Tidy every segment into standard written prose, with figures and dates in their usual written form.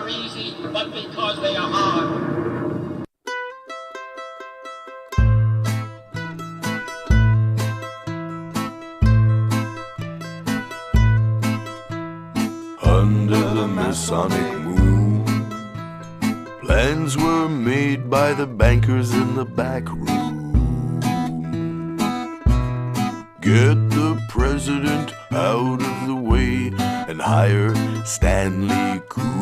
easy, but because they are hard. Under the Masonic moon, plans were made by the bankers in the back room. Get the president out of the way and hire Stanley Kubrick.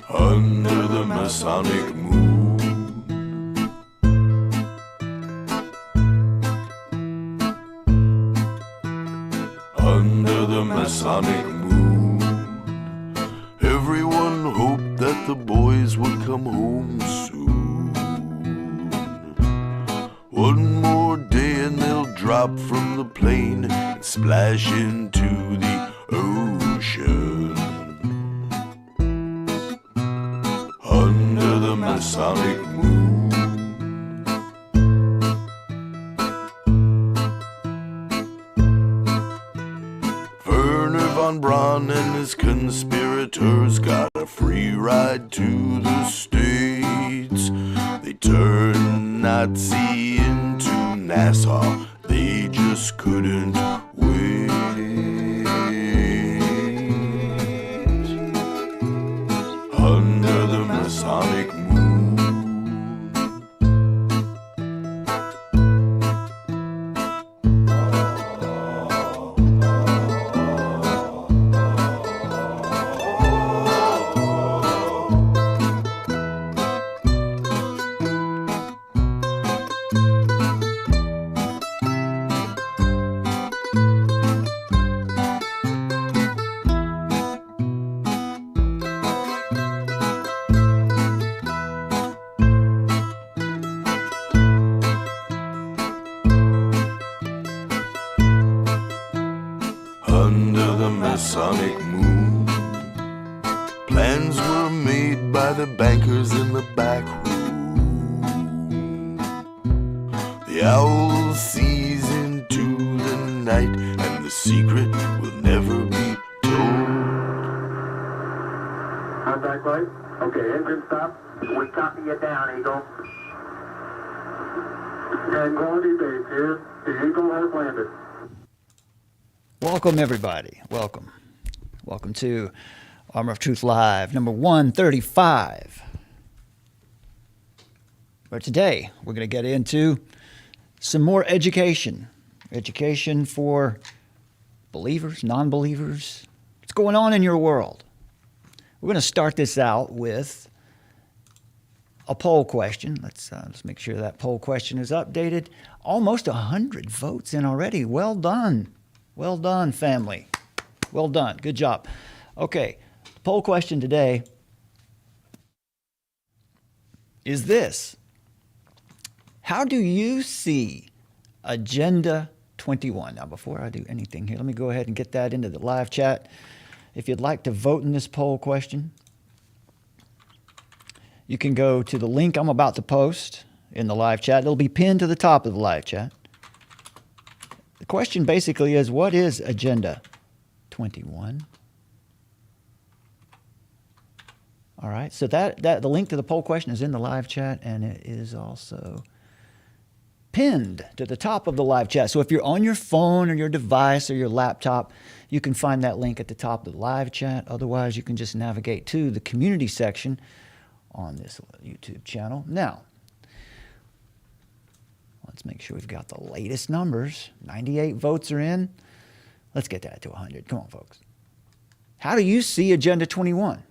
Under the Masonic moon, under the Masonic moon, everyone hoped that the boys would come home soon. One more day and they'll drop from the plane and splash into the ocean. Under the Masonic moon, Von Braun and his conspirators got a free ride to the States. They turned Nazi into Nassau. They just couldn't wait. Under the Masonic moon, under the Masonic moon, plans were made by the bankers in the back room. The owl sees into the night, and the secret will never be told. Contact light. Okay, engine stop. We copy you down, Eagle. Tranquility Base here. The Eagle has landed. Welcome, everybody. Welcome. Welcome to Armor of Truth Live, number 135. But today, we're going to get into some more education. Education for believers, non-believers. What's going on in your world? We're going to start this out with a poll question. Let's make sure that poll question is updated. Almost 100 votes in already. Well done. Well done, family. Well done. Good job. Okay, the poll question today is this. How do you see Agenda 21? Now, before I do anything here, let me go ahead and get that into the live chat. If you'd like to vote in this poll question, you can go to the link I'm about to post in the live chat. It'll be pinned to the top of the live chat. The question basically is, what is Agenda 21? All right, so the link to the poll question is in the live chat, and it is also pinned to the top of the live chat. So if you're on your phone or your device or your laptop, you can find that link at the top of the live chat. Otherwise, you can just navigate to the community section on this YouTube channel. Now, let's make sure we've got the latest numbers. 98 votes are in. Let's get that to 100. Come on, folks. How do you see Agenda 21?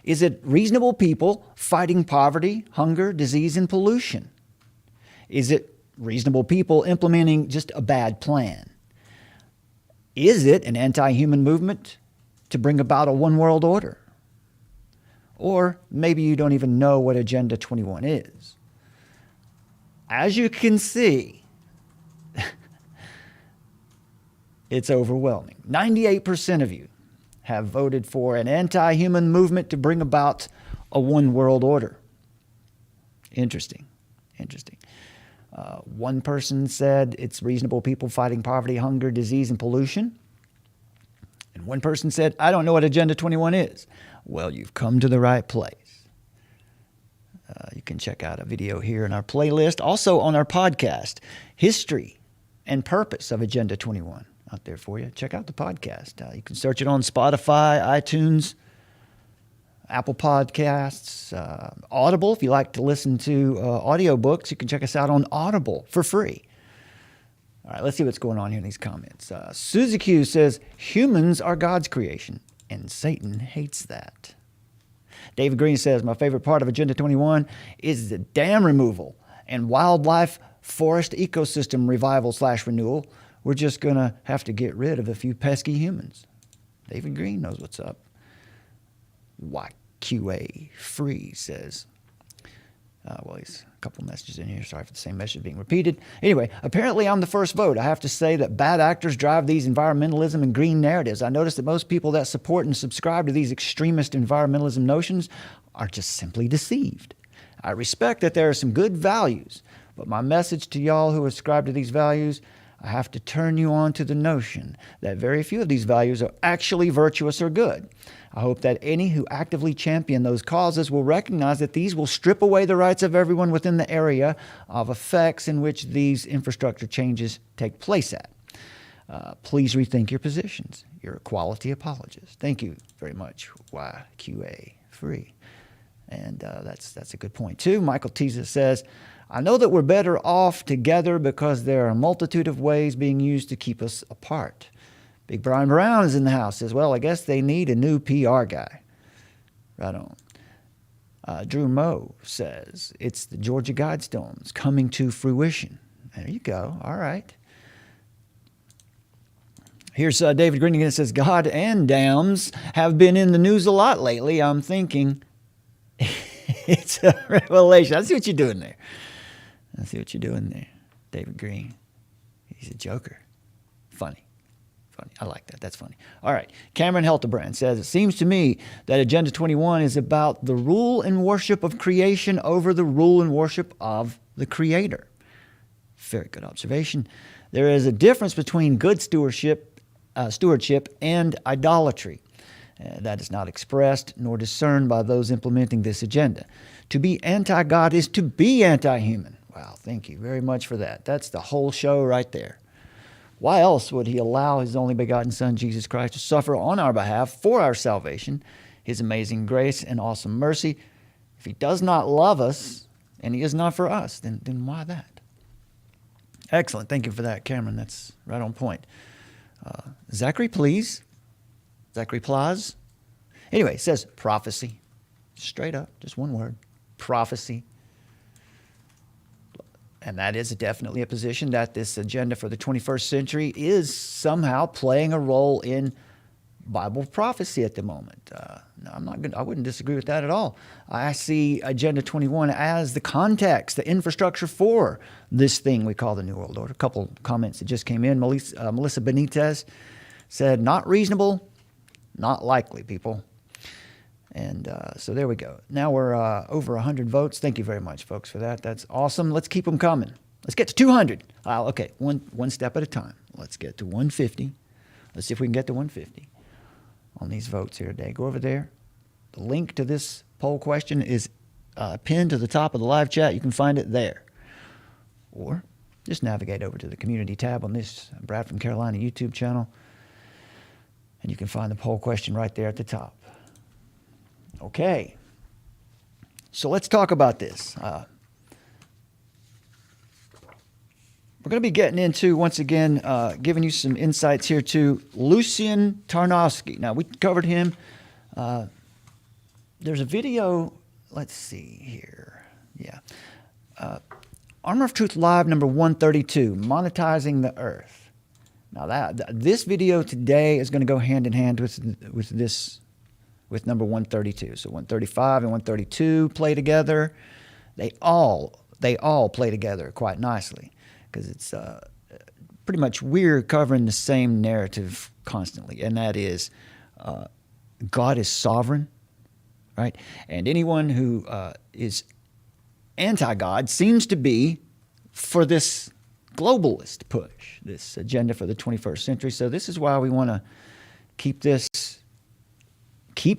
Is it reasonable people fighting poverty, hunger, disease, and pollution? Is it reasonable people implementing just a bad plan? Is it an anti-human movement to bring about a one-world order? Or maybe you don't even know what Agenda 21 is. As you can see, it's overwhelming. 98% of you have voted for an anti-human movement to bring about a one-world order. Interesting. One person said it's reasonable people fighting poverty, hunger, disease, and pollution. One person said, I don't know what Agenda 21 is. Well, you've come to the right place. You can check out a video here in our playlist. Also on our podcast, History and Purpose of Agenda 21. Out there for you. Check out the podcast. You can search it on Spotify, iTunes, Apple Podcasts, Audible. If you like to listen to audiobooks, you can check us out on Audible for free. All right, let's see what's going on here in these comments. Suzuki says, humans are God's creation, and Satan hates that. David Green says, my favorite part of Agenda 21 is the dam removal and wildlife forest ecosystem revival / renewal. We're just going to have to get rid of a few pesky humans. David Green knows what's up. YQA Free says, well, he's a couple messages in here. Sorry for the same message being repeated. Anyway, apparently I'm the first vote. I have to say that bad actors drive these environmentalism and green narratives. I notice that most people that support and subscribe to these extremist environmentalism notions are just simply deceived. I respect that there are some good values, but my message to y'all who ascribe to these values, I have to turn you on to the notion that very few of these values are actually virtuous or good. I hope that any who actively champion those causes will recognize that these will strip away the rights of everyone within the area of effects in which these infrastructure changes take place at. Please rethink your positions. You're a quality apologist. Thank you very much, YQA Free. And that's a good point, too. Michael Teza says, I know that we're better off together because there are a multitude of ways being used to keep us apart. Big Brian Brown is in the house. Says, well, I guess they need a new PR guy. Right on. Drew Moe says, it's the Georgia Guidestones coming to fruition. There you go. All right. Here's David Green again. It says, God and dams have been in the news a lot lately. I'm thinking it's a revelation. I see what you're doing there. David Green. He's a joker. Funny. I like that. That's funny. All right. Cameron Heltebrand says, it seems to me that Agenda 21 is about the rule and worship of creation over the rule and worship of the Creator. Very good observation. There is a difference between good stewardship and idolatry. That is not expressed nor discerned by those implementing this agenda. To be anti-God is to be anti-human. Wow, thank you very much for that. That's the whole show right there. Why else would he allow his only begotten Son, Jesus Christ, to suffer on our behalf for our salvation, his amazing grace and awesome mercy? If he does not love us and he is not for us, then why that? Excellent. Thank you for that, Cameron. That's right on point. Zachary, please. Zachary Plaz. Anyway, it says prophecy. Straight up, just one word. Prophecy. And that is definitely a position that this agenda for the 21st century is somehow playing a role in Bible prophecy at the moment. No, I wouldn't disagree with that at all. I see Agenda 21 as the context, the infrastructure for this thing we call the New World Order. A couple comments that just came in. Melissa Benitez said, not reasonable, not likely, people. And so there we go. Now we're over 100 votes. Thank you very much, folks, for that. That's awesome. Let's keep them coming. Let's get to 200. Okay, one step at a time. Let's get to 150. Let's see if we can get to 150 on these votes here today. Go over there. The link to this poll question is pinned to the top of the live chat. You can find it there. Or just navigate over to the community tab on this Brad from Carolina YouTube channel. And you can find the poll question right there at the top. Okay, so let's talk about this. We're going to be getting into, once again, giving you some insights here to Lucian Tarnowski. Now, we covered him. There's a video, let's see here. Yeah. Armor of Truth Live number 132, Monetizing the Earth. Now, this video today is going to go hand in hand with this. With number 132. So 135 and 132 play together. They all play together quite nicely because it's pretty much we're covering the same narrative constantly, and that is God is sovereign, right? And anyone who is anti-God seems to be for this globalist push, this agenda for the 21st century. So this is why we want to keep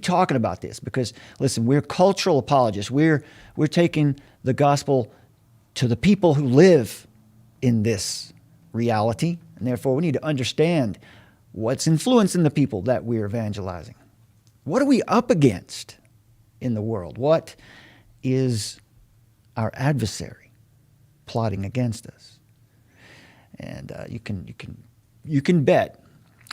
talking about this, because listen, we're cultural apologists. We're taking the gospel to the people who live in this reality, and therefore we need to understand what's influencing the people that we're evangelizing. What are we up against in the world? What is our adversary plotting against us? And you can bet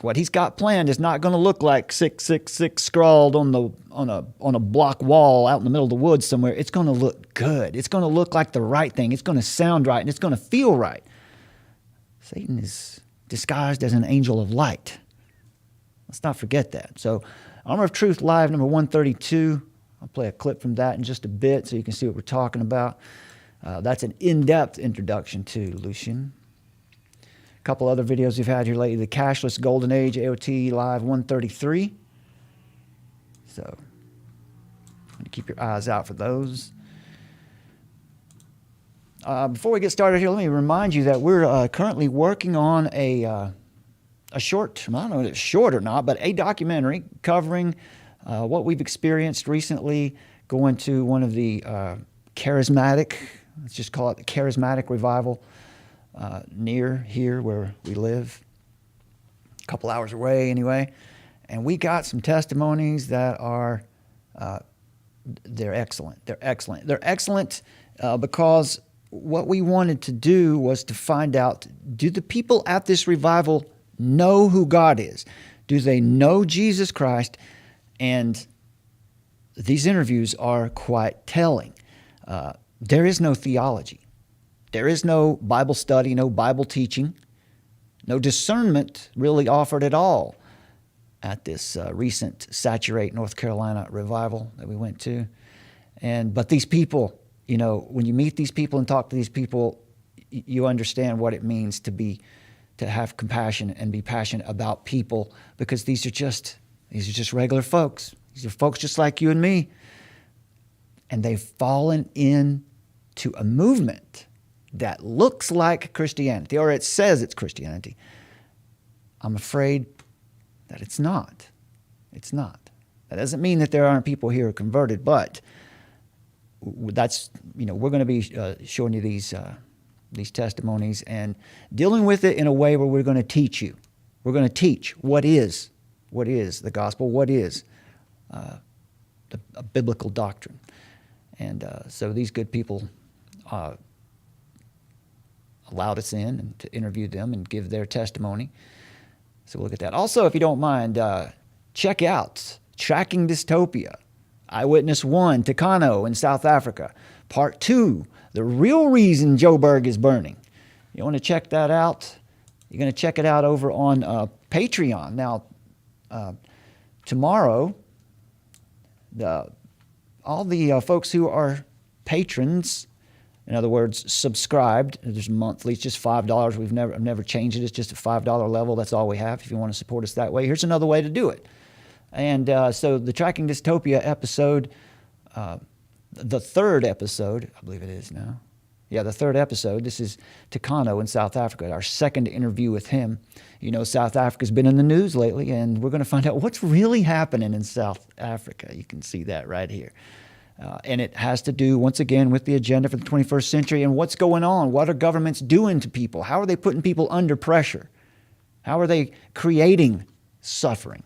what he's got planned is not going to look like 666 scrawled on a block wall out in the middle of the woods somewhere. It's going to look good. It's going to look like the right thing. It's going to sound right, and it's going to feel right. Satan is disguised as an angel of light. Let's not forget that. So, Armor of Truth Live number 132. I'll play a clip from that in just a bit so you can see what we're talking about. That's an in-depth introduction to Lucian. A couple other videos we've had here lately. The Cashless Golden Age, AoT Live 133. So, keep your eyes out for those. Before we get started here, let me remind you that we're currently working on a short, I don't know if it's short or not, but a documentary covering what we've experienced recently going to one of the charismatic, let's just call it the charismatic revival near here where we live, a couple hours away anyway. And we got some testimonies that are, they're excellent. They're excellent. They're excellent because what we wanted to do was to find out, do the people at this revival know who God is? Do they know Jesus Christ? And these interviews are quite telling. There is no theology. There is no Bible study, no Bible teaching, no discernment really offered at all at this recent Saturate, North Carolina revival that we went to. But these people, you know, when you meet these people and talk to these people, you understand what it means to have compassion and be passionate about people, because these are just regular folks. These are folks just like you and me. And they've fallen into a movement that looks like Christianity, or it says it's Christianity. I'm afraid that it's not. It's not. That doesn't mean that there aren't people here who are converted, but that's, you know, we're going to be showing you these testimonies and dealing with it in a way where we're going to teach you. We're going to teach what is the gospel, what is a biblical doctrine. And so these good people allowed us in and to interview them and give their testimony. So we'll look at that. Also, if you don't mind, check out Tracking Dystopia, Eyewitness 1, Takano in South Africa. Part 2, The Real Reason Joburg is Burning. You want to check that out? You're going to check it out over on Patreon. Now, tomorrow, all the folks who are patrons, in other words, subscribed, there's monthly, it's just $5. I've never changed it. It's just a $5 level. That's all we have. If you want to support us that way, here's another way to do it. And so the Tracking Dystopia episode, the third episode, I believe it is now. Yeah, the third episode. This is Takano in South Africa, our second interview with him. You know, South Africa's been in the news lately, and we're going to find out what's really happening in South Africa. You can see that right here. And it has to do, once again, with the agenda for the 21st century and what's going on. What are governments doing to people? How are they putting people under pressure? How are they creating suffering?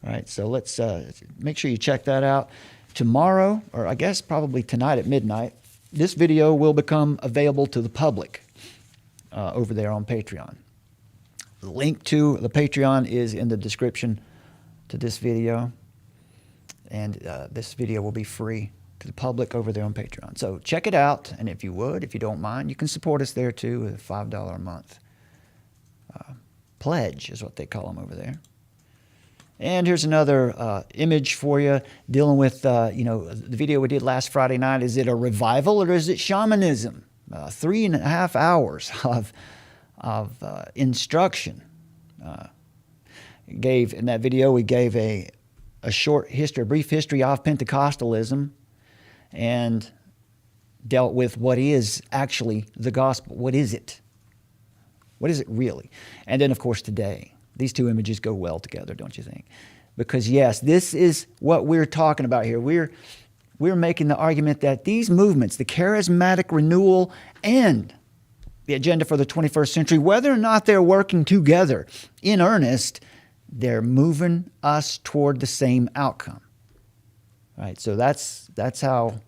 All right, so let's make sure you check that out. Tomorrow, or I guess probably tonight at midnight, this video will become available to the public over there on Patreon. The link to the Patreon is in the description to this video. And this video will be free to the public over there on Patreon. So check it out. And if you don't mind, you can support us there too with a $5 a month. Pledge is what they call them over there. And here's another image for you dealing with, the video we did last Friday night. Is it a revival or is it shamanism? 3.5 hours of instruction. In that video, we gave a brief history of Pentecostalism and dealt with what is actually the gospel. What is it? What is it really? And then, of course, today, These two images go well together, don't you think? Because yes, this is what we're talking about here. We're making the argument that these movements, the charismatic renewal and the agenda for the 21st century, whether or not they're working together in earnest, they're moving us toward the same outcome. Right? So that's how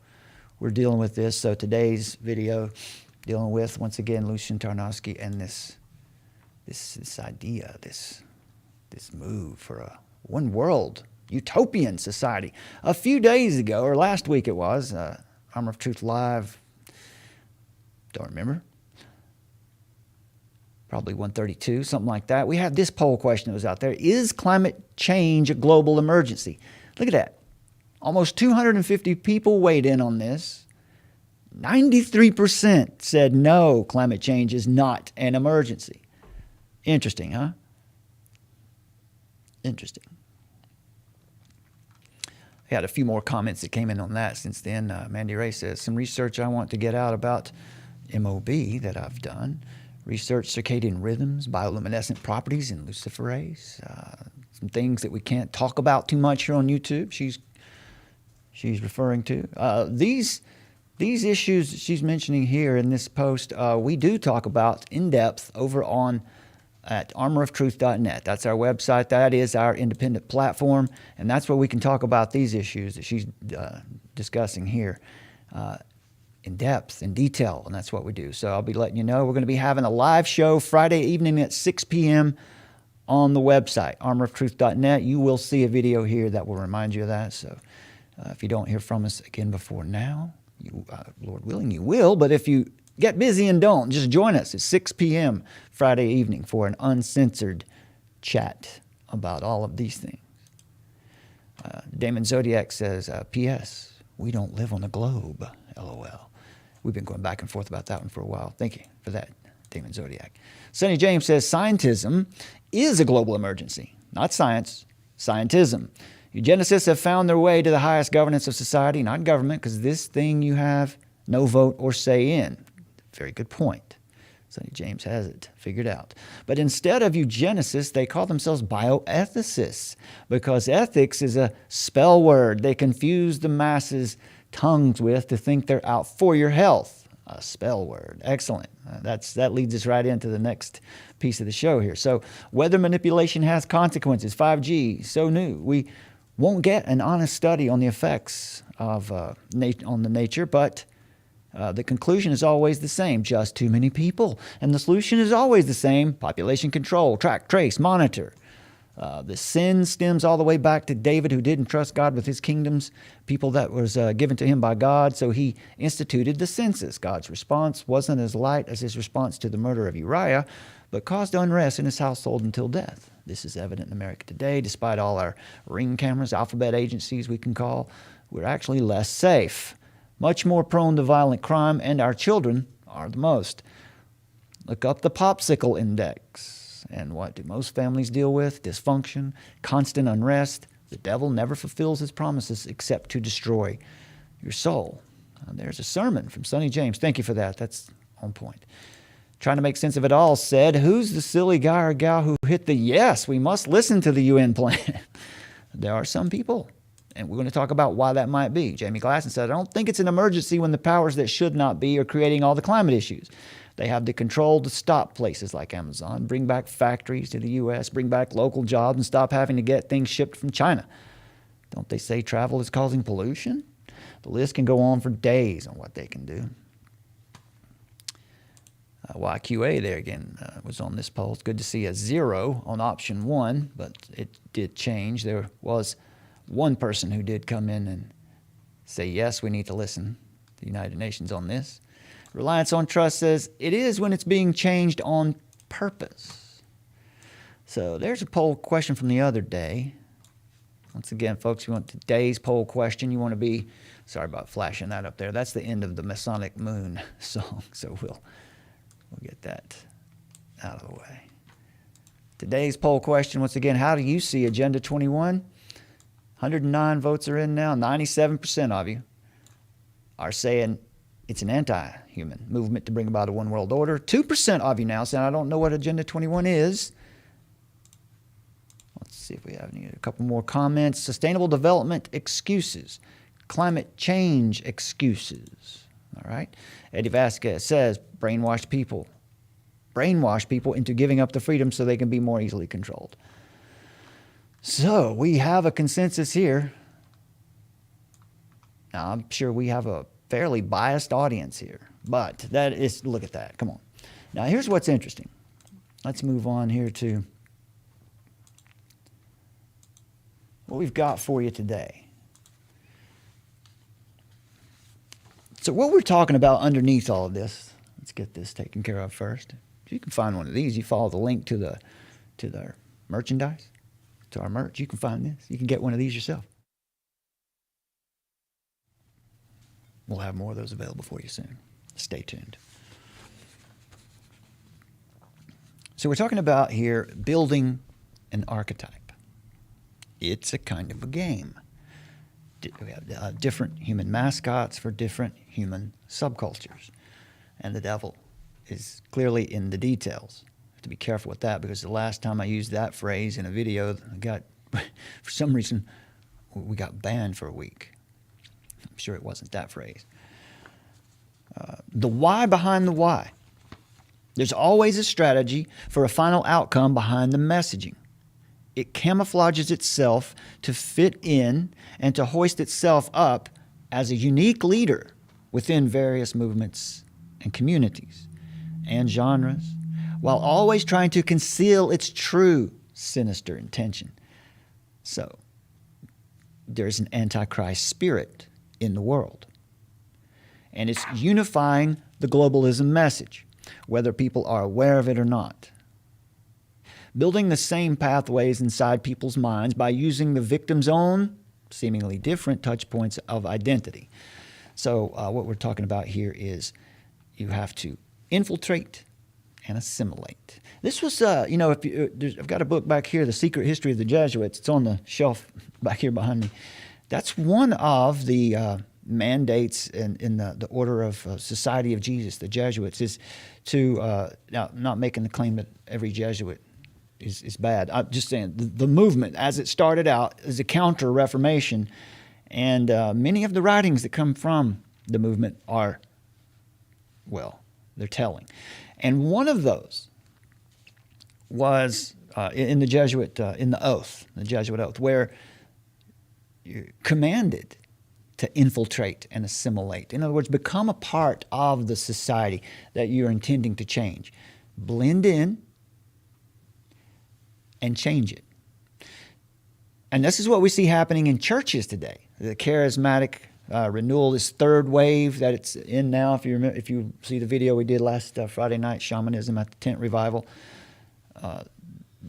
we're dealing with this. So today's video dealing with, once again, Lucian Tarnowski and this idea, this move for a one world utopian society. A few days ago, or last week it was, Armor of Truth Live, don't remember, probably 132, something like that. We had this poll question that was out there. Is climate change a global emergency? Look at that. Almost 250 people weighed in on this. 93% said no, climate change is not an emergency. Interesting, huh? Interesting. I had a few more comments that came in on that since then. Mandy Ray says, some research I want to get out about MOB that I've done. Research circadian rhythms, bioluminescent properties in luciferase. Some things that we can't talk about too much here on YouTube. She's referring to. These issues that she's mentioning here in this post, we do talk about in depth over on at armoroftruth.net. That's our website. That is our independent platform, and that's where we can talk about these issues that she's discussing here in depth, in detail, and that's what we do. So I'll be letting you know. We're going to be having a live show Friday evening at 6 p.m. on the website, armoroftruth.net. You will see a video here that will remind you of that. So if you don't hear from us again before now, Lord willing, you will. But if you get busy and don't, just join us at 6 p.m. Friday evening for an uncensored chat about all of these things. Damon Zodiac says, P.S., we don't live on the globe, LOL. We've been going back and forth about that one for a while. Thank you for that, Damon Zodiac. Sonny James says, scientism is a global emergency. Not science, scientism. Eugenicists have found their way to the highest governance of society, not government, because this thing you have no vote or say in. Very good point. Sonny James has it figured out. But instead of eugenicists, they call themselves bioethicists, because ethics is a spell word they confuse the masses' tongues with to think they're out for your health. A spell word. Excellent. That leads us right into the next piece of the show here. So weather manipulation has consequences. 5G, so new. We won't get an honest study on the effects of on the nature, but the conclusion is always the same, just too many people. And the solution is always the same, population control, track, trace, monitor. The sin stems all the way back to David, who didn't trust God with his kingdoms, people that was given to him by God, so he instituted the census. God's response wasn't as light as his response to the murder of Uriah, but caused unrest in his household until death. This is evident in America today. Despite all our ring cameras, alphabet agencies we can call, we're actually less safe, much more prone to violent crime, and our children are the most. Look up the popsicle index. And what do most families deal with? Dysfunction, constant unrest. The devil never fulfills his promises except to destroy your soul. There's a sermon from Sonny James. Thank you for that. That's on point. Trying to make sense of it all said, who's the silly guy or gal who hit the yes, we must listen to the UN plan? There are some people, and we're going to talk about why that might be. Jamie Glasson said, I don't think it's an emergency when the powers that should not be are creating all the climate issues. They have the control to stop places like Amazon, bring back factories to the U.S., bring back local jobs, and stop having to get things shipped from China. Don't they say travel is causing pollution? The list can go on for days on what they can do. YQA there again was on this poll. It's good to see a 0 on option 1, but it did change. There was one person who did come in and say, yes, we need to listen to the United Nations on this. Reliance on Trust says, it is when it's being changed on purpose. So there's a poll question from the other day. Once again, folks, you want today's poll question. You want to be, sorry about flashing that up there. That's the end of the Masonic Moon song, so we'll get that out of the way. Today's poll question, once again, how do you see Agenda 21? 109 votes are in now. 97% of you are saying it's an anti-human movement to bring about a one-world order. 2% of you now saying, I don't know what Agenda 21 is. see if we have a couple more comments. Sustainable development excuses. Climate change excuses. All right. Eddie Vasquez says brainwash people into giving up the freedom so they can be more easily controlled. So we have a consensus here. Now, I'm sure we have a fairly biased audience here, but look at that. Come on. Now, here's what's interesting. Let's move on here to what we've got for you today. So what we're talking about underneath all of this, let's get this taken care of first. You can find one of these. You follow the link to their merchandise, to our merch. You can find this. You can get one of these yourself. We'll have more of those available for you soon. Stay tuned. So we're talking about here building an archetype. It's a kind of a game. We have different human mascots for different human subcultures. And the devil is clearly in the details. I have to be careful with that, because the last time I used that phrase in a video, for some reason, we got banned for a week. I'm sure it wasn't that phrase. The why behind the why. There's always a strategy for a final outcome behind the messaging. It camouflages itself to fit in and to hoist itself up as a unique leader within various movements and communities and genres, while always trying to conceal its true sinister intention. So, there's an antichrist spirit in the world. And it's unifying the globalism message, whether people are aware of it or not. Building the same pathways inside people's minds by using the victim's own, seemingly different touch points of identity. So what we're talking about here is you have to infiltrate and assimilate. This was, I've got a book back here, The Secret History of the Jesuits. It's on the shelf back here behind me. That's one of the mandates in the Order of Society of Jesus, the Jesuits, is to, now I'm not making the claim that every Jesuit is bad. I'm just saying the movement as it started out is a counter-reformation, and many of the writings that come from the movement are, well, they're telling. And one of those was in the Jesuit, in the oath, the Jesuit oath, where you're commanded to infiltrate and assimilate. In other words, become a part of the society that you're intending to change. Blend in and change it. And this is what we see happening in churches today. The charismatic renewal, this third wave that it's in now. If you see the video we did last Friday night, Shamanism at the Tent Revival,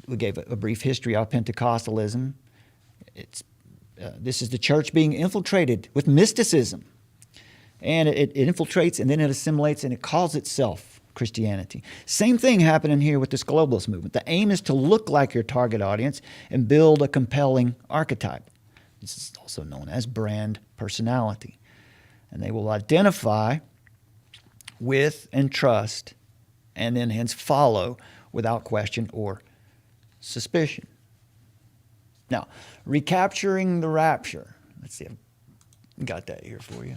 we gave a brief history of Pentecostalism. This is the church being infiltrated with mysticism. And it infiltrates and then it assimilates and it calls itself Christianity. Same thing happening here with this globalist movement. The aim is to look like your target audience and build a compelling archetype. This is also known as brand personality. And they will identify with and trust and then hence follow without question or suspicion. Now, recapturing the rapture. Let's see, I've got that here for you.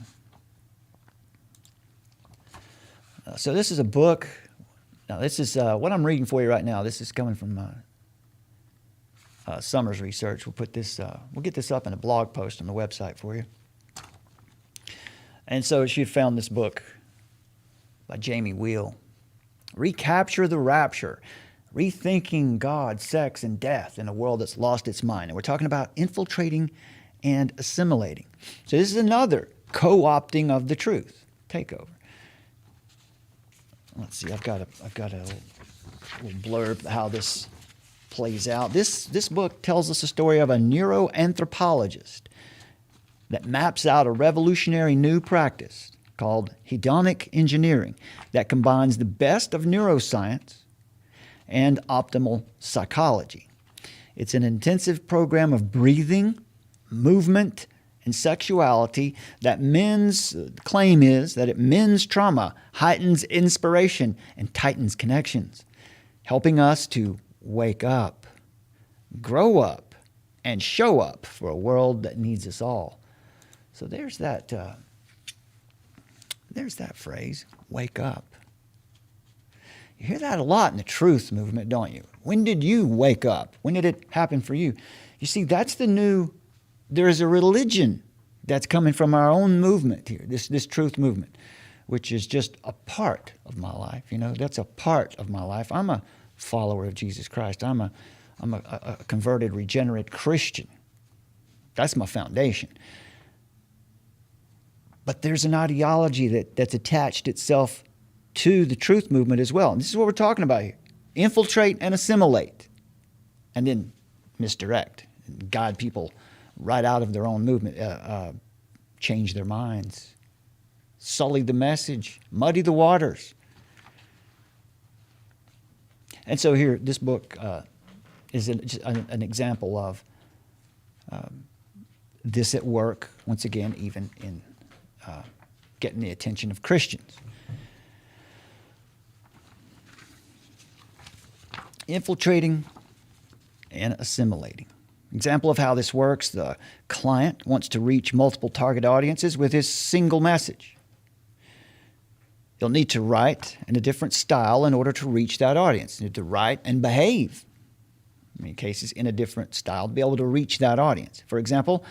So this is a book. Now, this is what I'm reading for you right now. This is coming from Summers Research. We'll get this up in a blog post on the website for you. And so she had found this book by Jamie Wheel, Recapture the Rapture. Rethinking God, sex, and death in a world that's lost its mind. And we're talking about infiltrating and assimilating. So this is another co-opting of the truth, takeover. Let's see, I've got a little blurb how this plays out. This book tells us the story of a neuroanthropologist that maps out a revolutionary new practice called hedonic engineering that combines the best of neuroscience and optimal psychology. It's an intensive program of breathing, movement, and sexuality that claim is that it mends trauma, heightens inspiration, and tightens connections, helping us to wake up, grow up, and show up for a world that needs us all. So there's that phrase, wake up. You hear that a lot in the truth movement, don't you? When did you wake up? When did it happen for you? You see, that's there is a religion that's coming from our own movement here, this truth movement, which is just a part of my life. That's a part of my life. I'm a follower of Jesus Christ. I'm a converted, regenerate Christian. That's my foundation. But there's an ideology that's attached itself to the truth movement as well. And this is what we're talking about here. Infiltrate and assimilate, and then misdirect, and guide people right out of their own movement, change their minds, sully the message, muddy the waters. And so here, this book is an example of this at work, once again, even in getting the attention of Christians. Infiltrating and assimilating. Example of how this works: the client wants to reach multiple target audiences with his single message. You'll need to write in a different style in order to reach that audience. You need to write and behave, in many cases, in a different style to be able to reach that audience. For example,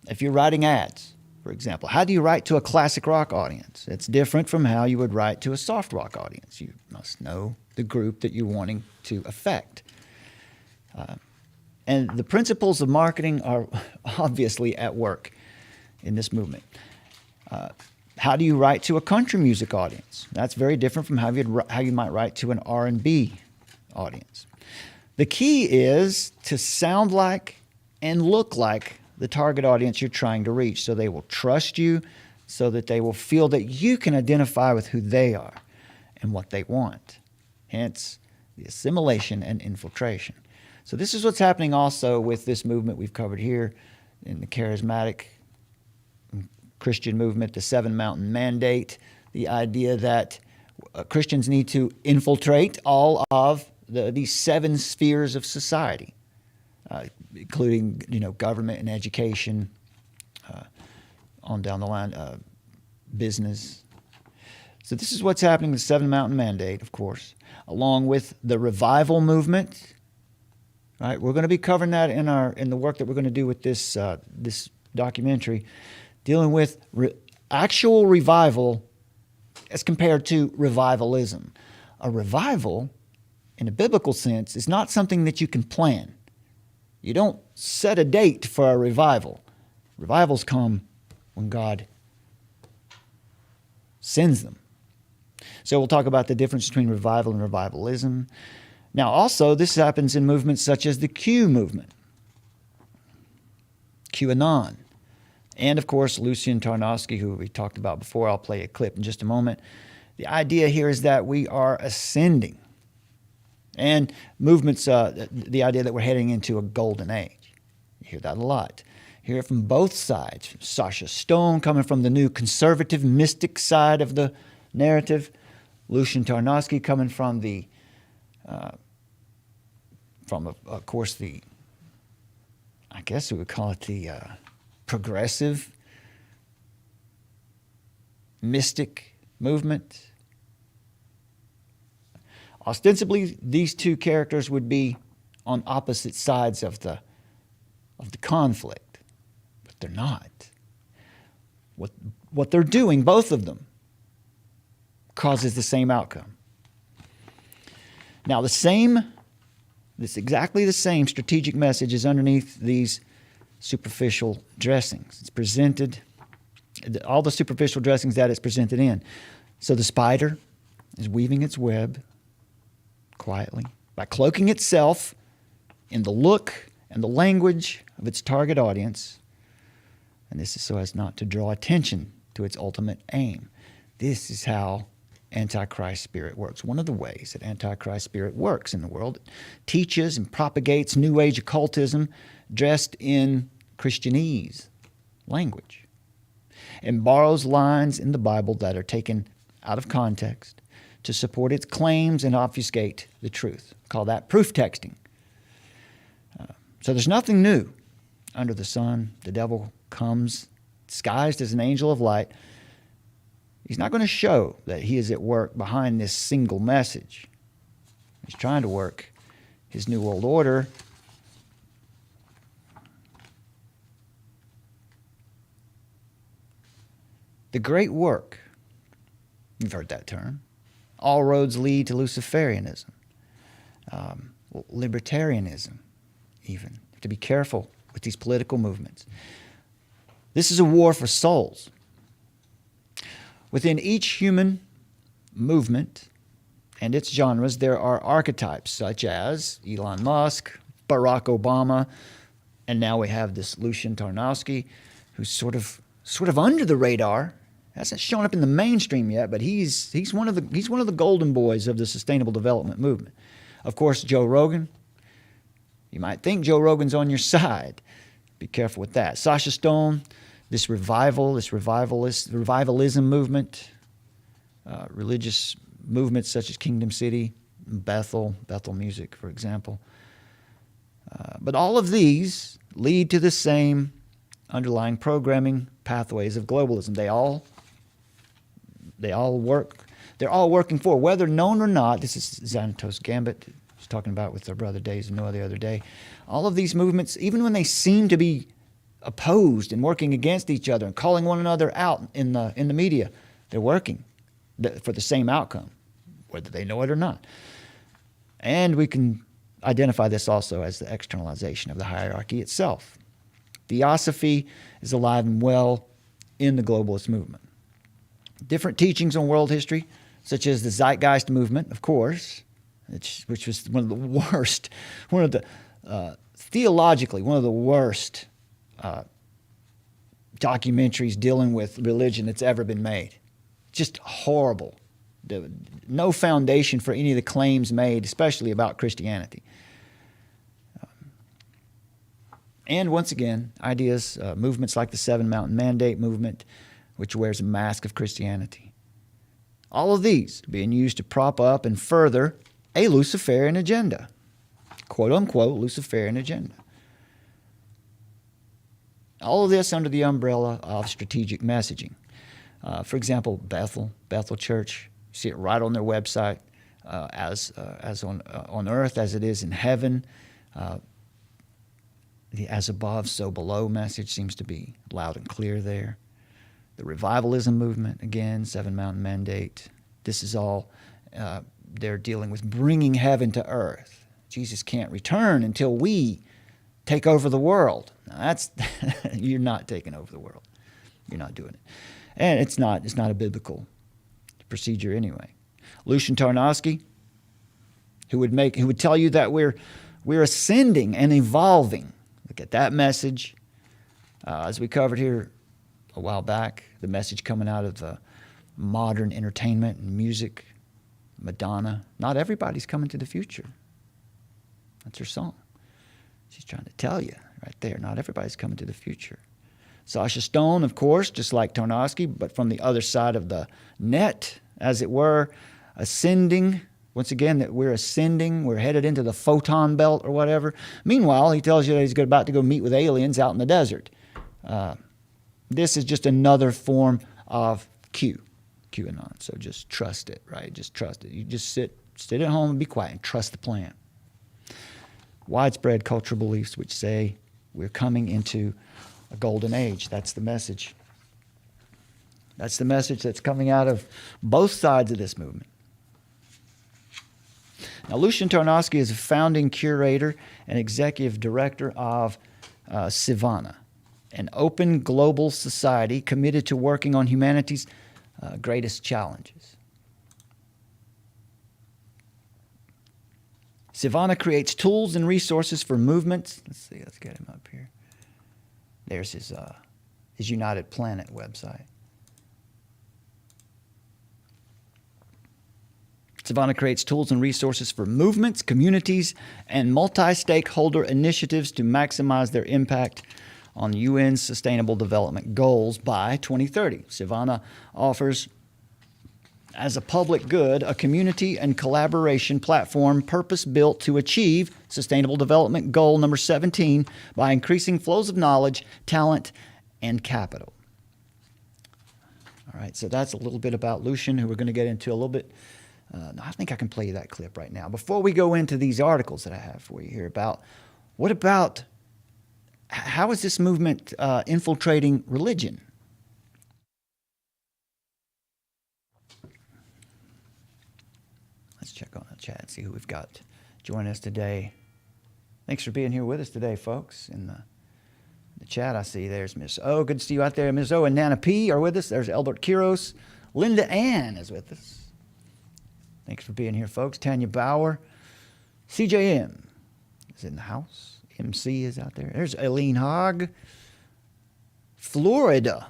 if you're writing ads, for example, how do you write to a classic rock audience? It's different from how you would write to a soft rock audience. You must know the group that you're wanting to affect. And the principles of marketing are obviously at work in this movement. How do you write to a country music audience? That's very different from how you might write to an R&B audience. The key is to sound like and look like the target audience you're trying to reach, so they will trust you, so that they will feel that you can identify with who they are and what they want. Hence, the assimilation and infiltration. So this is what's happening also with this movement we've covered here in the charismatic Christian movement, the Seven Mountain Mandate, the idea that Christians need to infiltrate all of these seven spheres of society, including government and education, on down the line, business. So this is what's happening with the Seven Mountain Mandate, of course, along with the revival movement. Right, we're going to be covering that in the work that we're going to do with this documentary, dealing with actual revival as compared to revivalism. A revival, in a biblical sense, is not something that you can plan. You don't set a date for a revival. Revivals come when God sends them. So we'll talk about the difference between revival and revivalism. Now, also, this happens in movements such as the Q movement, QAnon, and, of course, Lucian Tarnowski, who we talked about before. I'll play a clip in just a moment. The idea here is that we are ascending. And movements, the idea that we're heading into a golden age. You hear that a lot. You hear it from both sides. Sasha Stone coming from the new conservative mystic side of the narrative. Lucian Tarnowski coming from the of course, I guess we would call it the progressive mystic movement. Ostensibly, these two characters would be on opposite sides of the conflict, but they're not. What they're doing, both of them, causes the same outcome. Now, exactly the same strategic message is underneath these superficial dressings. It's presented, all the superficial dressings that it's presented in. So the spider is weaving its web quietly by cloaking itself in the look and the language of its target audience. And this is so as not to draw attention to its ultimate aim. This is how Antichrist spirit works. One of the ways that Antichrist spirit works in the world, it teaches and propagates New Age occultism dressed in Christianese language, and borrows lines in the Bible that are taken out of context to support its claims and obfuscate the truth. Call that proof texting. So there's nothing new under the sun. The devil comes disguised as an angel of light. He's not going to show that he is at work behind this single message. He's trying to work his New World Order. The great work, you've heard that term. All roads lead to Luciferianism, libertarianism even. You have to be careful with these political movements. This is a war for souls. Within each human movement and its genres, there are archetypes such as Elon Musk, Barack Obama, and now we have this Lucian Tarnowski, who's sort of under the radar. Hasn't shown up in the mainstream yet, but he's one of the golden boys of the sustainable development movement. Of course, Joe Rogan. You might think Joe Rogan's on your side. Be careful with that. Sasha Stone, this revivalism movement, religious movements such as Kingdom City, Bethel music, for example. But all of these lead to the same underlying programming pathways of globalism. They're all working for, whether known or not. This is Xanatos Gambit. I was talking about with our brother Days and Noah the other day. All of these movements, even when they seem to be opposed and working against each other and calling one another out in the media, they're working for the same outcome, whether they know it or not. And we can identify this also as the externalization of the hierarchy itself. Theosophy is alive and well in the globalist movement. Different teachings on world history, such as the Zeitgeist movement, of course, which was theologically, one of the worst documentaries dealing with religion that's ever been made. Just horrible. No foundation for any of the claims made, especially about Christianity. And once again, ideas, movements like the Seven Mountain Mandate movement, which wears a mask of Christianity. All of these being used to prop up and further a Luciferian agenda, quote unquote Luciferian agenda. All of this under the umbrella of strategic messaging. For example, Bethel Church, you see it right on their website, as on earth as it is in heaven. The as above, so below message seems to be loud and clear there. The revivalism movement, again, Seven Mountain Mandate. This is all, they're dealing with bringing heaven to earth. Jesus can't return until we take over the world. Now that's, you're not taking over the world. You're not doing it. And it's not a biblical procedure anyway. Lucian Tarnowski, who would tell you that we're ascending and evolving. Look at that message. As we covered here a while back, the message coming out of the modern entertainment and music, Madonna. Not everybody's coming to the future. That's her song. She's trying to tell you right there, not everybody's coming to the future. Sasha Stone, of course, just like Tarnowski, but from the other side of the net, as it were, ascending. Once again, that we're ascending, we're headed into the photon belt or whatever. Meanwhile, he tells you that he's about to go meet with aliens out in the desert. This is just another form of QAnon. So just trust it, right? Just trust it. You just sit at home and be quiet and trust the plan. Widespread cultural beliefs which say we're coming into a golden age. That's the message. That's the message that's coming out of both sides of this movement. Now, Lucian Tarnowski is a founding curator and executive director of Sivana, an open global society committed to working on humanity's greatest challenges. Sivana creates tools and resources for movements. Let's get him up here. There's his United Planet website. Sivana creates tools and resources for movements, communities, and multi-stakeholder initiatives to maximize their impact on UN's Sustainable Development Goals by 2030. Sivana offers as a public good, a community and collaboration platform purpose-built to achieve Sustainable Development Goal number 17 by increasing flows of knowledge, talent, and capital. All right, so that's a little bit about Lucian, who we're going to get into a little bit. I think I can play you that clip right now. Before we go into these articles that I have for you here about, what about, how is this movement infiltrating religion? Let's check on the chat, see who we've got joining us today. Thanks for being here with us today, folks. In the chat, I see there's Miss O. Good to see you out there. Miss O and Nana P are with us. There's Albert Kiros. Linda Ann is with us. Thanks for being here, folks. Tanya Bauer. CJM is in the house. MC is out there. There's Aileen Hogg. Florida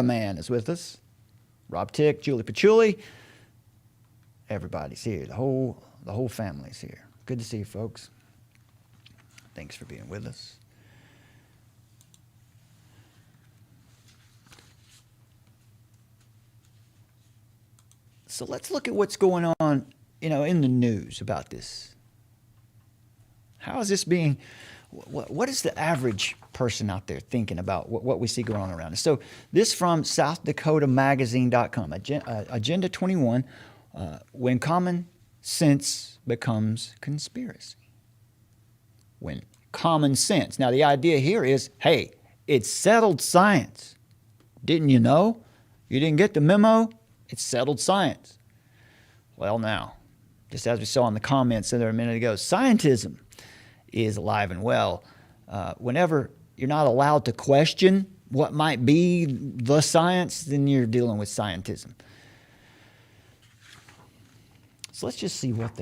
Man is with us. Rob Tick, Julie Pachuli. Everybody's here. The whole family's here. Good to see you, folks. Thanks for being with us. So let's look at what's going on, in the news about this. How is this being, what is the average person out there thinking about what we see going on around us? So this from SouthDakotaMagazine.com, Agenda 21, when common sense becomes conspiracy. When common sense. Now the idea here is, hey, it's settled science. Didn't you know? You didn't get the memo? It's settled science. Well, now, just as we saw in the comments there a minute ago, scientism is alive and well. Whenever you're not allowed to question what might be the science, then you're dealing with scientism. So let's just see what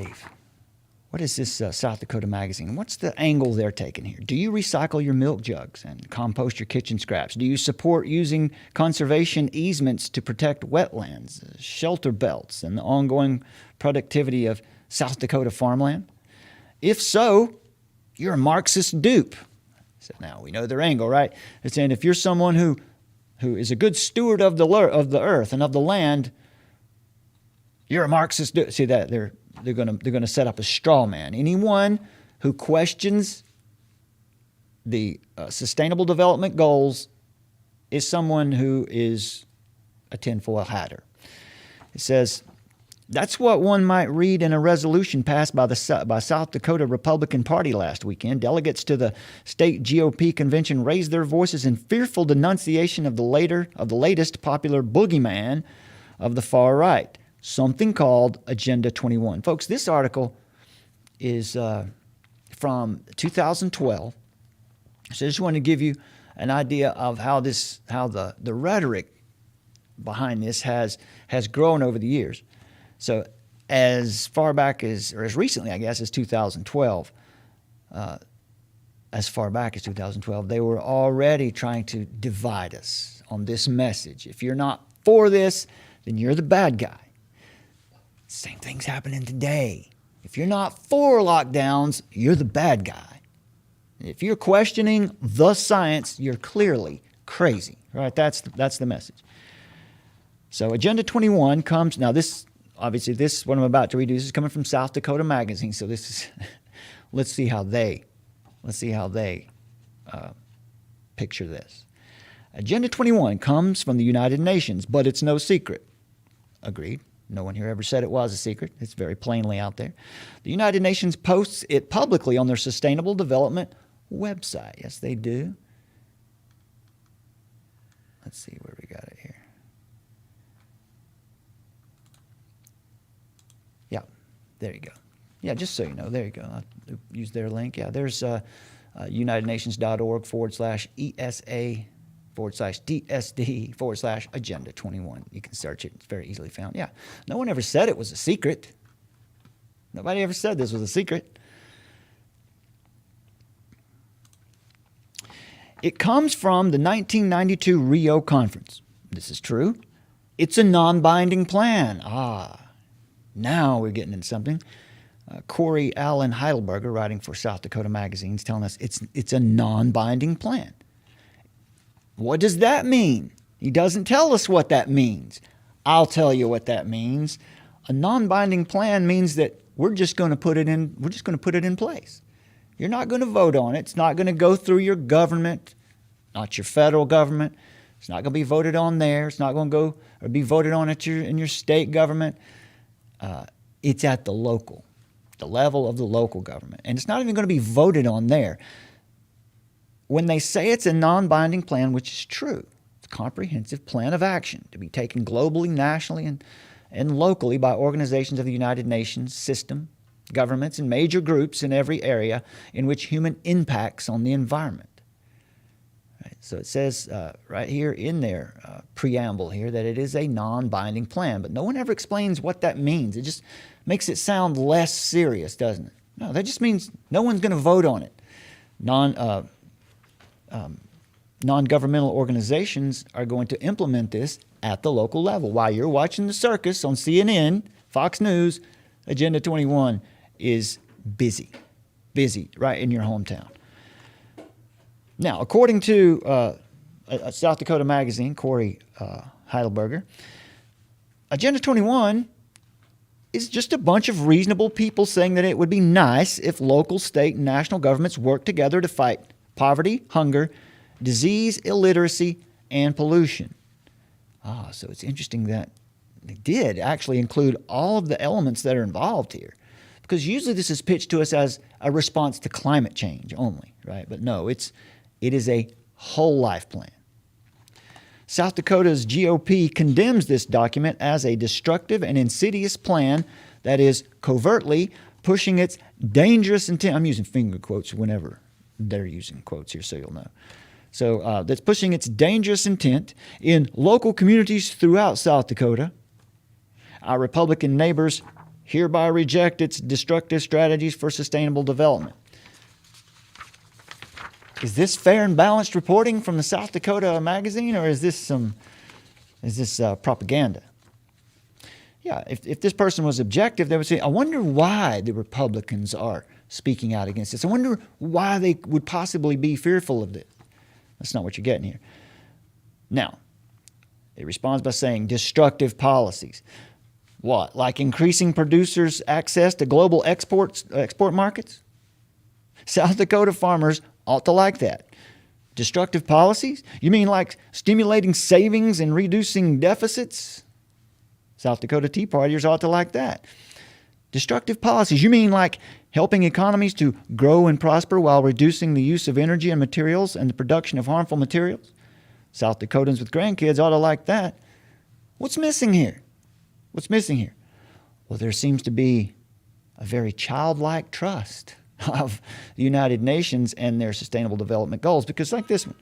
is this South Dakota Magazine? What's the angle they're taking here? Do you recycle your milk jugs and compost your kitchen scraps? Do you support using conservation easements to protect wetlands, shelter belts, and the ongoing productivity of South Dakota farmland? If so, you're a Marxist dupe. So now we know their angle, right? It's saying if you're someone who is a good steward of the earth and of the land, you're a Marxist dupe. See that they're going to set up a straw man. Anyone who questions the Sustainable Development Goals is someone who is a tinfoil hatter. It says, that's what one might read in a resolution passed by South Dakota Republican Party last weekend. Delegates to the state GOP convention raised their voices in fearful denunciation of the latest popular boogeyman of the far right, something called Agenda 21. Folks, this article is from 2012. So I just want to give you an idea of how the rhetoric behind this has grown over the years. So as far back as recently, I guess, as 2012, they were already trying to divide us on this message. If you're not for this, then you're the bad guy. Same thing's happening today. If you're not for lockdowns, you're the bad guy. If you're questioning the science, you're clearly crazy, right? That's the message. So Agenda 21 comes, now this, obviously this, what I'm about to read, this is coming from South Dakota Magazine. So this is, let's see how they picture this. Agenda 21 comes from the United Nations, but it's no secret. Agreed. No one here ever said it was a secret. It's very plainly out there. The United Nations posts it publicly on their Sustainable Development website. Yes, they do. Let's see where we got it here. Yeah, there you go. Yeah, just so you know, there you go. I'll use their link. Yeah, there's unitednations.org/ESA/DSD/Agenda 21. You can search it. It's very easily found. Yeah. No one ever said it was a secret. Nobody ever said this was a secret. It comes from the 1992 Rio Conference. This is true. It's a non-binding plan. Now we're getting into something. Corey Allen Heidelberger, writing for South Dakota Magazine, is telling us it's a non-binding plan. What does that mean? He doesn't tell us what that means. I'll tell you what that means. A non-binding plan means that we're just going to put it in place. You're not going to vote on it. It's not going to go through your government, not your federal government. It's not going to be voted on there. It's not going to go or be voted on in your state government. It's at the level of the local government. And it's not even going to be voted on there. When they say it's a non-binding plan, which is true, it's a comprehensive plan of action to be taken globally, nationally, and locally by organizations of the United Nations system, governments, and major groups in every area in which human impacts on the environment. Right? So it says right here in their preamble here that it is a non-binding plan, but no one ever explains what that means. It just makes it sound less serious, doesn't it? No, that just means no one's going to vote on it. Non-governmental organizations are going to implement this at the local level. While you're watching the circus on CNN, Fox News, Agenda 21 is busy right in your hometown. Now, according to a South Dakota magazine, Corey Heidelberger, Agenda 21 is just a bunch of reasonable people saying that it would be nice if local, state, and national governments worked together to fight poverty, hunger, disease, illiteracy, and pollution. So it's interesting that they did actually include all of the elements that are involved here. Because usually this is pitched to us as a response to climate change only, right? But no, it is a whole life plan. South Dakota's GOP condemns this document as a destructive and insidious plan that is covertly pushing its dangerous intent. I'm using finger quotes whenever they're using quotes here, so you'll know. So that's pushing its dangerous intent in local communities throughout South Dakota. Our Republican neighbors hereby reject its destructive strategies for sustainable development. Is this fair and balanced reporting from the South Dakota magazine, or is this propaganda? Yeah, if this person was objective, they would say, I wonder why the Republicans are speaking out against this. I wonder why they would possibly be fearful of this. That's not what you're getting here. Now, it responds by saying destructive policies. What? Like increasing producers' access to global export markets? South Dakota farmers ought to like that. Destructive policies? You mean like stimulating savings and reducing deficits? South Dakota Tea Partiers ought to like that. Destructive policies? You mean like helping economies to grow and prosper while reducing the use of energy and materials and the production of harmful materials? South Dakotans with grandkids ought to like that. What's missing here? Well, there seems to be a very childlike trust of the United Nations and their sustainable development goals, because like this one,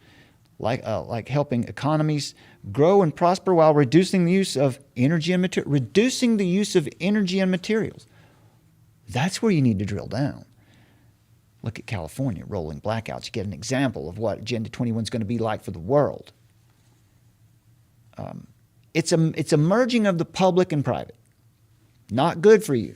like helping economies grow and prosper while reducing the use of energy and materials. That's where you need to drill down. Look at California, rolling blackouts. You get an example of what Agenda 21 is going to be like for the world. It's a merging of the public and private. Not good for you.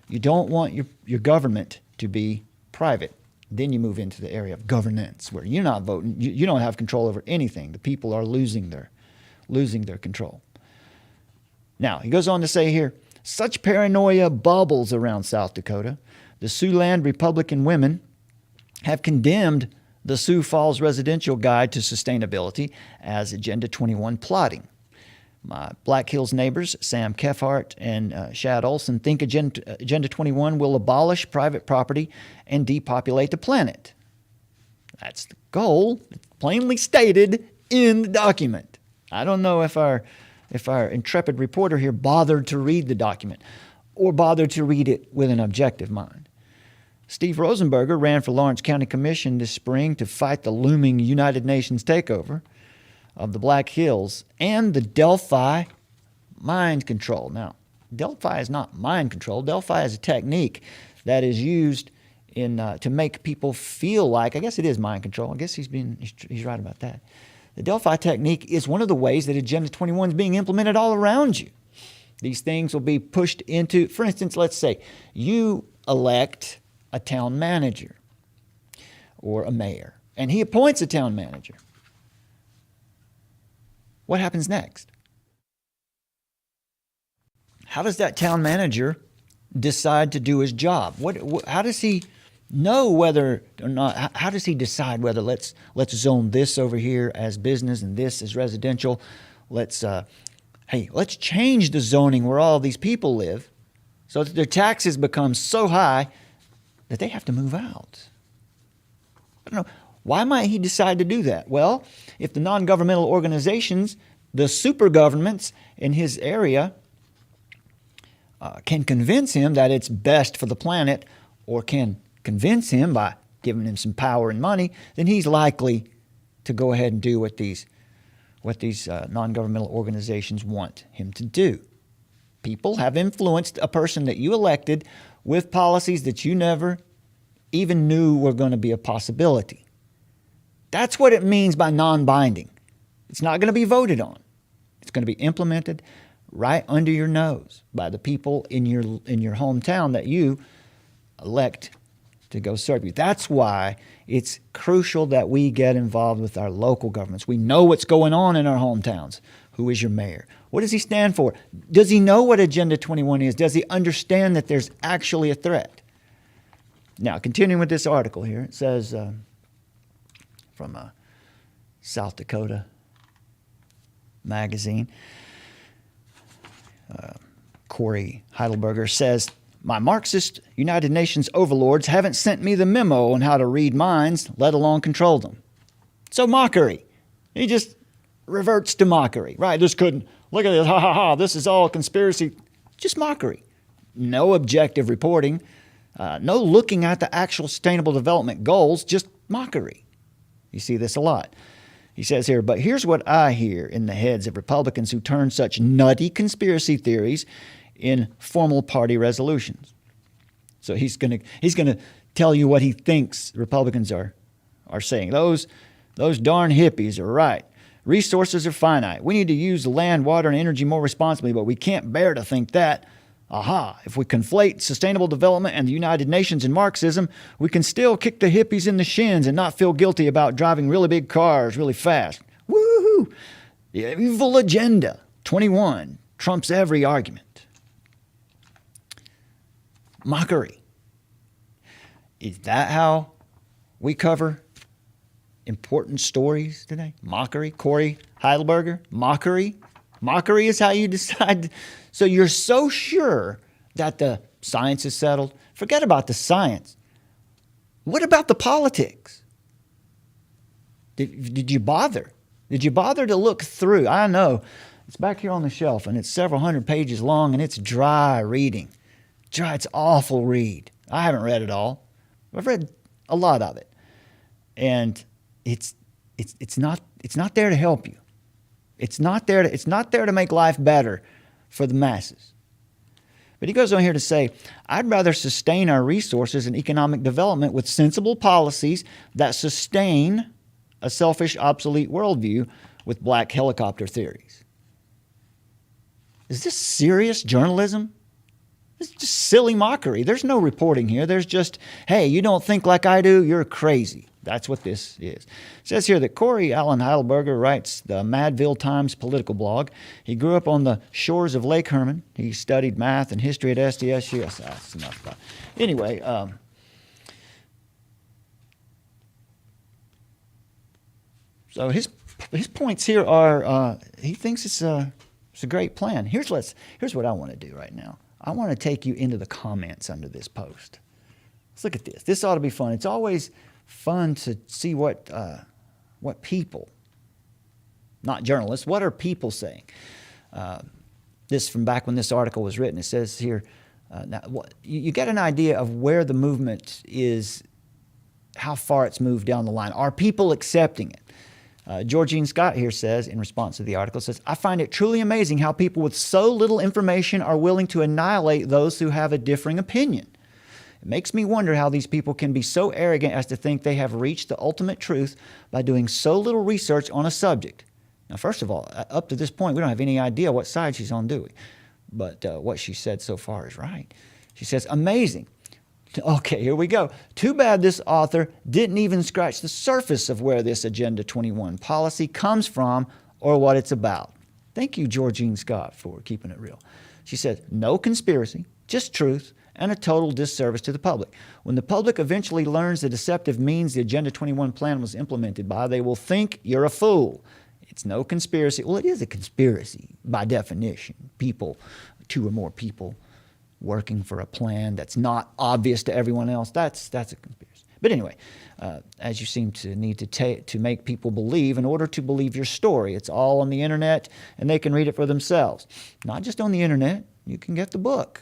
You don't want your government to be private. Then you move into the area of governance, where you're not voting. You don't have control over anything. The people are losing their control. Now, he goes on to say here, such paranoia bubbles around South Dakota. The Siouxland Republican women have condemned the Sioux Falls Residential Guide to Sustainability as Agenda 21 plotting. My Black Hills neighbors, Sam Kefhart and Shad Olson, think Agenda 21 will abolish private property and depopulate the planet. That's the goal, plainly stated in the document. I don't know if our intrepid reporter here bothered to read the document or bothered to read it with an objective mind. Steve Rosenberger ran for Lawrence County Commission this spring to fight the looming United Nations takeover of the Black Hills and the Delphi mind control. Now, Delphi is not mind control. Delphi is a technique that is used to make people feel like, I guess it is mind control. I guess he's right about that. The Delphi technique is one of the ways that Agenda 21 is being implemented all around you. These things will be pushed into, for instance, let's say you elect a town manager or a mayor, and he appoints a town manager. What happens next? how does that town manager decide to do his job? How does he know whether or not? How does he decide whether let's zone this over here as business and this as residential? Let's change the zoning where all these people live, so that their taxes become so high that they have to move out. I don't know. Why might he decide to do that? Well, if the non-governmental organizations, the super governments in his area, can convince him that it's best for the planet, or can convince him by giving him some power and money, then he's likely to go ahead and do what these non-governmental organizations want him to do. People have influenced a person that you elected with policies that you never even knew were going to be a possibility. That's what it means by non-binding. It's not going to be voted on. It's going to be implemented right under your nose by the people in your hometown that you elect to go serve you. That's why it's crucial that we get involved with our local governments. We know what's going on in our hometowns. Who is your mayor? What does he stand for? Does he know what Agenda 21 is? Does he understand that there's actually a threat? Now, continuing with this article here, it says from South Dakota magazine, Corey Heidelberger says, "My Marxist United Nations overlords haven't sent me the memo on how to read minds, let alone control them." So mockery. He just reverts to mockery. Right, this couldn't, look at this, ha ha ha, this is all conspiracy. Just mockery. No objective reporting. No looking at the actual sustainable development goals, just mockery. You see this a lot. He says here, "But here's what I hear in the heads of Republicans who turn such nutty conspiracy theories in formal party resolutions." So he's going to tell you what he thinks Republicans are saying. Those darn hippies are right. Resources are finite. We need to use the land, water, and energy more responsibly, but we can't bear to think that. Aha, if we conflate sustainable development and the United Nations and Marxism, we can still kick the hippies in the shins and not feel guilty about driving really big cars really fast. Woohoo! The evil Agenda 21 trumps every argument. Mockery. Is that how we cover important stories today? Mockery. Corey Heidelberger. Mockery. Mockery is how you decide. So you're so sure that the science is settled. Forget about the science. What about the politics? Did you bother? Did you bother to look through? I know. It's back here on the shelf, and it's several hundred pages long, and it's dry reading. It's awful read. I haven't read it all. I've read a lot of it. And it's not there to help you. It's not there to make life better for the masses. But he goes on here to say, "I'd rather sustain our resources and economic development with sensible policies that sustain a selfish, obsolete worldview with black helicopter theories." Is this serious journalism? It's just silly mockery. There's no reporting here. There's just, hey, you don't think like I do? You're crazy. That's what this is. It says here that Corey Allen Heidelberger writes the Madville Times political blog. He grew up on the shores of Lake Herman. He studied math and history at SDSU. That's enough about it. Anyway, so his points here are he thinks it's a great plan. Here's what I want to do right now. I want to take you into the comments under this post. Let's look at this. This ought to be fun. It's always fun to see what people, not journalists, what are people saying? This from back when this article was written. It says here, now you get an idea of where the movement is, how far it's moved down the line. Are people accepting it? Georgine Scott here says, in response to the article, says, "I find it truly amazing how people with so little information are willing to annihilate those who have a differing opinion. It makes me wonder how these people can be so arrogant as to think they have reached the ultimate truth by doing so little research on a subject." Now, first of all, up to this point, we don't have any idea what side she's on, do we? But what she said so far is right. She says, "Amazing. Okay, here we go. Too bad this author didn't even scratch the surface of where this Agenda 21 policy comes from or what it's about." Thank you, Georgine Scott, for keeping it real. She said, no conspiracy, just truth, and a total disservice to the public. When the public eventually learns the deceptive means the Agenda 21 plan was implemented by, they will think you're a fool. It's no conspiracy. Well, it is a conspiracy by definition. People, two or more people working for a plan that's not obvious to everyone else, that's a conspiracy. But anyway, as you seem to need to make people believe in order to believe your story. It's all on the internet, and they can read it for themselves. Not just on the internet. You can get the book.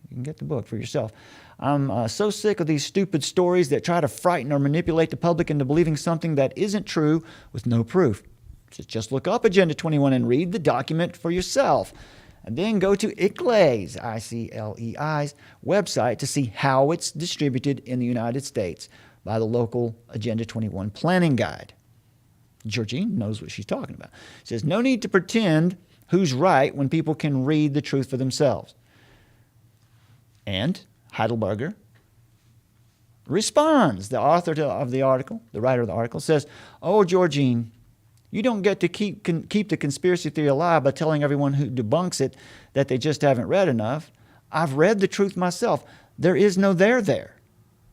You can get the book for yourself. I'm so sick of these stupid stories that try to frighten or manipulate the public into believing something that isn't true with no proof. So just look up Agenda 21 and read the document for yourself. And then go to ICLEI's, I-C-L-E-I's, website to see how it's distributed in the United States by the local Agenda 21 planning guide. Georgine knows what she's talking about. She says, no need to pretend who's right when people can read the truth for themselves. And Heidelberger responds. The author of the article, the writer of the article, says, oh, Georgine, you don't get to keep the conspiracy theory alive by telling everyone who debunks it that they just haven't read enough. I've read the truth myself. There is no there.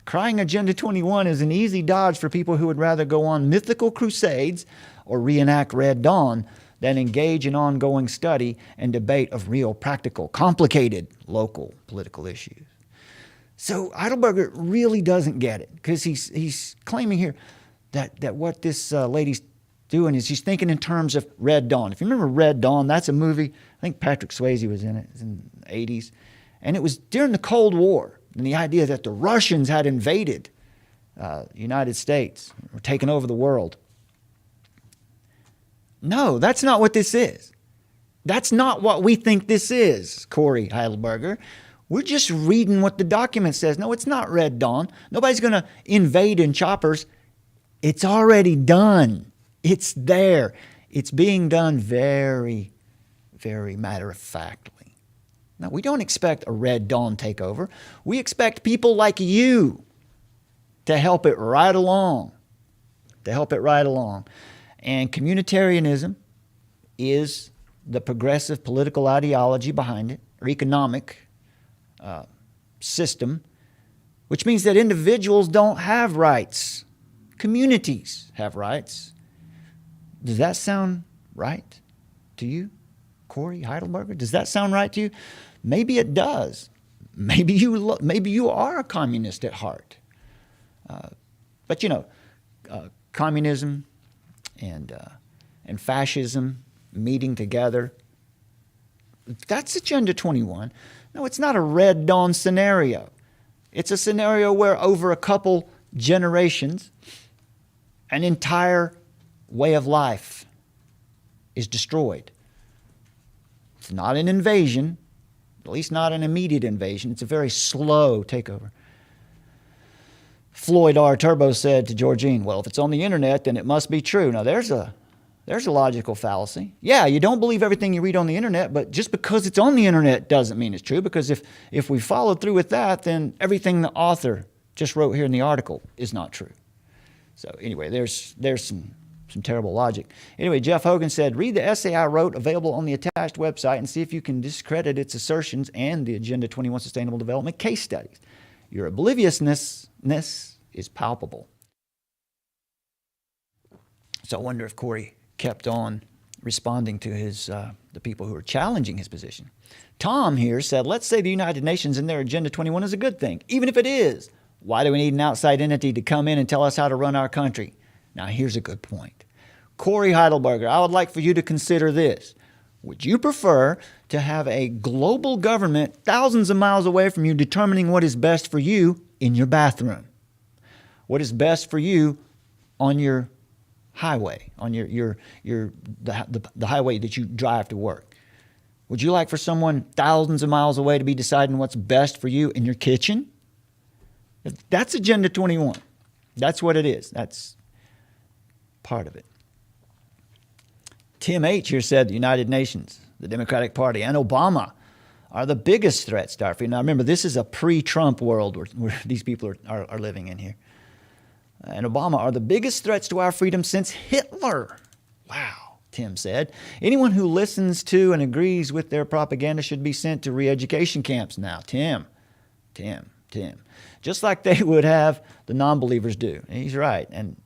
Crying Agenda 21 is an easy dodge for people who would rather go on mythical crusades or reenact Red Dawn than engage in ongoing study and debate of real, practical, complicated local political issues. So Heidelberger really doesn't get it, because he's claiming here that what this lady's doing is she's thinking in terms of Red Dawn. If you remember Red Dawn, that's a movie. I think Patrick Swayze was in it. It was in the 80s. And it was during the Cold War. And the idea that the Russians had invaded the United States, or taken over the world. No, that's not what this is. That's not what we think this is, Corey Heidelberger. We're just reading what the document says. No, it's not Red Dawn. Nobody's going to invade in choppers. It's already done. It's there. It's being done very, very matter-of-factly. Now, we don't expect a Red Dawn takeover. We expect people like you to help it right along. And communitarianism is the progressive political ideology behind it, or economic system, which means that individuals don't have rights. Communities have rights. Does that sound right to you, Corey Heidelberger? Does that sound right to you? Maybe it does. Maybe you are a communist at heart. But you know, communism and fascism meeting together, that's Agenda 21. No, it's not a Red Dawn scenario. It's a scenario where over a couple generations, an entire way of life is destroyed. It's not an invasion, at least not an immediate invasion. It's a very slow takeover. Floyd R. Turbo said to Georgine, well, if it's on the internet, then it must be true. Now, there's a logical fallacy. Yeah, you don't believe everything you read on the internet, but just because it's on the internet doesn't mean it's true, because if we followed through with that, then everything the author just wrote here in the article is not true. So anyway, there's some terrible logic. Anyway, Jeff Hogan said, read the essay I wrote, available on the attached website, and see if you can discredit its assertions and the Agenda 21 Sustainable Development case studies. Your obliviousness is palpable. So I wonder if Corey kept on responding to the people who are challenging his position. Tom here said, let's say the United Nations and their Agenda 21 is a good thing. Even if it is, why do we need an outside entity to come in and tell us how to run our country? Now, here's a good point. Corey Heidelberger, I would like for you to consider this. Would you prefer to have a global government thousands of miles away from you determining what is best for you in your bathroom? What is best for you on your highway, on the highway that you drive to work? Would you like for someone thousands of miles away to be deciding what's best for you in your kitchen? That's Agenda 21. That's what it is. That's part of it. Tim H. here said the United Nations, the Democratic Party, and Obama are the biggest threats to our freedom. Now remember, this is a pre-Trump world where these people are living in here. And Obama are the biggest threats to our freedom since Hitler. Wow. Tim said. Anyone who listens to and agrees with their propaganda should be sent to re-education camps now. Tim. Just like they would have the non-believers do. And he's right. And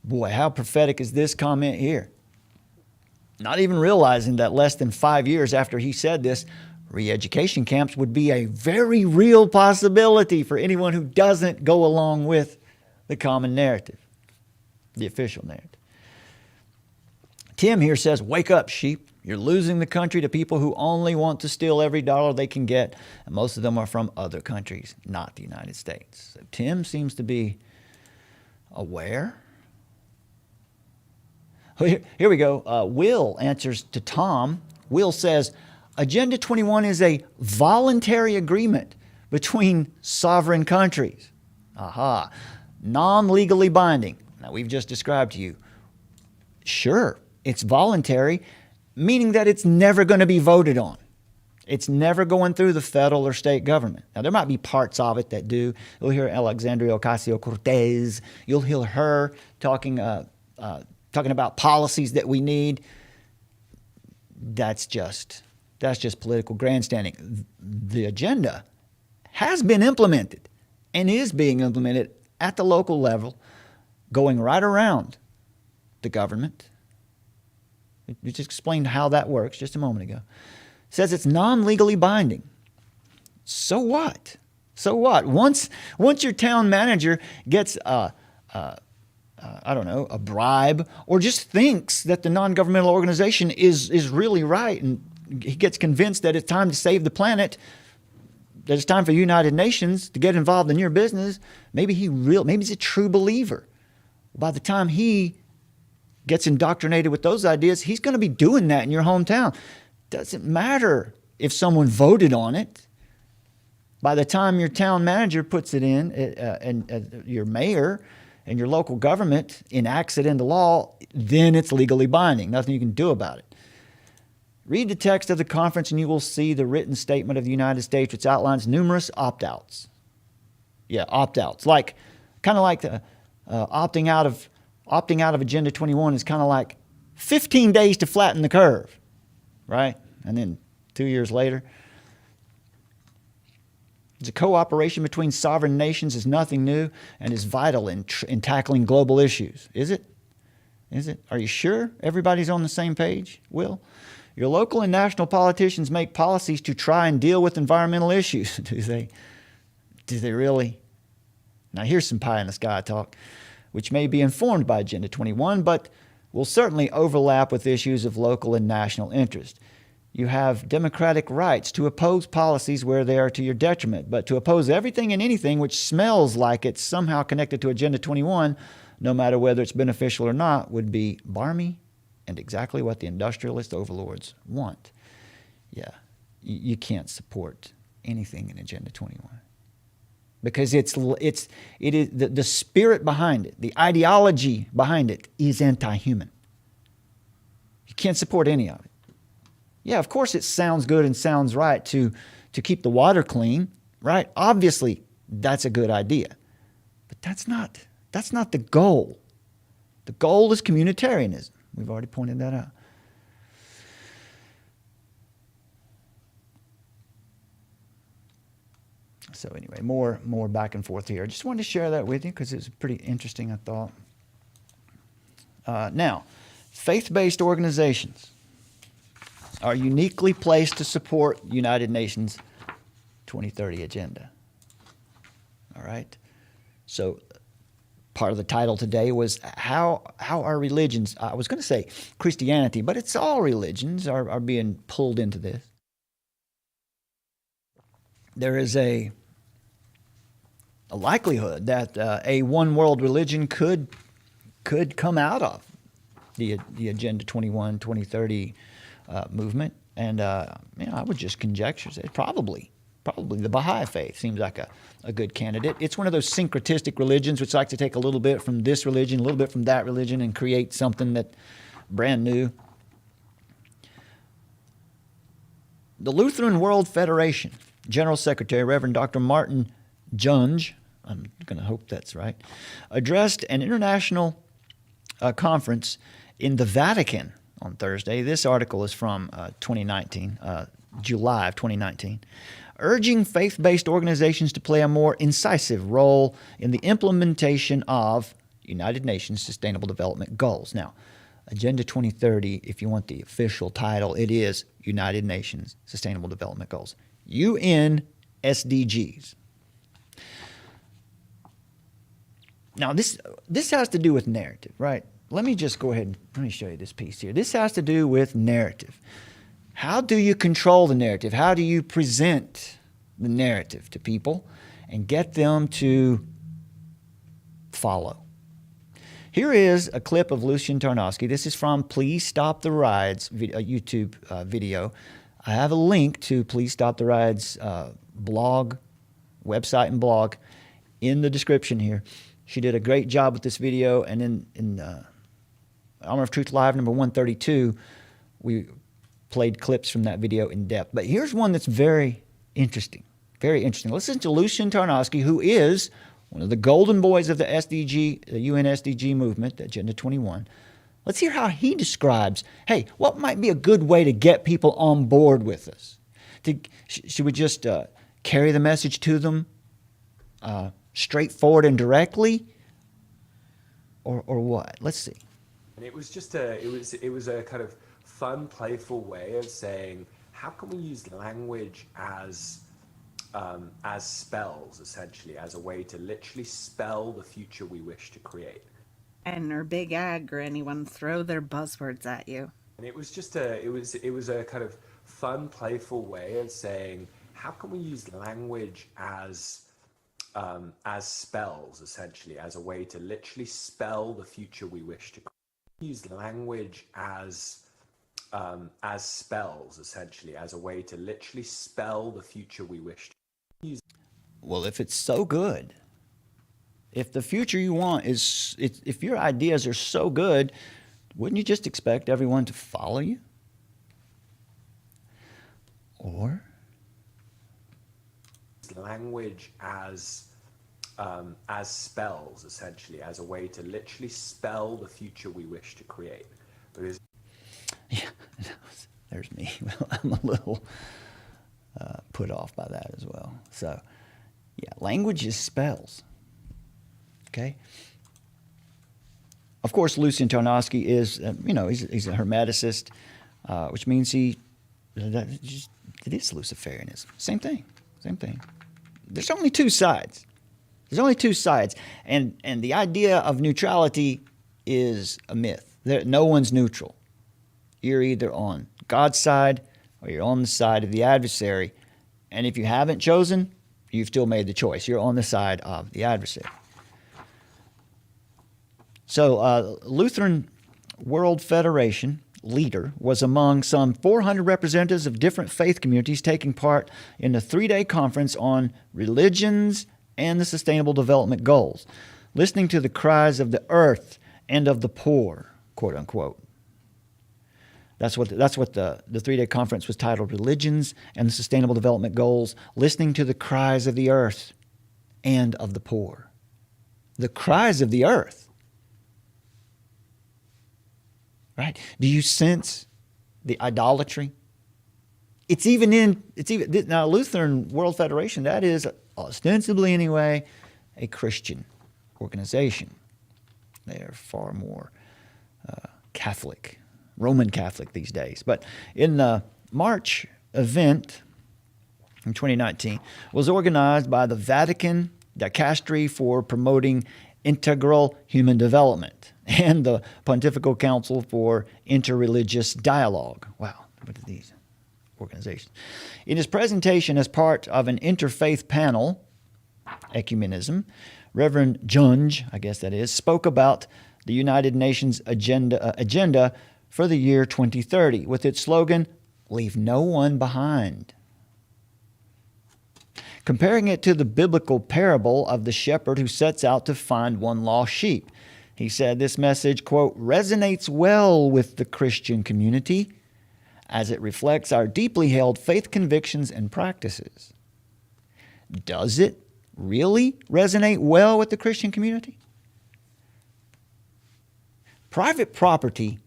boy, how prophetic is this comment here? Not even realizing that less than 5 years after he said this, re-education camps would be a very real possibility for anyone who doesn't go along with the common narrative, the official narrative. Tim here says, wake up, sheep. You're losing the country to people who only want to steal every dollar they can get, and most of them are from other countries, not the United States. So Tim seems to be aware. Here we go. Will answers to Tom. Will says, Agenda 21 is a voluntary agreement between sovereign countries. Aha. Non-legally binding. Now, we've just described to you. Sure, it's voluntary, meaning that it's never going to be voted on. It's never going through the federal or state government. Now, there might be parts of it that do. You'll hear Alexandria Ocasio-Cortez. You'll hear her talking about policies that we need. That's just political grandstanding. The agenda has been implemented and is being implemented at the local level, going right around the government. We just explained how that works just a moment ago. It says it's non-legally binding. So what? So what? Once your town manager gets a bribe, or just thinks that the non-governmental organization is really right, and he gets convinced that it's time to save the planet, that it's time for United Nations to get involved in your business, maybe he's a true believer. By the time he gets indoctrinated with those ideas, he's going to be doing that in your hometown. Doesn't matter if someone voted on it. By the time your town manager puts it in, and your mayor and your local government enacts it into law, then it's legally binding. Nothing you can do about it. Read the text of the conference and you will see the written statement of the United States, which outlines numerous opt-outs. Yeah, opt-outs. Kind of like the opting out of Agenda 21 is kind of like 15 days to flatten the curve, right? And then 2 years later. The cooperation between sovereign nations is nothing new and is vital in tackling global issues. Is it? Is it? Are you sure everybody's on the same page, Will? Your local and national politicians make policies to try and deal with environmental issues. Do they really? Now here's some pie in the sky talk, which may be informed by Agenda 21, but will certainly overlap with issues of local and national interest. You have democratic rights to oppose policies where they are to your detriment, but to oppose everything and anything which smells like it's somehow connected to Agenda 21, no matter whether it's beneficial or not, would be barmy and exactly what the industrialist overlords want. Yeah, you can't support anything in Agenda 21 because it is the spirit behind it, the ideology behind it is anti-human. You can't support any of it. Yeah, of course it sounds good and sounds right to keep the water clean, right? Obviously, that's a good idea. But that's not the goal. The goal is communitarianism. We've already pointed that out. So anyway, more back and forth here. I just wanted to share that with you because it was pretty interesting, I thought. Now, faith-based organizations are uniquely placed to support United Nations 2030 agenda. All right? So part of the title today was how are religions, I was going to say Christianity, but it's all religions are being pulled into this. There is a likelihood that a one world religion could come out of the Agenda 21, 2030 movement, and I would just conjecture that probably the Baha'i faith seems like a good candidate. It's one of those syncretistic religions which like to take a little bit from this religion, a little bit from that religion, and create something that brand new. The Lutheran World Federation General Secretary Reverend Dr. Martin Junge, I'm going to hope that's right, addressed an international conference in the Vatican on Thursday. This article is from 2019, July of 2019. Urging faith-based organizations to play a more incisive role in the implementation of United Nations Sustainable Development Goals. Now, Agenda 2030, if you want the official title, it is United Nations Sustainable Development Goals. UN SDGs. Now, this has to do with narrative, right? Let me just go ahead and let me show you this piece here. This has to do with narrative. How do you control the narrative? How do you present the narrative to people and get them to follow? Here is a clip of Lucian Tarnowski. This is from Please Stop the Rides, a YouTube video. I have a link to Please Stop the Rides blog, website and blog in the description here. She did a great job with this video, and in Armor of Truth Live number 132, we played clips from that video in depth. But here's one that's very interesting, very interesting. Listen to Lucian Tarnowski, who is one of the golden boys of the SDG, the UN SDG movement, Agenda 21. Let's hear how he describes, hey, what might be a good way to get people on board with us? Should we just carry the message to them straightforward and directly, or what? Let's see. And it was just it was a kind of fun, playful way of saying, how can we use language as spells, essentially, as a way to literally spell the future we wish to create. And or big ag or anyone throw their buzzwords at you. And it was just it was a kind of fun, playful way of saying, how can we use language as spells, essentially, as a way to literally spell the future we wish to create. Use language as spells, essentially, as a way to literally spell the future we wish to use. Well, if it's so good, if the future you want is, if your ideas are so good, wouldn't you just expect everyone to follow you? Or language as spells, essentially, as a way to literally spell the future we wish to create. Because yeah, there's me. Well, I'm a little put off by that as well. So, yeah, language is spells. Okay. Of course, Lucian Tarnowski is, he's a hermeticist, which means it is Luciferianism. Same thing. There's only two sides. And the idea of neutrality is a myth. No one's neutral. You're either on God's side or you're on the side of the adversary. And if you haven't chosen, you've still made the choice. You're on the side of the adversary. So Lutheran World Federation leader was among some 400 representatives of different faith communities taking part in a 3-day conference on religions and the Sustainable Development Goals, listening to the cries of the earth and of the poor, quote unquote. That's what the 3-day conference was titled, Religions and the Sustainable Development Goals, listening to the cries of the earth and of the poor. The cries of the earth. Right? Do you sense the idolatry? Now Lutheran World Federation, that is ostensibly anyway a Christian organization. They are far more Catholic, Roman Catholic these days. But in the March event in 2019 was organized by the Vatican Dicastery for Promoting Integral Human Development and the Pontifical Council for Interreligious Dialogue. Wow, what are these organizations? In his presentation as part of an interfaith panel, Ecumenism, Reverend Junge, I guess that is, spoke about the United Nations agenda for the year 2030 with its slogan, "Leave no one behind." Comparing it to the biblical parable of the shepherd who sets out to find one lost sheep. He said this message, quote, resonates well with the Christian community as it reflects our deeply held faith convictions and practices. Does it really resonate well with the Christian community? Private property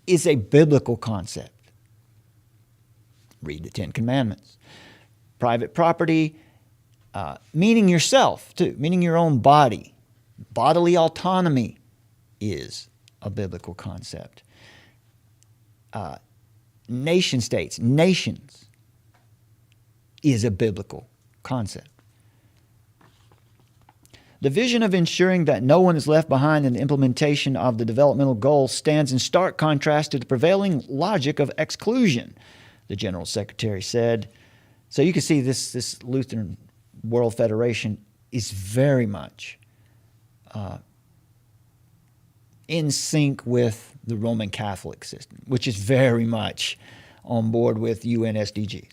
is a biblical concept. Read the Ten Commandments. Private property, meaning yourself too, meaning your own body. Bodily autonomy is a biblical concept. Nation states, nations, is a biblical concept. The vision of ensuring that no one is left behind in the implementation of the developmental goals stands in stark contrast to the prevailing logic of exclusion, the General Secretary said. So you can see this Lutheran World Federation is very much in sync with the Roman Catholic system, which is very much on board with UN SDGs.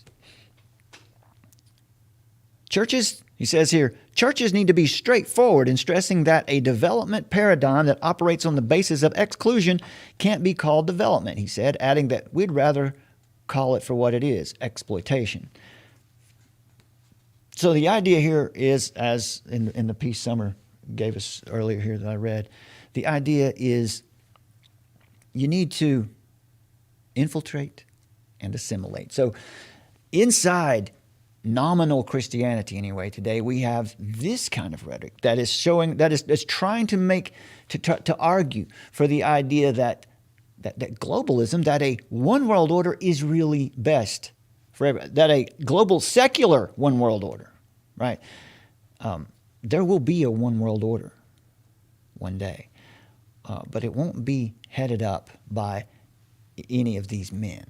Churches, he says here, churches need to be straightforward in stressing that a development paradigm that operates on the basis of exclusion can't be called development, he said, adding that we'd rather call it for what it is, exploitation. So the idea here is, as in the piece Summer gave us earlier here that I read, the idea is you need to infiltrate and assimilate. So inside nominal Christianity anyway today, we have this kind of rhetoric that is showing, that is trying to make, to argue for the idea that globalism, that a one world order is really best for everybody, that a global secular one world order, right? There will be a one world order one day, but it won't be headed up by any of these men.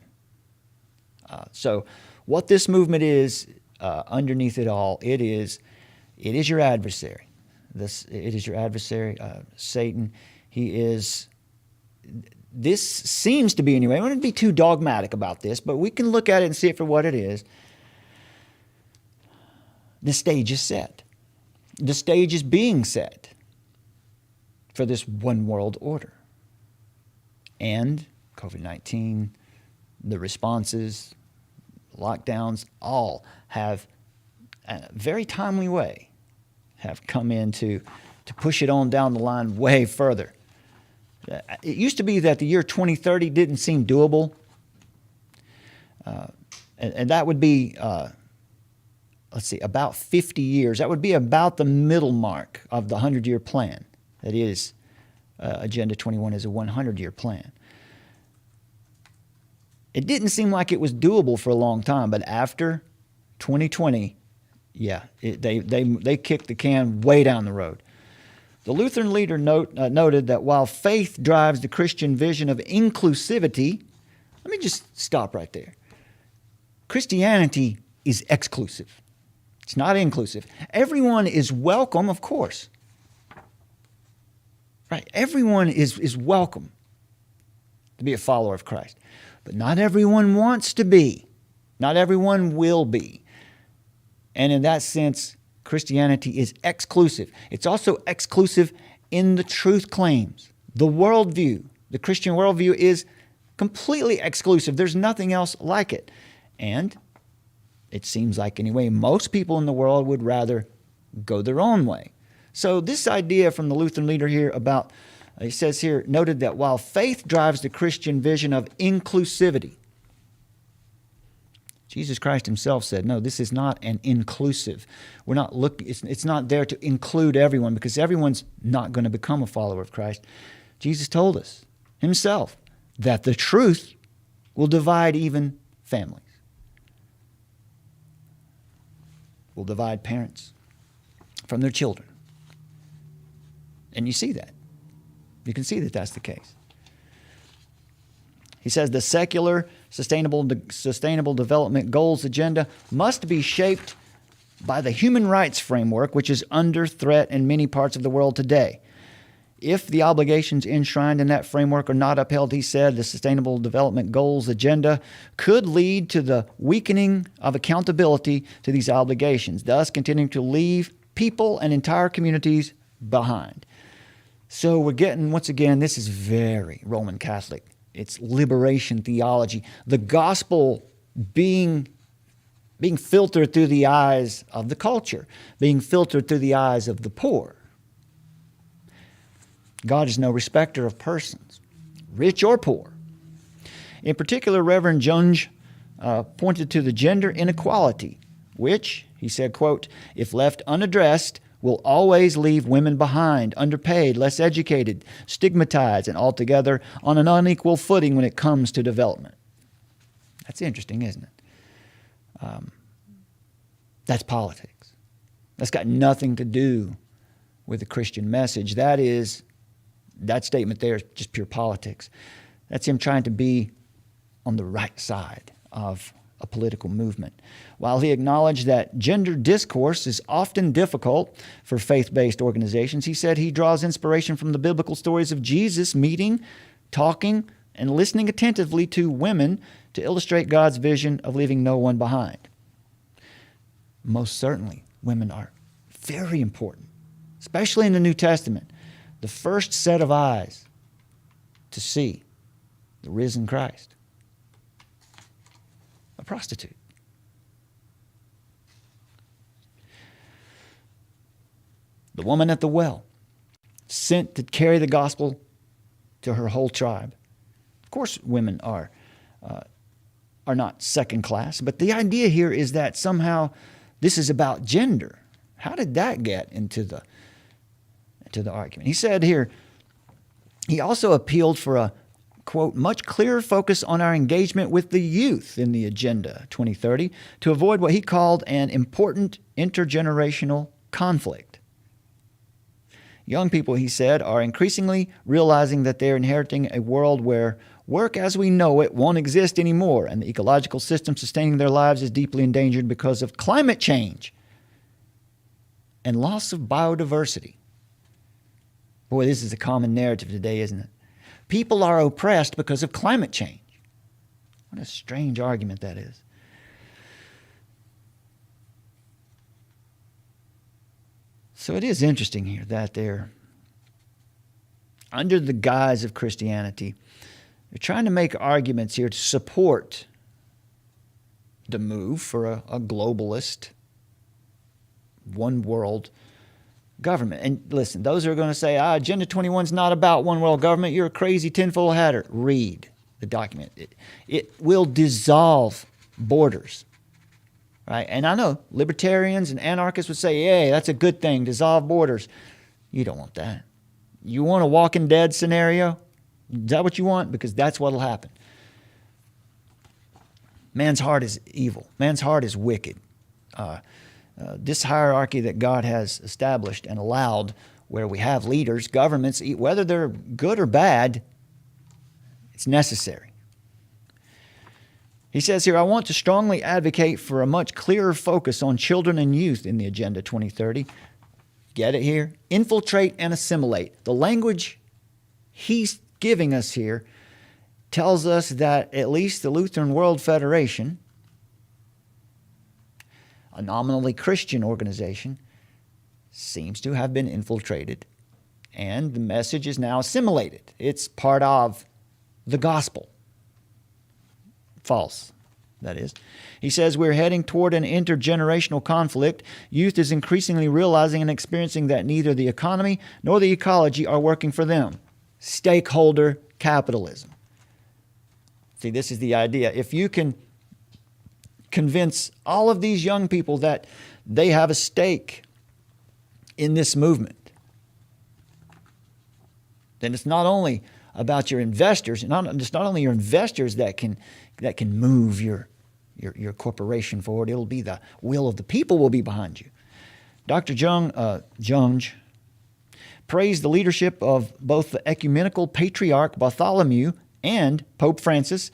So what this movement is, underneath it all, it is your adversary. It is your adversary, Satan. This seems to be, anyway, I don't want to be too dogmatic about this, but we can look at it and see it for what it is. The stage is set. The stage is being set for this one world order. And COVID-19, the responses, lockdowns, all have, in a very timely way, have come in to push it on down the line way further. It used to be that the year 2030 didn't seem doable. And that would be, about 50 years. That would be about the middle mark of the 100-year plan. That is, Agenda 21 is a 100-year plan. It didn't seem like it was doable for a long time, but after 2020, they kicked the can way down the road. The Lutheran leader noted that while faith drives the Christian vision of inclusivity, let me just stop right there. Christianity is exclusive. It's not inclusive. Everyone is welcome, of course. Right? Everyone is welcome to be a follower of Christ. But not everyone wants to be. Not everyone will be. And in that sense, Christianity is exclusive. It's also exclusive in the truth claims. The worldview, the Christian worldview, is completely exclusive. There's nothing else like it. And it seems like, anyway, most people in the world would rather go their own way. So this idea from the Lutheran leader here about, he says here, noted that while faith drives the Christian vision of inclusivity, Jesus Christ himself said, no, this is not an inclusive. We're not looking, it's not there to include everyone, because everyone's not going to become a follower of Christ. Jesus told us himself that the truth will divide even families. Will divide parents from their children. And you see that. You can see that that's the case. He says the secular sustainable development goals agenda must be shaped by the human rights framework, which is under threat in many parts of the world today. If the obligations enshrined in that framework are not upheld, he said, the Sustainable Development Goals agenda could lead to the weakening of accountability to these obligations, thus continuing to leave people and entire communities behind. So we're getting, once again, this is very Roman Catholic. It's liberation theology. The gospel being filtered through the eyes of the culture, being filtered through the eyes of the poor. God is no respecter of persons, rich or poor. In particular, Reverend Junge pointed to the gender inequality, which, he said, quote, if left unaddressed, will always leave women behind, underpaid, less educated, stigmatized, and altogether on an unequal footing when it comes to development. That's interesting, isn't it? That's politics. That's got nothing to do with the Christian message. That statement there is just pure politics. That's him trying to be on the right side of a political movement. While he acknowledged that gender discourse is often difficult for faith-based organizations, he said he draws inspiration from the biblical stories of Jesus meeting, talking, and listening attentively to women to illustrate God's vision of leaving no one behind. Most certainly, women are very important, especially in the New Testament. The first set of eyes to see the risen Christ. A prostitute. The woman at the well, sent to carry the gospel to her whole tribe. Of course, women are not second class, but the idea here is that somehow this is about gender. How did that get into the argument? He said here, he also appealed for a, quote, much clearer focus on our engagement with the youth in the Agenda 2030 to avoid what he called an important intergenerational conflict. Young people, he said, are increasingly realizing that they're inheriting a world where work as we know it won't exist anymore, and the ecological system sustaining their lives is deeply endangered because of climate change and loss of biodiversity. Boy, this is a common narrative today, isn't it? People are oppressed because of climate change. What a strange argument that is. So it is interesting here that they're, under the guise of Christianity, they're trying to make arguments here to support the move for a globalist, one world government. And listen, those who are going to say, Agenda 21 is not about one world government, you're a crazy tinfoil hatter. Read the document. It will dissolve borders. Right? And I know libertarians and anarchists would say, hey, that's a good thing, dissolve borders. You don't want that. You want a Walking Dead scenario? Is that what you want? Because that's what will happen. Man's heart is evil. Man's heart is wicked. This hierarchy that God has established and allowed, where we have leaders, governments, whether they're good or bad, it's necessary. He says here, I want to strongly advocate for a much clearer focus on children and youth in the Agenda 2030. Get it here? Infiltrate and assimilate. The language he's giving us here tells us that at least the Lutheran World Federation, a nominally Christian organization, seems to have been infiltrated, and the message is now assimilated. It's part of the gospel. False, that is. He says we're heading toward an intergenerational conflict. Youth is increasingly realizing and experiencing that neither the economy nor the ecology are working for them. Stakeholder capitalism. See, this is the idea. If you can convince all of these young people that they have a stake in this movement, then it's not only about your investors, and it's not only your investors that can move your corporation forward. It'll be the will of the people will be behind you. Dr. Junge praised the leadership of both the ecumenical patriarch Bartholomew and Pope Francis,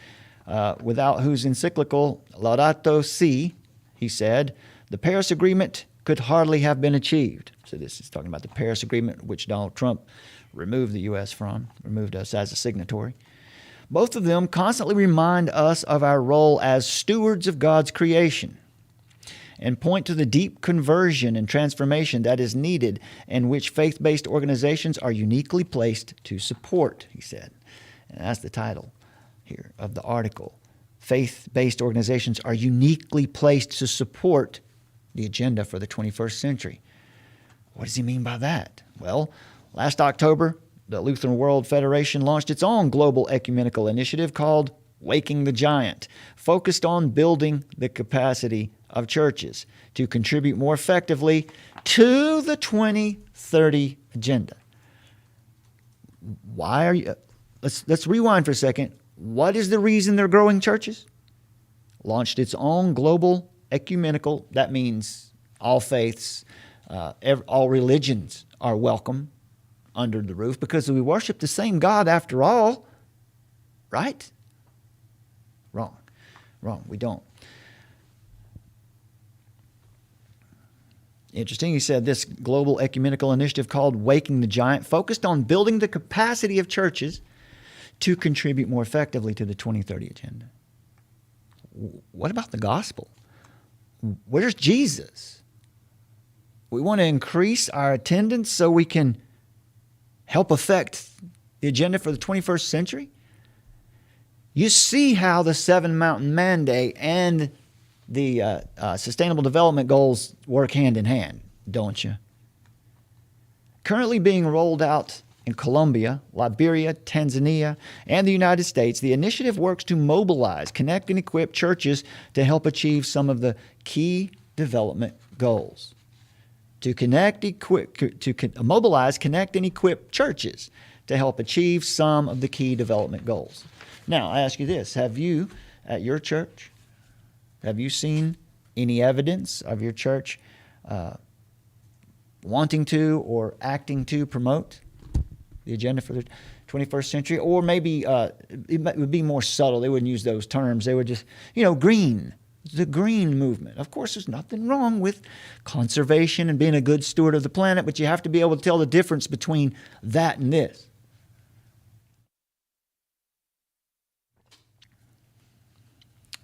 without whose encyclical Laudato Si, he said, the Paris Agreement could hardly have been achieved. So this is talking about the Paris Agreement, which Donald Trump removed the U.S. from, removed us as a signatory. Both of them constantly remind us of our role as stewards of God's creation and point to the deep conversion and transformation that is needed and which faith-based organizations are uniquely placed to support, he said. And that's the title here of the article. Faith-based organizations are uniquely placed to support the agenda for the 21st century. What does he mean by that? Well, last October, the Lutheran World Federation launched its own global ecumenical initiative called Waking the Giant, focused on building the capacity of churches to contribute more effectively to the 2030 agenda. Why are you... Let's rewind for a second. What is the reason they're growing churches? Launched its own global ecumenical, that means all faiths, all religions are welcome under the roof because we worship the same God after all, right? Wrong, we don't. Interesting. He said this global ecumenical initiative called Waking the Giant focused on building the capacity of churches to contribute more effectively to the 2030 agenda. What about the gospel? Where's Jesus? We want to increase our attendance so we can help affect the agenda for the 21st century? You see how the Seven Mountain Mandate and the Sustainable Development Goals work hand in hand, don't you? Currently being rolled out in Colombia, Liberia, Tanzania, and the United States, the initiative works to mobilize, connect, and equip churches to help achieve some of the key development goals. To mobilize, connect, and equip churches to help achieve some of the key development goals. Now, I ask you this. Have you, at your church, have you seen any evidence of your church wanting to or acting to promote the agenda for the 21st century? Or maybe it would be more subtle. They wouldn't use those terms. They would just, green. The green movement. Of course, there's nothing wrong with conservation and being a good steward of the planet, but you have to be able to tell the difference between that and this.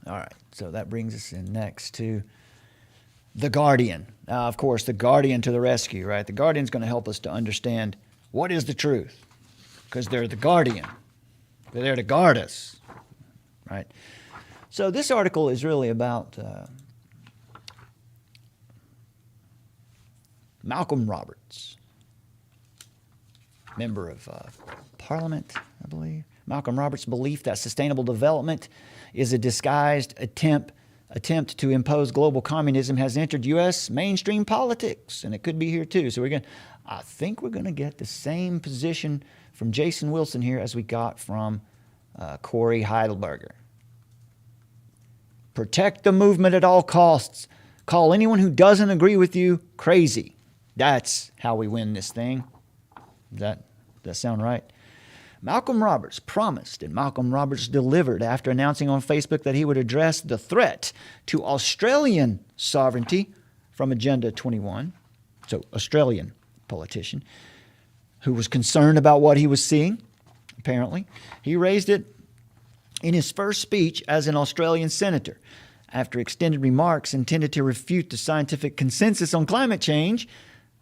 All right, so that brings us in next to the Guardian. Now, of course, the Guardian to the rescue, right? The Guardian's going to help us to understand what is the truth, because they're the Guardian. They're there to guard us, right? So this article is really about Malcolm Roberts, member of Parliament, I believe. Malcolm Roberts' belief that sustainable development is a disguised attempt to impose global communism has entered U.S. mainstream politics, and it could be here too. So I think we're going to get the same position from Jason Wilson here as we got from Corey Heidelberger. Protect the movement at all costs. Call anyone who doesn't agree with you crazy. That's how we win this thing. Does that sound right? Malcolm Roberts promised and Malcolm Roberts delivered after announcing on Facebook that he would address the threat to Australian sovereignty from Agenda 21. So, Australian politician who was concerned about what he was seeing, apparently. He raised it in his first speech as an Australian senator after extended remarks intended to refute the scientific consensus on climate change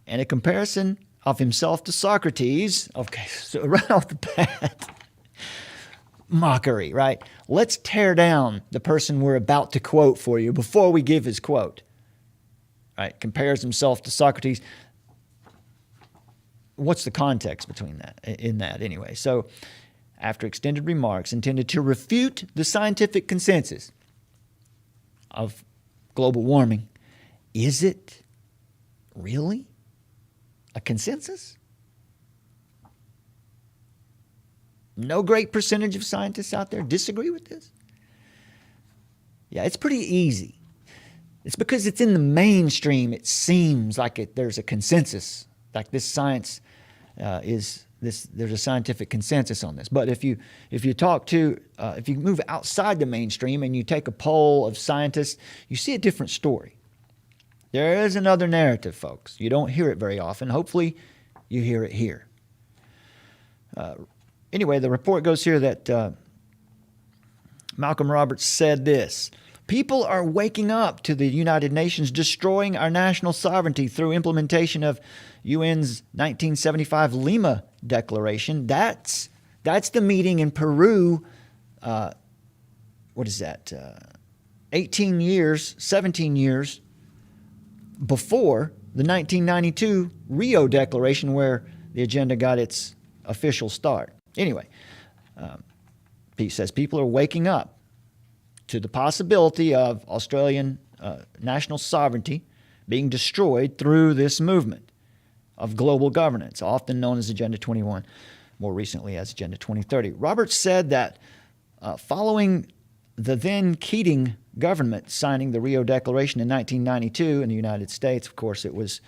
and a comparison of himself to Socrates. Okay, so right off the bat, mockery, right? Let's tear down the person we're about to quote for you before we give his quote. Right? Compares himself to Socrates. What's the context between that? In that, anyway. So, after extended remarks intended to refute the scientific consensus of global warming, is it really a consensus? No great percentage of scientists out there disagree with this? Yeah, it's pretty easy. It's because it's in the mainstream. It seems like there's a consensus, like this science there's a scientific consensus on this. But if you move outside the mainstream and you take a poll of scientists, you see a different story. There is another narrative, folks. You don't hear it very often. Hopefully, you hear it here. Anyway, the report goes here that Malcolm Roberts said this: people are waking up to the United Nations destroying our national sovereignty through implementation of UN's 1975 Lima Declaration. That's the meeting in Peru. What is that? 17 years before the 1992 Rio Declaration, where the agenda got its official start. Anyway, He says people are waking up to the possibility of Australian national sovereignty being destroyed through this movement of global governance, often known as Agenda 21, more recently as Agenda 2030. Roberts said that following the then Keating government signing the Rio Declaration in 1992 in the United States, of course, it was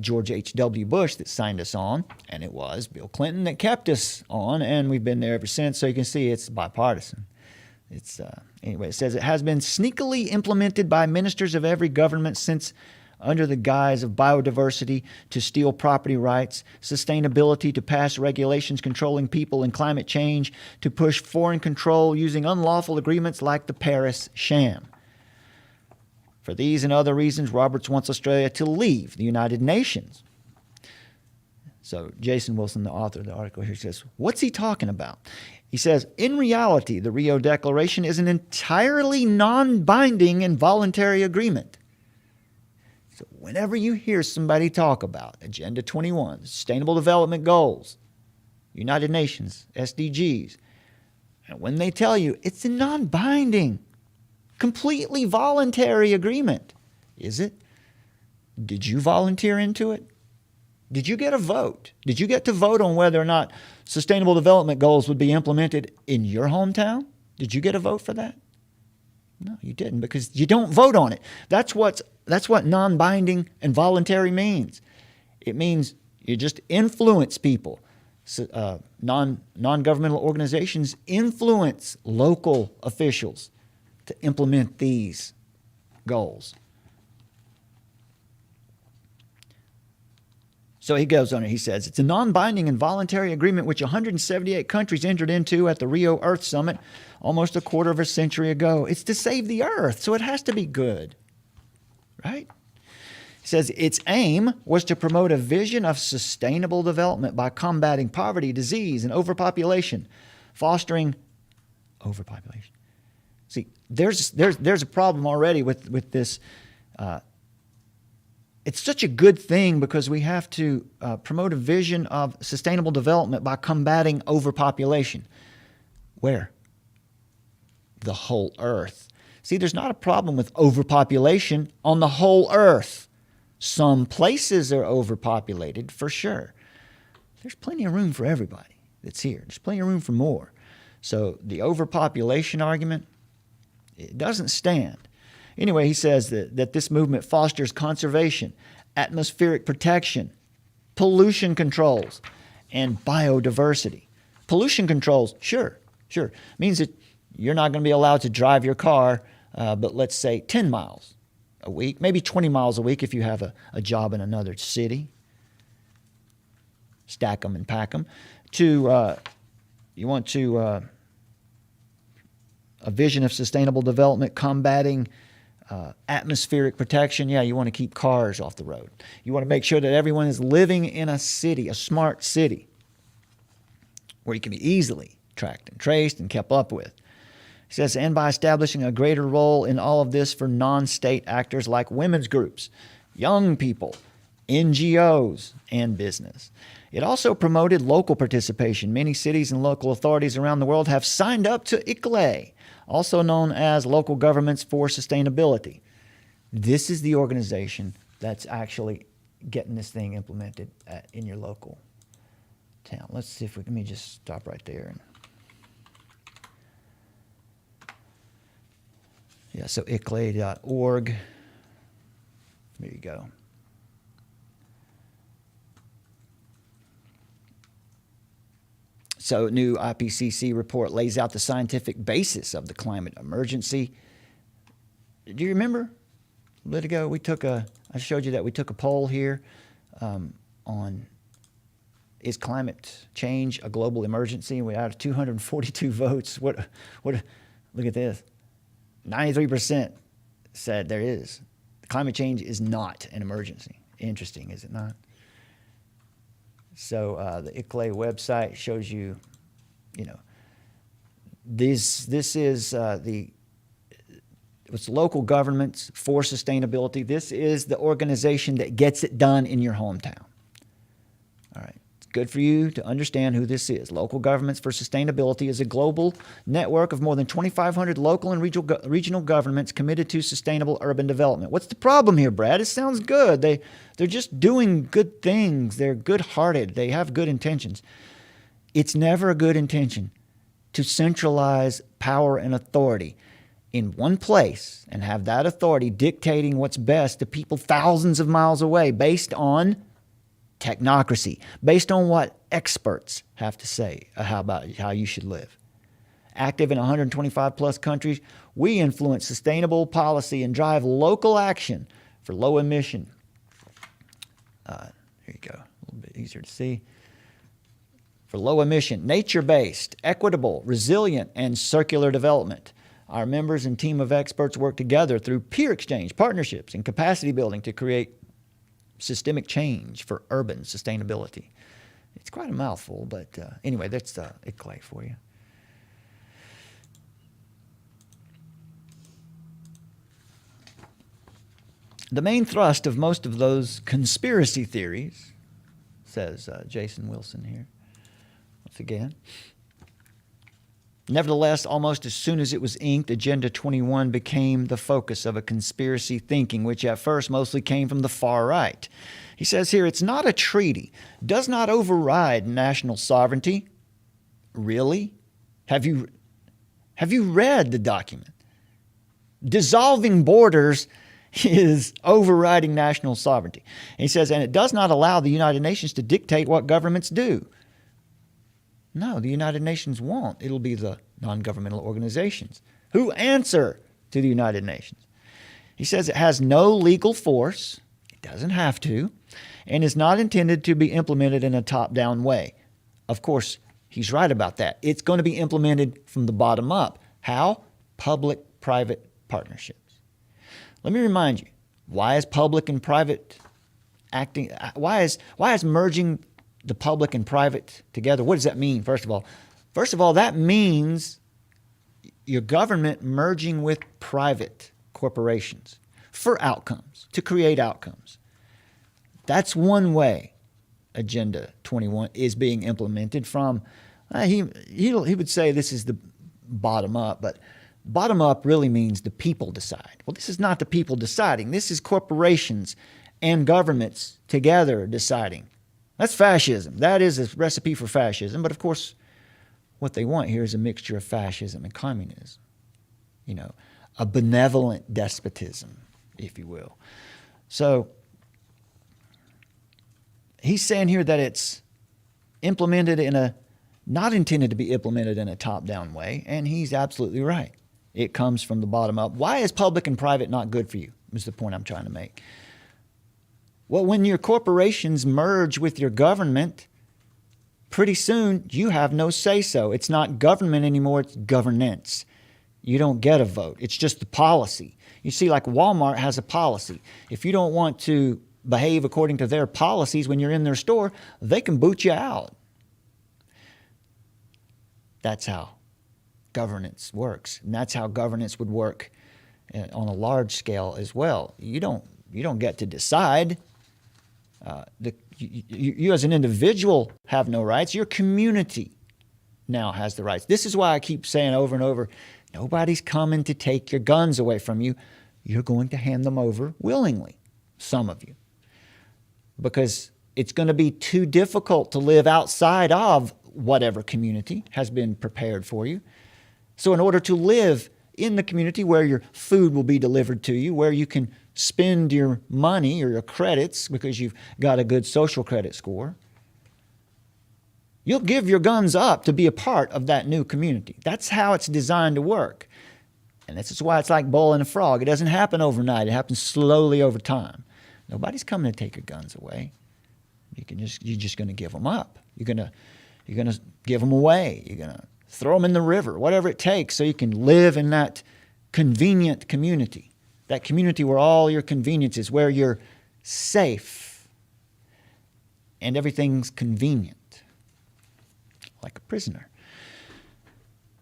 George H.W. Bush that signed us on, and it was Bill Clinton that kept us on, and we've been there ever since. So you can see it's bipartisan. Anyway, it says it has been sneakily implemented by ministers of every government since, under the guise of biodiversity to steal property rights, sustainability to pass regulations controlling people, and climate change to push foreign control using unlawful agreements like the Paris Sham. For these and other reasons, Roberts wants Australia to leave the United Nations. So Jason Wilson, the author of the article here, says, what's he talking about? He says, in reality, the Rio Declaration is an entirely non-binding and voluntary agreement. So whenever you hear somebody talk about Agenda 21, Sustainable Development Goals, United Nations, SDGs, and when they tell you it's a non-binding, completely voluntary agreement, is it? Did you volunteer into it? Did you get a vote? Did you get to vote on whether or not Sustainable Development Goals would be implemented in your hometown? Did you get a vote for that? No, you didn't, because you don't vote on it. That's what non-binding and voluntary means. It means you just influence people. Non-governmental organizations influence local officials to implement these goals. So he goes on and he says, it's a non-binding and voluntary agreement which 178 countries entered into at the Rio Earth Summit almost a quarter of a century ago. It's to save the earth, so it has to be good, right? He says its aim was to promote a vision of sustainable development by combating poverty, disease, and overpopulation, fostering overpopulation. See, there's a problem already with this. It's such a good thing because we have to promote a vision of sustainable development by combating overpopulation. Where? The whole earth. See, there's not a problem with overpopulation on the whole earth. Some places are overpopulated for sure. There's plenty of room for everybody that's here. There's plenty of room for more. So the overpopulation argument, it doesn't stand. Anyway, he says that this movement fosters conservation, atmospheric protection, pollution controls, and biodiversity. Pollution controls, sure, means that you're not going to be allowed to drive your car, but let's say 10 miles a week, maybe 20 miles a week if you have a job in another city. Stack them and pack them. You want to a vision of sustainable development, combating atmospheric protection. Yeah, you want to keep cars off the road. You want to make sure that everyone is living in a city, a smart city, where you can be easily tracked and traced and kept up with. He says, and by establishing a greater role in all of this for non-state actors like women's groups, young people, NGOs, and business. It also promoted local participation. Many cities and local authorities around the world have signed up to ICLEI, also known as Local Governments for Sustainability. This is the organization that's actually getting this thing implemented in your local town. Let's see if let me just stop right there. Yeah, so ICLEI.org. There you go. So, new IPCC report lays out the scientific basis of the climate emergency. Do you remember a bit ago I showed you that we took a poll here on is climate change a global emergency? And we out of 242 votes. What? Look at this. 93% said there is. Climate change is not an emergency. Interesting, is it not? So the ICLEI website shows you, this is it's local governments for sustainability. This is the organization that gets it done in your hometown. All right, good for you to understand who this is. Local Governments for Sustainability is a global network of more than 2,500 local and regional governments committed to sustainable urban development. What's the problem here, Brad? It sounds good. They're just doing good things. They're good-hearted. They have good intentions. It's never a good intention to centralize power and authority in one place and have that authority dictating what's best to people thousands of miles away based on technocracy, based on what experts have to say about how you should live. Active in 125 plus countries, we influence sustainable policy and drive local action for low emission. Here you go, a little bit easier to see. For low emission, nature-based, equitable, resilient, and circular development. Our members and team of experts work together through peer exchange, partnerships, and capacity building to create systemic change for urban sustainability. It's quite a mouthful, but anyway, that's ICLAI for you. The main thrust of most of those conspiracy theories, says Jason Wilson here, once again. Nevertheless, almost as soon as it was inked, Agenda 21 became the focus of a conspiracy thinking, which at first mostly came from the far right. He says here, it's not a treaty, does not override national sovereignty. Really? Have you read the document? Dissolving borders is overriding national sovereignty. And he says, and it does not allow the United Nations to dictate what governments do. No, the United Nations won't. It'll be the non-governmental organizations who answer to the United Nations. He says it has no legal force, it doesn't have to, and is not intended to be implemented in a top-down way. Of course, he's right about that. It's going to be implemented from the bottom up. How? Public-private partnerships. Let me remind you, why is public and private acting? Why is merging the public and private together? What does that mean, first of all? First of all, that means your government merging with private corporations for outcomes, to create outcomes. That's one way Agenda 21 is being implemented from. He would say this is the bottom up, but bottom up really means the people decide. Well, this is not the people deciding. This is corporations and governments together deciding. That's fascism. That is a recipe for fascism. But of course, what they want here is a mixture of fascism and communism. You know, a benevolent despotism, if you will. So he's saying here that it's implemented not intended to be implemented in a top-down way, and he's absolutely right. It comes from the bottom up. Why is public and private not good for you? Is the point I'm trying to make. Well, when your corporations merge with your government, pretty soon you have no say-so. It's not government anymore, it's governance. You don't get a vote. It's just the policy. You see, like Walmart has a policy. If you don't want to behave according to their policies when you're in their store, they can boot you out. That's how governance works. And that's how governance would work on a large scale as well. You don't get to decide. You as an individual have no rights. Your community now has the rights. This is why I keep saying over and over, nobody's coming to take your guns away from you. You're going to hand them over willingly, some of you. Because it's going to be too difficult to live outside of whatever community has been prepared for you. So in order to live in the community where your food will be delivered to you, where you can spend your money or your credits because you've got a good social credit score, you'll give your guns up to be a part of that new community. That's how it's designed to work. And this is why it's like boiling a frog. It doesn't happen overnight. It happens slowly over time. Nobody's coming to take your guns away. You're just going to give them up. You're going to give them away. You're going to throw them in the river, whatever it takes, so you can live in that convenient community. That community where all your conveniences, where you're safe and everything's convenient, like a prisoner.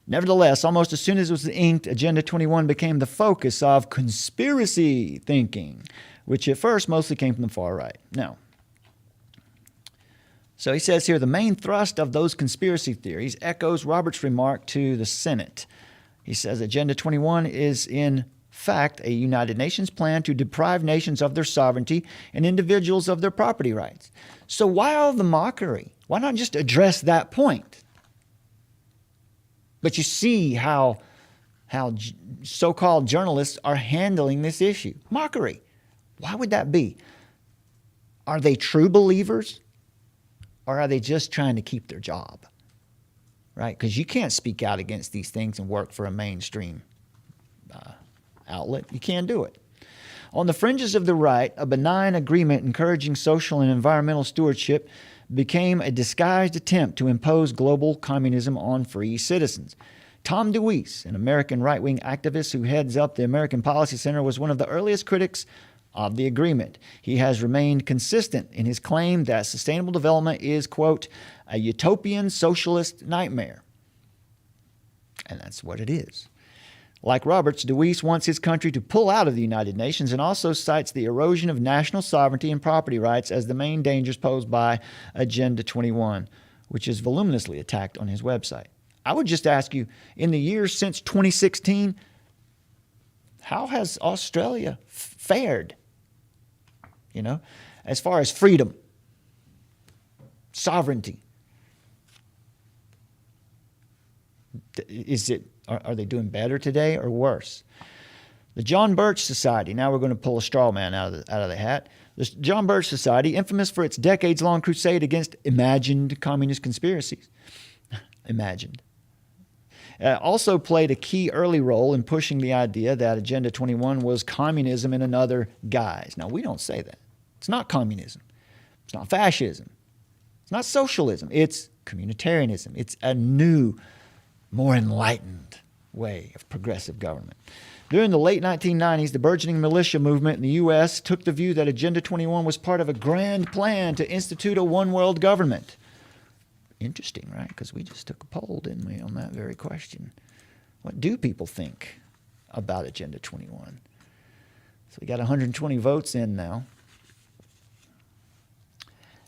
Nevertheless, almost as soon as it was inked, Agenda 21 became the focus of conspiracy thinking, which at first mostly came from the far right. Now, So he says here, the main thrust of those conspiracy theories echoes Robert's remark to the Senate. He says Agenda 21 is in fact a United Nations plan to deprive nations of their sovereignty and individuals of their property rights. So why all the mockery? Why not just address that point? But you see how so-called journalists are handling this issue. Mockery. Why would that be? Are they true believers? Or are they just trying to keep their job? Right? Because you can't speak out against these things and work for a mainstream outlet. You can't do it. On the fringes of the right, a benign agreement encouraging social and environmental stewardship became a disguised attempt to impose global communism on free citizens. Tom DeWeese, an American right-wing activist who heads up the American Policy Center, was one of the earliest critics of the agreement. He has remained consistent in his claim that sustainable development is, quote, a utopian socialist nightmare. And that's what it is. Like Roberts, DeWeese wants his country to pull out of the United Nations and also cites the erosion of national sovereignty and property rights as the main dangers posed by Agenda 21, which is voluminously attacked on his website. I would just ask you, in the years since 2016, how has Australia fared? You know, as far as freedom, sovereignty. Are they doing better today or worse? The John Birch Society, now we're going to pull a straw man out of the hat. The John Birch Society, infamous for its decades-long crusade against imagined communist conspiracies, also played a key early role in pushing the idea that Agenda 21 was communism in another guise. Now, we don't say that. It's not communism. It's not fascism. It's not socialism. It's communitarianism. It's a new, more enlightened way of progressive government. During the late 1990s, the burgeoning militia movement in the U.S. took the view that Agenda 21 was part of a grand plan to institute a one-world government. Interesting, right? Because we just took a poll, didn't we, on that very question. What do people think about Agenda 21? So we got 120 votes in now.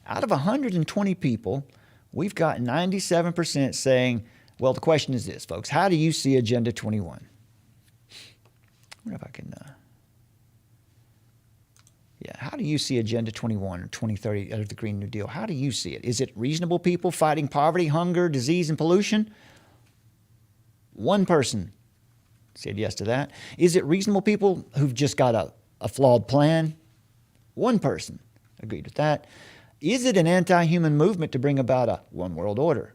Out of 120 people, we've got 97% saying, well, the question is this, folks. How do you see Agenda 21? I wonder if I can... how do you see Agenda 21 or 2030 out of the Green New Deal? How do you see it? Is it reasonable people fighting poverty, hunger, disease, and pollution? One person said yes to that. Is it reasonable people who've just got a flawed plan? One person agreed with that. Is it an anti-human movement to bring about a one world order?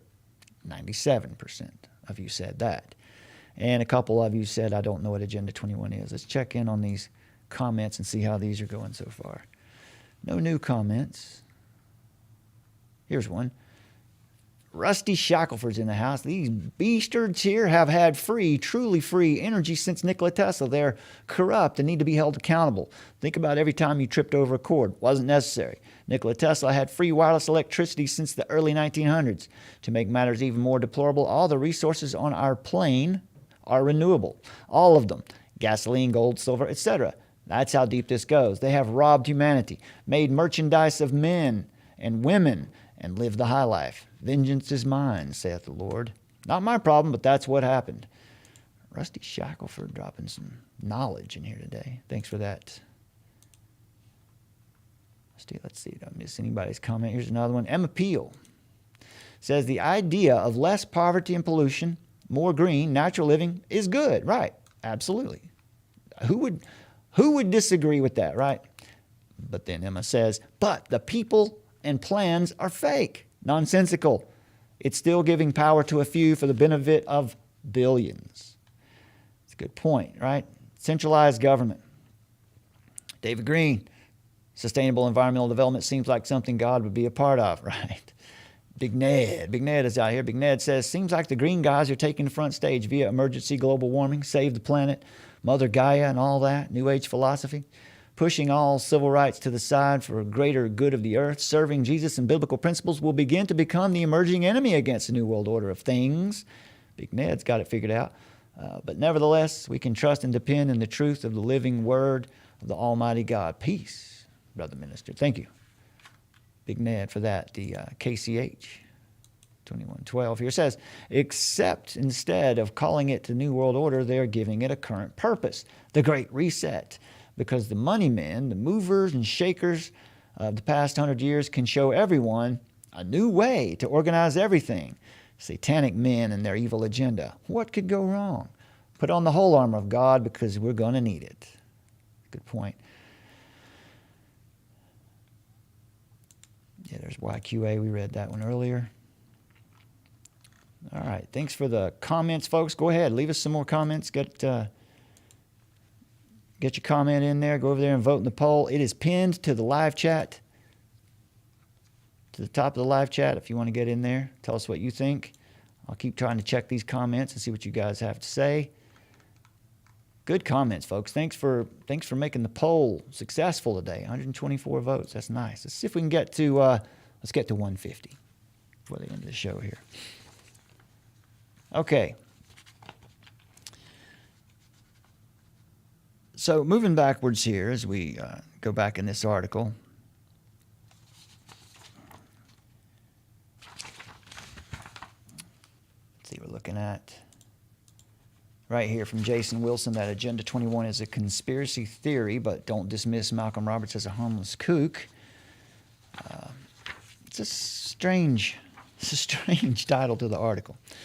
97% of you said that. And a couple of you said, I don't know what Agenda 21 is. Let's check in on these comments and see how these are going so far. No new comments. Here's one. Rusty Shackelford's in the house. These beastards here have had truly free energy since Nikola Tesla. They're corrupt and need to be held accountable. Think about every time you tripped over a cord. Wasn't necessary. Nikola Tesla had free wireless electricity since the early 1900s. To make matters even more deplorable, all the resources on our plane are renewable. All of them. Gasoline, gold, silver, etc. That's how deep this goes. They have robbed humanity, made merchandise of men and women, and lived the high life. Vengeance is mine, saith the Lord. Not my problem, but that's what happened. Rusty Shackelford dropping some knowledge in here today. Thanks for that. Let's see. Don't miss anybody's comment. Here's another one. Emma Peel says the idea of less poverty and pollution, more green, natural living is good. Right. Absolutely. Who would disagree with that, right? But then Emma says, but the people and plans are fake, nonsensical. It's still giving power to a few for the benefit of billions. It's a good point, right? Centralized government. David Green, sustainable environmental development seems like something God would be a part of, right? Big Ned is out here. Big Ned says, seems like the green guys are taking the front stage via emergency global warming, save the planet, Mother Gaia and all that, New Age philosophy, pushing all civil rights to the side for a greater good of the earth, serving Jesus and biblical principles will begin to become the emerging enemy against the New World Order of things. Big Ned's got it figured out. But nevertheless, we can trust and depend in the truth of the living word of the Almighty God. Peace, Brother Minister. Thank you. Big Ned for that. The KCH 2112 here says, except instead of calling it the New World Order, they're giving it a current purpose, the Great Reset, because the money men, the movers and shakers of the past 100 years can show everyone a new way to organize everything. Satanic men and their evil agenda. What could go wrong? Put on the whole armor of God because we're going to need it. Good point. Yeah, there's YQA. We read that one earlier. All right. Thanks for the comments, folks. Go ahead. Leave us some more comments. Get your comment in there. Go over there and vote in the poll. It is pinned to the live chat. To the top of the live chat if you want to get in there. Tell us what you think. I'll keep trying to check these comments and see what you guys have to say. Good comments, folks. Thanks for making the poll successful today. 124 votes. That's nice. Let's see if we can get to 150 before the end of the show here. Okay. So moving backwards here as we go back in this article. We're looking at right here from Jason Wilson that Agenda 21 is a conspiracy theory, but don't dismiss Malcolm Roberts as a harmless kook. It's a strange title to the article. So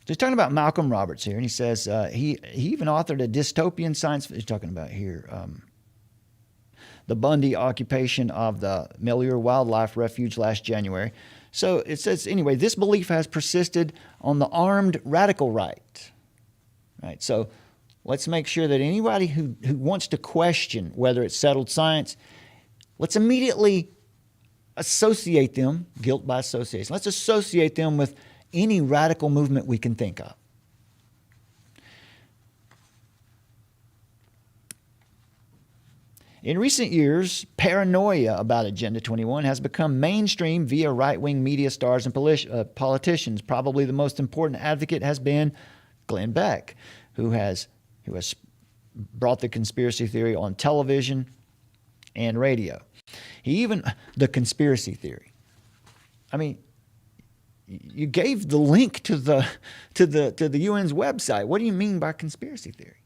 he's talking about Malcolm Roberts here, and he says he even authored a dystopian science. He's talking about here the Bundy occupation of the Mellier Wildlife Refuge last January. So it says, anyway, this belief has persisted on the armed radical right. Right. So let's make sure that anybody who wants to question whether it's settled science, let's immediately associate them, guilt by association. Let's associate them with any radical movement we can think of. In recent years, paranoia about Agenda 21 has become mainstream via right-wing media stars and politicians. Probably the most important advocate has been Glenn Beck, who has brought the conspiracy theory on television and radio. The conspiracy theory. I mean, you gave the link to the UN's website. What do you mean by conspiracy theory?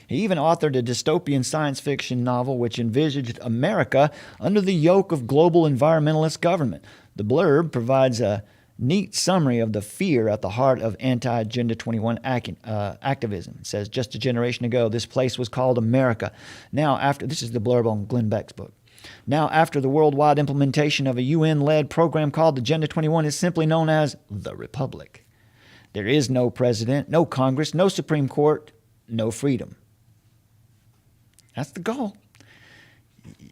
He even authored a dystopian science fiction novel which envisaged America under the yoke of global environmentalist government. The blurb provides a neat summary of the fear at the heart of anti-Agenda 21 activism. It says, just a generation ago, this place was called America. This is the blurb on Glenn Beck's book. Now, after the worldwide implementation of a UN-led program called Agenda 21 is simply known as the Republic. There is no president, no Congress, no Supreme Court, no freedom. That's the goal.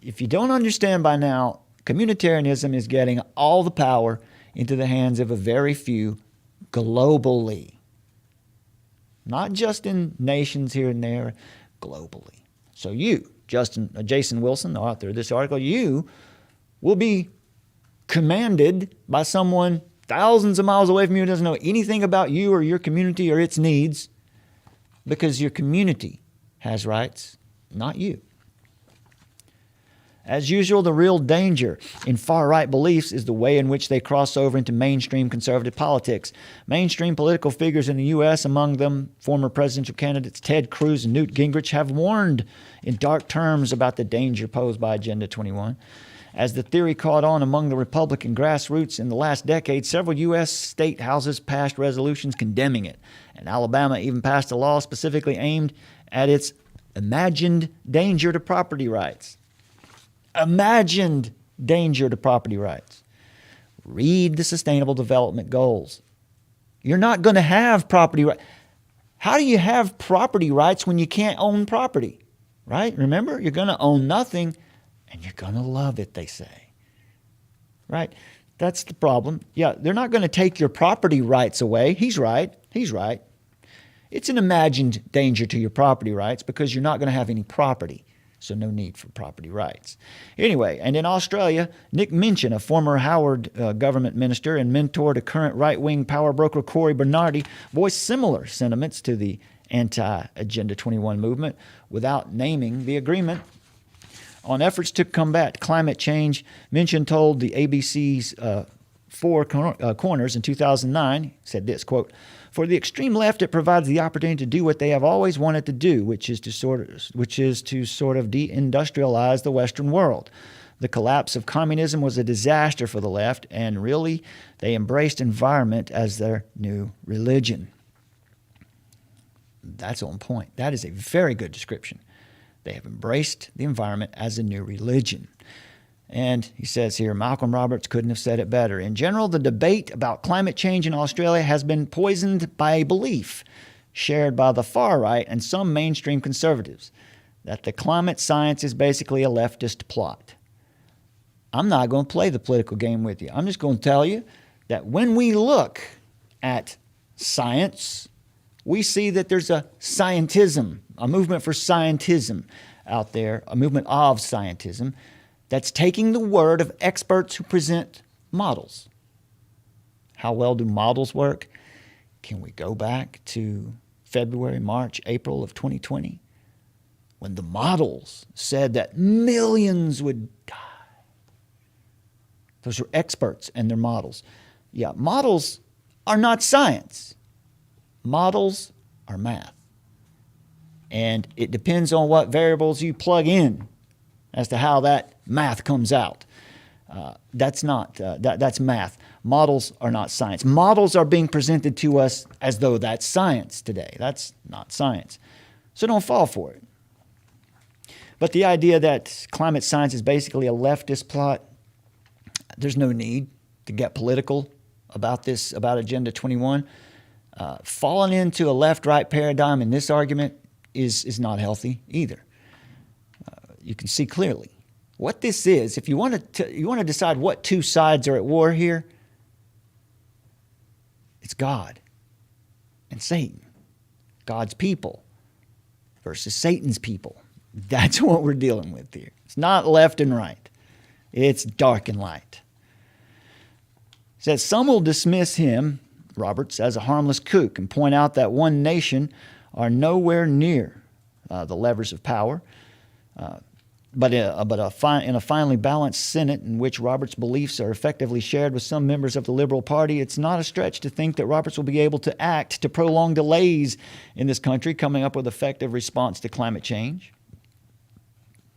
If you don't understand by now, communitarianism is getting all the power into the hands of a very few globally. Not just in nations here and there, globally. So you, Jason Wilson, the author of this article, you will be commanded by someone thousands of miles away from you who doesn't know anything about you or your community or its needs, because your community has rights, not you. As usual, the real danger in far-right beliefs is the way in which they cross over into mainstream conservative politics. Mainstream political figures in the U.S., among them former presidential candidates Ted Cruz and Newt Gingrich, have warned in dark terms about the danger posed by Agenda 21. As the theory caught on among the Republican grassroots in the last decade, several U.S. state houses passed resolutions condemning it, and Alabama even passed a law specifically aimed at its imagined danger to property rights. Imagined danger to property rights. Read the Sustainable Development Goals. You're not going to have property rights. How do you have property rights when you can't own property? Right? Remember, you're going to own nothing and you're going to love it, they say. Right? That's the problem. Yeah, they're not going to take your property rights away. He's right. He's right. It's an imagined danger to your property rights because you're not going to have any property. So no need for property rights. Anyway, and in Australia, Nick Minchin, a former Howard government minister and mentor to current right-wing power broker Cory Bernardi, voiced similar sentiments to the anti-Agenda 21 movement without naming the agreement on efforts to combat climate change. Minchin told the ABC's Four Corners in 2009, said this, quote, "For the extreme left, it provides the opportunity to do what they have always wanted to do, which is to sort of deindustrialize the Western world. The collapse of communism was a disaster for the left, and really, they embraced environment as their new religion." That's on point. That is a very good description. They have embraced the environment as a new religion. And he says here, Malcolm Roberts couldn't have said it better. "In general, the debate about climate change in Australia has been poisoned by a belief shared by the far right and some mainstream conservatives that the climate science is basically a leftist plot." I'm not going to play the political game with you. I'm just going to tell you that when we look at science, we see that there's a scientism, a movement for scientism out there, a movement of scientism that's taking the word of experts who present models. How well do models work? Can we go back to February, March, April of 2020 when the models said that millions would die? Those are experts and their models. Yeah, models are not science. Models are math. And it depends on what variables you plug in as to how that math comes out. That's math. Models are not science. Models are being presented to us as though that's science today. That's not science. So don't fall for it. But the idea that climate science is basically a leftist plot, there's no need to get political about this, about Agenda 21. Falling into a left-right paradigm in this argument is not healthy either. You can see clearly what this is. If you want to decide what two sides are at war here, it's God and Satan. God's people versus Satan's people. That's what we're dealing with here. It's not left and right. It's dark and light. It says some will dismiss him, Roberts, as a harmless kook and point out that one nation are nowhere near the levers of power. But in a finely balanced Senate in which Roberts' beliefs are effectively shared with some members of the Liberal Party, it's not a stretch to think that Roberts will be able to act to prolong delays in this country coming up with effective response to climate change.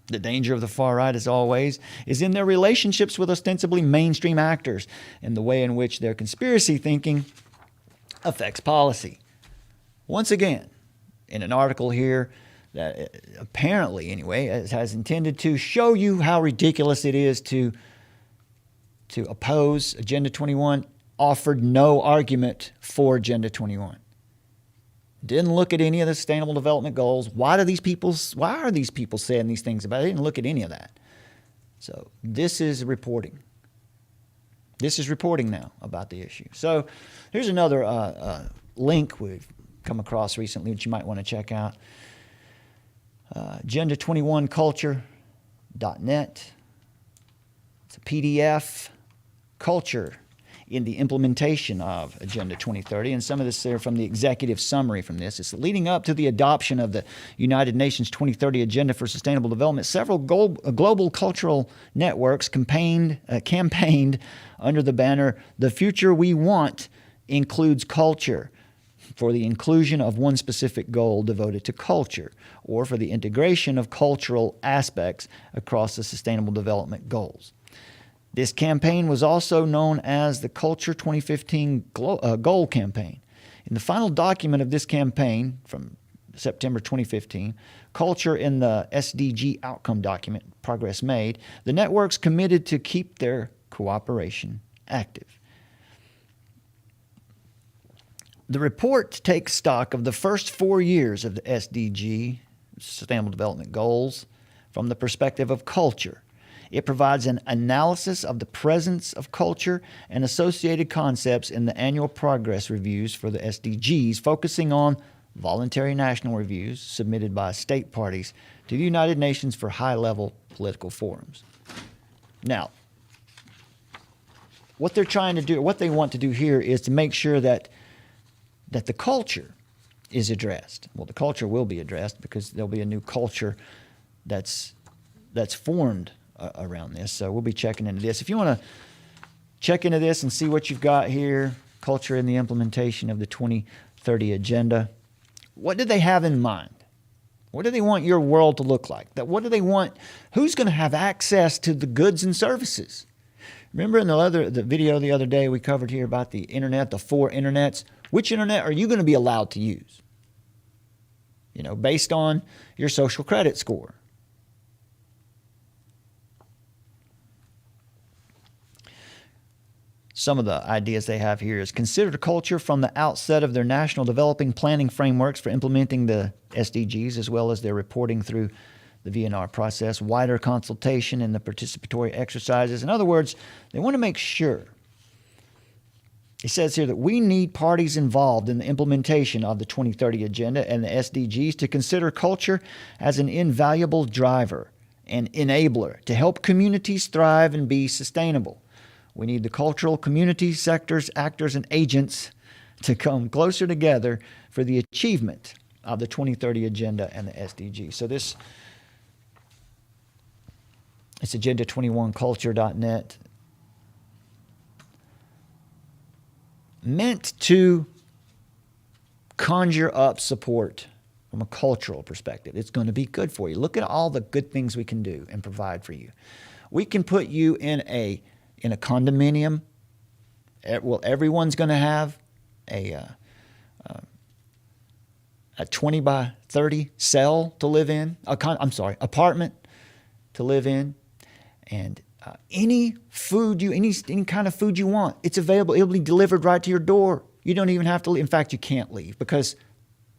The danger of the far right, as always, is in their relationships with ostensibly mainstream actors and the way in which their conspiracy thinking affects policy. Once again, in an article here that apparently, anyway, has intended to show you how ridiculous it is to oppose Agenda 21, offered no argument for Agenda 21. Didn't look at any of the Sustainable Development Goals. Why are these people saying these things about it? They didn't look at any of that. So this is reporting. This is reporting now about the issue. So here's another link we've come across recently which you might want to check out. Agenda21culture.net. It's a PDF, culture in the implementation of Agenda 2030. And some of this there from the executive summary from this. It's leading up to the adoption of the United Nations 2030 Agenda for Sustainable Development. Several global cultural networks campaigned under the banner, "The future we want includes culture," for the inclusion of one specific goal devoted to culture, or for the integration of cultural aspects across the Sustainable Development Goals. This campaign was also known as the Culture 2015 Goal Campaign. In the final document of this campaign from September 2015, Culture in the SDG Outcome Document, Progress Made, the networks committed to keep their cooperation active. The report takes stock of the first 4 years of the SDG, Sustainable Development Goals, from the perspective of culture. It provides an analysis of the presence of culture and associated concepts in the annual progress reviews for the SDGs, focusing on voluntary national reviews submitted by state parties to the United Nations for high-level political forums. Now, what they're trying to do, what they want to do here is to make sure that the culture is addressed. Well, the culture will be addressed because there'll be a new culture that's formed around this. So we'll be checking into this. If you want to check into this and see what you've got here, culture and the implementation of the 2030 agenda, what do they have in mind? What do they want your world to look like? What do they want? Who's going to have access to the goods and services? Remember in the video the other day we covered here about the internet, the 4 internets? Which internet are you going to be allowed to use? You know, based on your social credit score. Some of the ideas they have here is consider culture from the outset of their national developing planning frameworks for implementing the SDGs, as well as their reporting through the VNR process, wider consultation in the participatory exercises. In other words, they want to make sure. It says here that we need parties involved in the implementation of the 2030 agenda and the SDGs to consider culture as an invaluable driver and enabler to help communities thrive and be sustainable. We need the cultural community, sectors, actors, and agents to come closer together for the achievement of the 2030 agenda and the SDGs. So it's agenda21culture.net. Meant to conjure up support from a cultural perspective. It's going to be good for you. Look at all the good things we can do and provide for you. We can put you in a condominium. Well, everyone's going to have a 20 by 30 cell to live in. Apartment to live in, and any kind of food you want, it's available. It'll be delivered right to your door. You don't even have to leave. In fact, you can't leave because,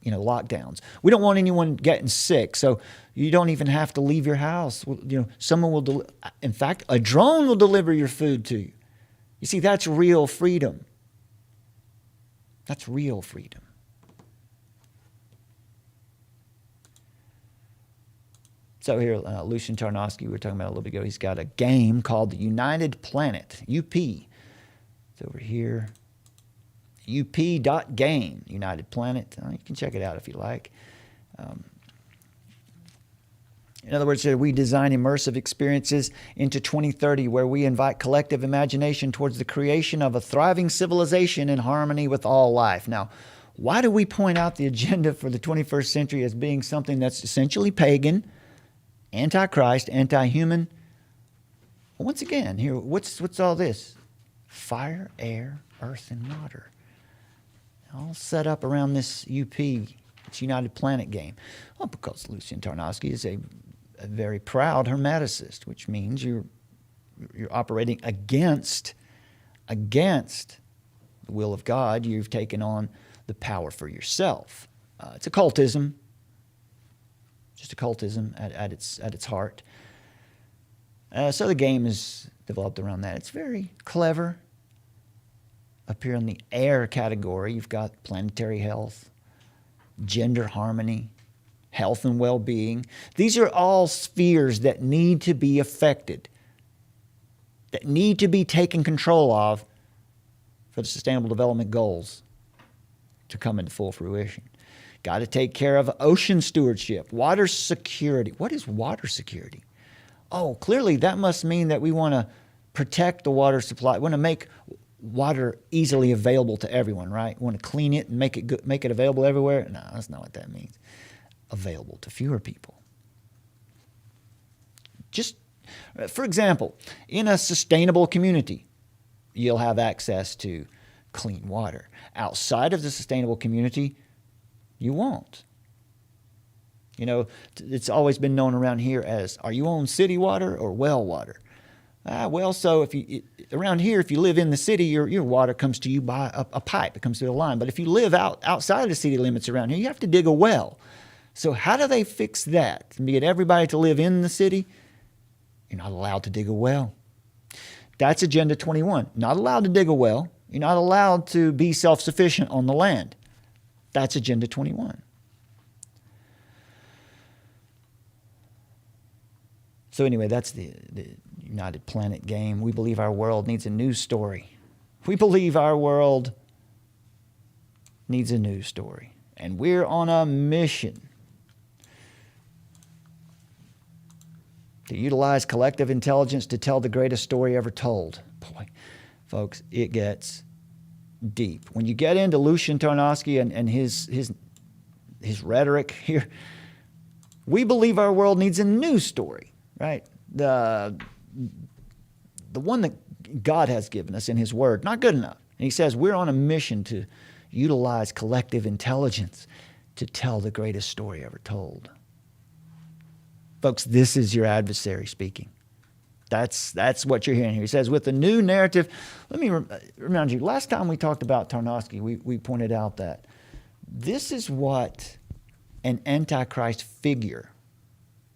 lockdowns. We don't want anyone getting sick, so you don't even have to leave your house. Someone will. In fact, a drone will deliver your food to you. You see, that's real freedom. That's real freedom. So here, Lucian Tarnowski, we were talking about a little bit ago, he's got a game called the United Planet, UP. It's over here. up.game, United Planet. You can check it out if you like. In other words, we design immersive experiences into 2030 where we invite collective imagination towards the creation of a thriving civilization in harmony with all life. Now, why do we point out the agenda for the 21st century as being something that's essentially pagan, anti-Christ, anti-human? Well, once again, here, what's all this? Fire, air, earth, and water. All set up around this UP, this United Planet game. Well, because Lucian Tarnowski is a very proud Hermeticist, which means you're operating against the will of God. You've taken on the power for yourself. It's occultism. Just occultism at its heart. So the game is developed around that. It's very clever. Up here in the air category, you've got planetary health, gender harmony, health and well-being. These are all spheres that need to be affected, that need to be taken control of for the Sustainable Development Goals to come into full fruition. Got to take care of ocean stewardship, water security. What is water security? Oh, clearly that must mean that we want to protect the water supply. We want to make water easily available to everyone, right? We want to clean it and make it available everywhere. No, that's not what that means. Available to fewer people. Just, for example, in a sustainable community, you'll have access to clean water. Outside of the sustainable community, you won't. It's always been known around here as, are you on city water or well water? So around here, if you live in the city, your water comes to you by a pipe. It comes through a line. But if you live outside of the city limits around here, you have to dig a well. So how do they fix that? And get everybody to live in the city? You're not allowed to dig a well. That's Agenda 21. Not allowed to dig a well. You're not allowed to be self-sufficient on the land. That's Agenda 21. So anyway, that's the United Planet game. We believe our world needs a news story. We believe our world needs a news story. and we're on a mission to utilize collective intelligence to tell the greatest story ever told. Boy, folks, it gets deep. When you get into Lucian Tarnowski and his rhetoric here, we believe our world needs a new story, right? The one that God has given us in his word, not good enough. And he says we're on a mission to utilize collective intelligence to tell the greatest story ever told. Folks, this is your adversary speaking. That's what you're hearing here. He says, with the new narrative, let me remind you, last time we talked about Tarnowski, we pointed out that this is what an Antichrist figure,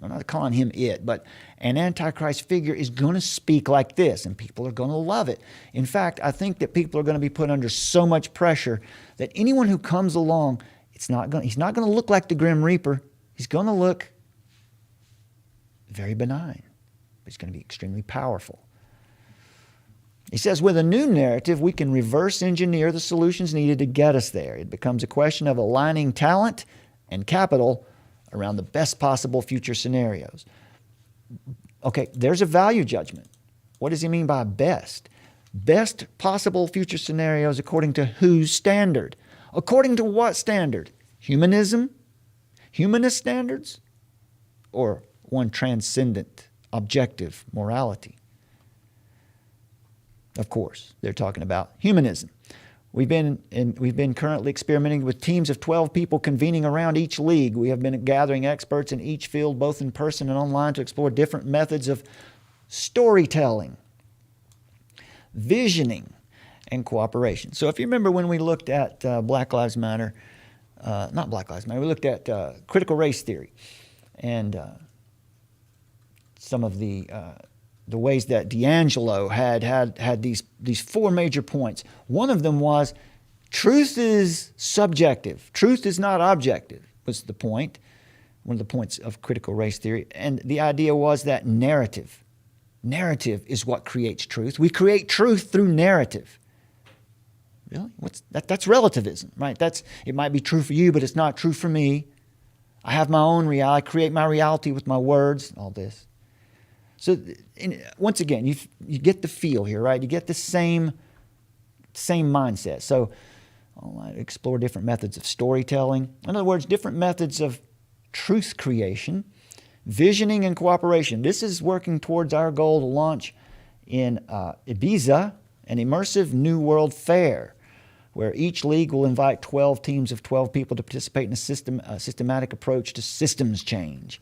I'm not calling him it, but an Antichrist figure is going to speak like this, and people are going to love it. In fact, I think that people are going to be put under so much pressure that anyone who comes along, he's not going to look like the Grim Reaper. He's going to look very benign. It's going to be extremely powerful. He says, with a new narrative, we can reverse engineer the solutions needed to get us there. It becomes a question of aligning talent and capital around the best possible future scenarios. Okay, there's a value judgment. What does he mean by best? Best possible future scenarios according to whose standard? According to what standard? Humanism? Humanist standards? Or one transcendent, objective morality? Of course, they're talking about humanism. We've been currently experimenting with teams of 12 people convening around each league. We have been gathering experts in each field, both in person and online, to explore different methods of storytelling, visioning, and cooperation. So if you remember when we looked at Black Lives Matter, not Black Lives Matter, we looked at critical race theory and some of the ways that D'Angelo had these four major points. One of them was truth is subjective. Truth is not objective, was the point, one of the points of critical race theory. And the idea was that narrative is what creates truth. We create truth through narrative. Really? That's relativism, right? It might be true for you, but it's not true for me. I have my own reality. I create my reality with my words, all this. So once again, you get the feel here, right? You get the same mindset. So I explore different methods of storytelling. In other words, different methods of truth creation, visioning, and cooperation. This is working towards our goal to launch in Ibiza an immersive New World Fair, where each league will invite 12 teams of 12 people to participate in a systematic approach to systems change.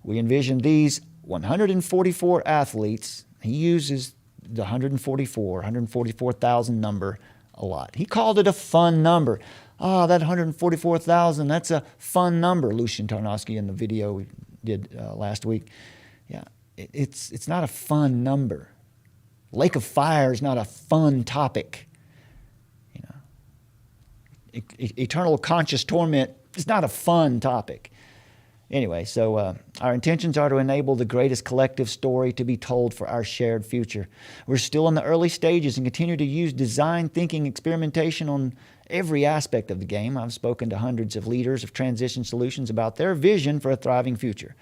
We envision these 144 athletes. He uses the 144,000 number a lot. He called it a fun number. That 144,000, that's a fun number, Lucian Tarnowski in the video we did last week. Yeah, it's not a fun number. Lake of Fire is not a fun topic. Eternal conscious torment is not a fun topic. Anyway, so our intentions are to enable the greatest collective story to be told for our shared future. We're still in the early stages and continue to use design thinking experimentation on every aspect of the game. I've spoken to hundreds of leaders of transition solutions about their vision for a thriving future.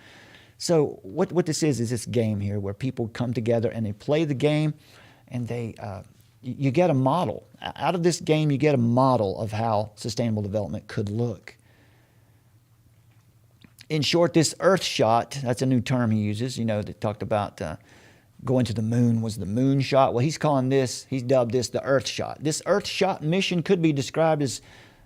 So what this is this game here where people come together and they play the game and you get a model. Out of this game, you get a model of how sustainable development could look. In short, this Earth shot, that's a new term he uses, that talked about going to the moon was the moon shot. Well, he's dubbed this the Earth shot. This Earth shot mission could be described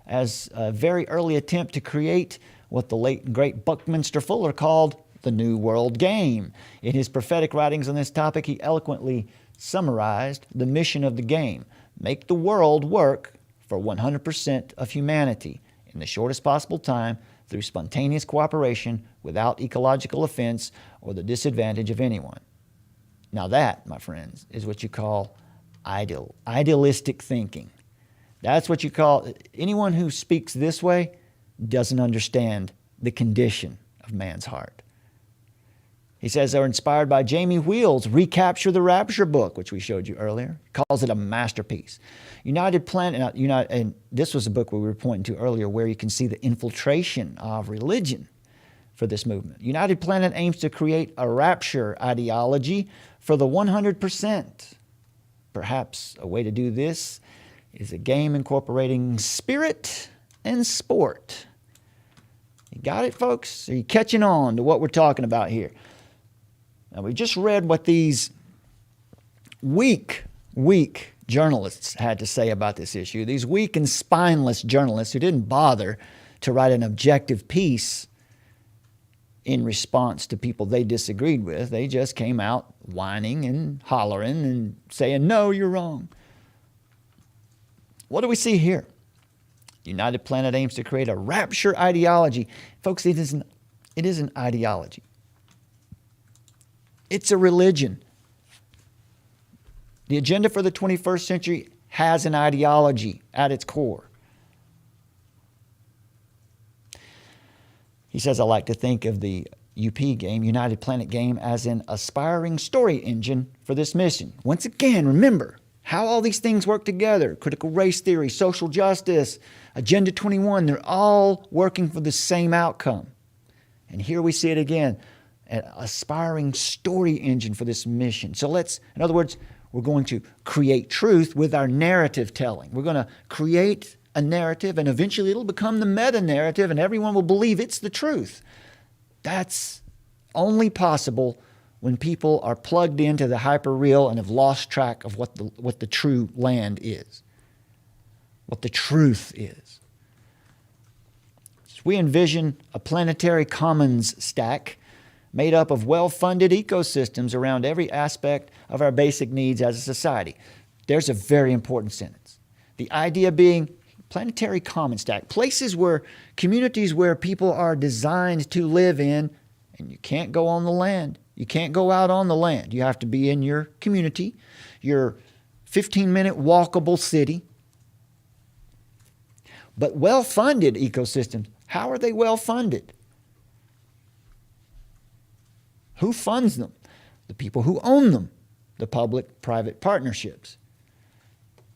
as a very early attempt to create what the late and great Buckminster Fuller called the New World Game. In his prophetic writings on this topic, he eloquently summarized the mission of the game: make the world work for 100% of humanity in the shortest possible time, through spontaneous cooperation without ecological offense or the disadvantage of anyone. Now that, my friends, is what you call idealistic thinking. That's what you call, anyone who speaks this way doesn't understand the condition of man's heart. He says they're inspired by Jamie Wheel's Recapture the Rapture book, which we showed you earlier. He calls it a masterpiece. United Planet, and this was a book we were pointing to earlier where you can see the infiltration of religion for this movement. United Planet aims to create a rapture ideology for the 100%. Perhaps a way to do this is a game incorporating spirit and sport. You got it, folks? Are you catching on to what we're talking about here? Now, we just read what these weak journalists had to say about this issue. These weak and spineless journalists who didn't bother to write an objective piece in response to people they disagreed with. They just came out whining and hollering and saying, no, you're wrong. What do we see here? United Planet aims to create a rapture ideology. Folks, it is an ideology. It's a religion. The agenda for the 21st century has an ideology at its core. He says, I like to think of the UP game, United Planet game, as an aspiring story engine for this mission. Once again, remember how all these things work together. Critical race theory, social justice, Agenda 21, they're all working for the same outcome. And here we see it again, an aspiring story engine for this mission. So in other words, we're going to create truth with our narrative telling. We're going to create a narrative, and eventually it'll become the meta-narrative, and everyone will believe it's the truth. That's only possible when people are plugged into the hyper-real and have lost track of what the true land is, what the truth is. So we envision a planetary commons stack made up of well-funded ecosystems around every aspect of our basic needs as a society. There's a very important sentence. The idea being planetary common stack, places where, communities where people are designed to live in, and you can't go on the land. You can't go out on the land. You have to be in your community, your 15-minute walkable city. But well-funded ecosystems, how are they well-funded? Who funds them? The people who own them, the public-private partnerships.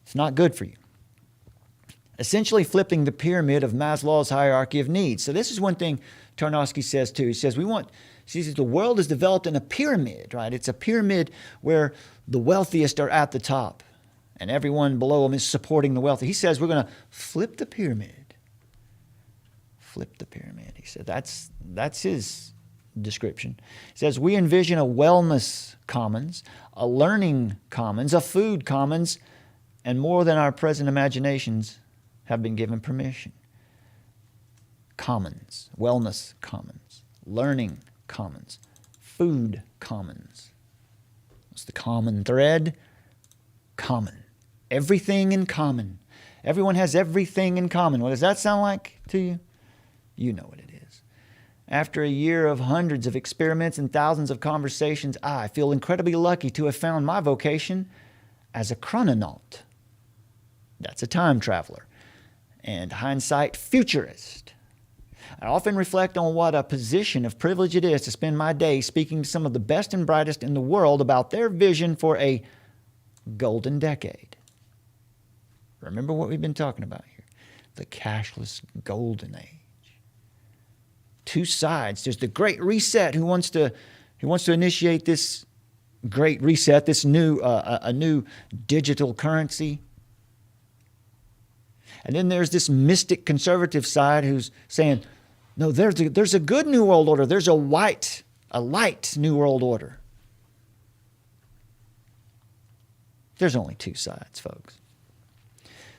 It's not good for you. Essentially flipping the pyramid of Maslow's hierarchy of needs. So this is one thing Tarnowski says too. He says the world is developed in a pyramid, right? It's a pyramid where the wealthiest are at the top and everyone below them is supporting the wealthy. He says we're going to flip the pyramid. Flip the pyramid. He said that's his description. He says we envision a wellness commons, a learning commons, a food commons, and more than our present imaginations have been given permission. Commons, wellness commons, learning commons, food commons. What's the common thread? Common. Everything in common. Everyone has everything in common. What does that sound like to you? You know what it is. After a year of hundreds of experiments and thousands of conversations, I feel incredibly lucky to have found my vocation as a chrononaut. That's a time traveler. And hindsight futurist. I often reflect on what a position of privilege it is to spend my day speaking to some of the best and brightest in the world about their vision for a golden decade. Remember what we've been talking about here. The cashless golden age. Two sides. There's the Great Reset who wants to initiate this Great Reset, this new a new digital currency. And then there's this mystic conservative side who's saying, no, there's a good new world order. There's a light new world order. There's only two sides, folks.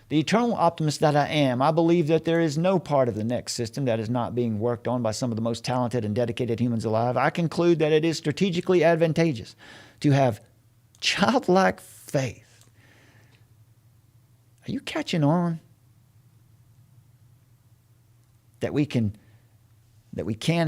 The eternal optimist that I am, I believe that there is no part of the next system that is not being worked on by some of the most talented and dedicated humans alive. I conclude that it is strategically advantageous to have childlike faith. Are you catching on? That we can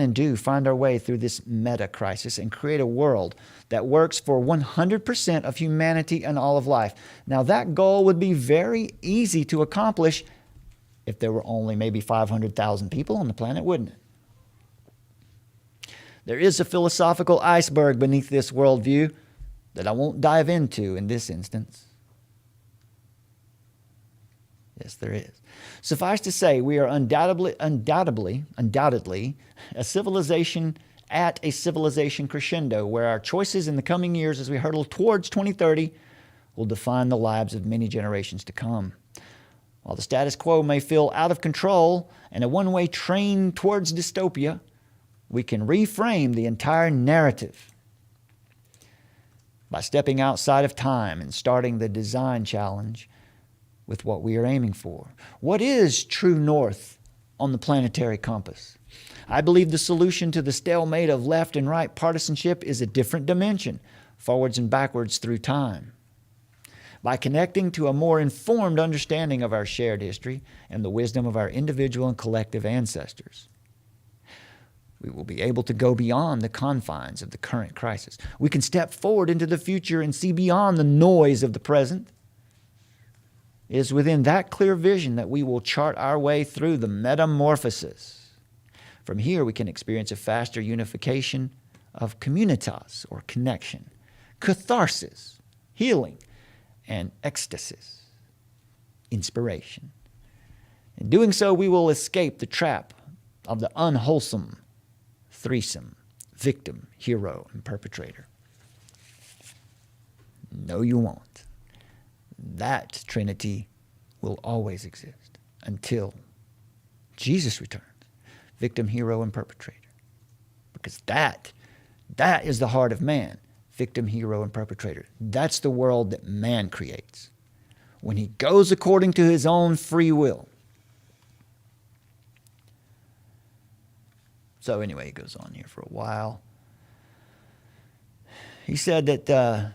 and do find our way through this meta crisis and create a world that works for 100% of humanity and all of life. Now that goal would be very easy to accomplish if there were only maybe 500,000 people on the planet, wouldn't it? There is a philosophical iceberg beneath this worldview that I won't dive into in this instance. Yes, there is. Suffice to say, we are undoubtedly a civilization at a civilization crescendo, where our choices in the coming years as we hurtle towards 2030 will define the lives of many generations to come. While the status quo may feel out of control and a one-way train towards dystopia, we can reframe the entire narrative by stepping outside of time and starting the design challenge with what we are aiming for. What is true north on the planetary compass? I believe the solution to the stalemate of left and right partisanship is a different dimension, forwards and backwards through time. By connecting to a more informed understanding of our shared history and the wisdom of our individual and collective ancestors, we will be able to go beyond the confines of the current crisis. We can step forward into the future and see beyond the noise of the present. It is within that clear vision that we will chart our way through the metamorphosis. From here, we can experience a faster unification of communitas, or connection, catharsis, healing, and ecstasis, inspiration. In doing so, we will escape the trap of the unwholesome threesome, victim, hero, and perpetrator. No, you won't. That trinity will always exist until Jesus returns. Victim, hero, and perpetrator. Because that is the heart of man. Victim, hero, and perpetrator. That's the world that man creates when he goes according to his own free will. So anyway, he goes on here for a while. He said that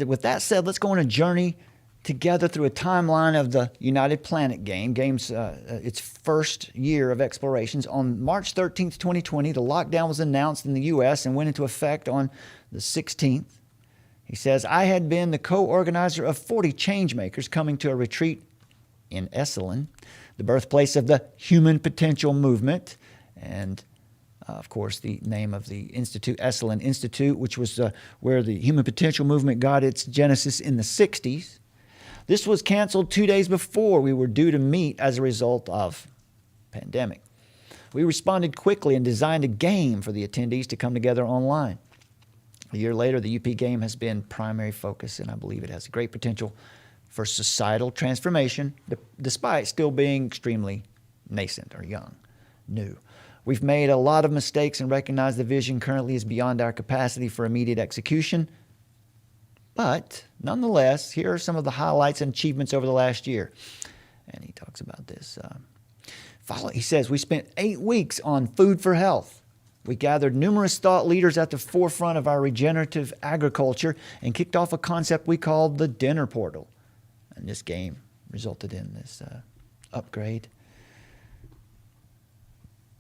with that said, let's go on a journey together through a timeline of the United Planet game's its first year of explorations. On March 13th, 2020, the lockdown was announced in the U.S. and went into effect on the 16th. He says, I had been the co-organizer of 40 changemakers coming to a retreat in Esalen, the birthplace of the Human Potential Movement, and of course, the name of the institute, Esalen Institute, which was where the Human Potential Movement got its genesis in the 60s. This was canceled 2 days before we were due to meet as a result of pandemic. We responded quickly and designed a game for the attendees to come together online. A year later, the UP game has been primary focus, and I believe it has great potential for societal transformation, despite still being extremely nascent or young, new. We've made a lot of mistakes and recognize the vision currently is beyond our capacity for immediate execution. But nonetheless, here are some of the highlights and achievements over the last year. And he talks about this. He says, we spent 8 weeks on food for health. We gathered numerous thought leaders at the forefront of our regenerative agriculture and kicked off a concept we called the dinner portal. And this game resulted in this upgrade.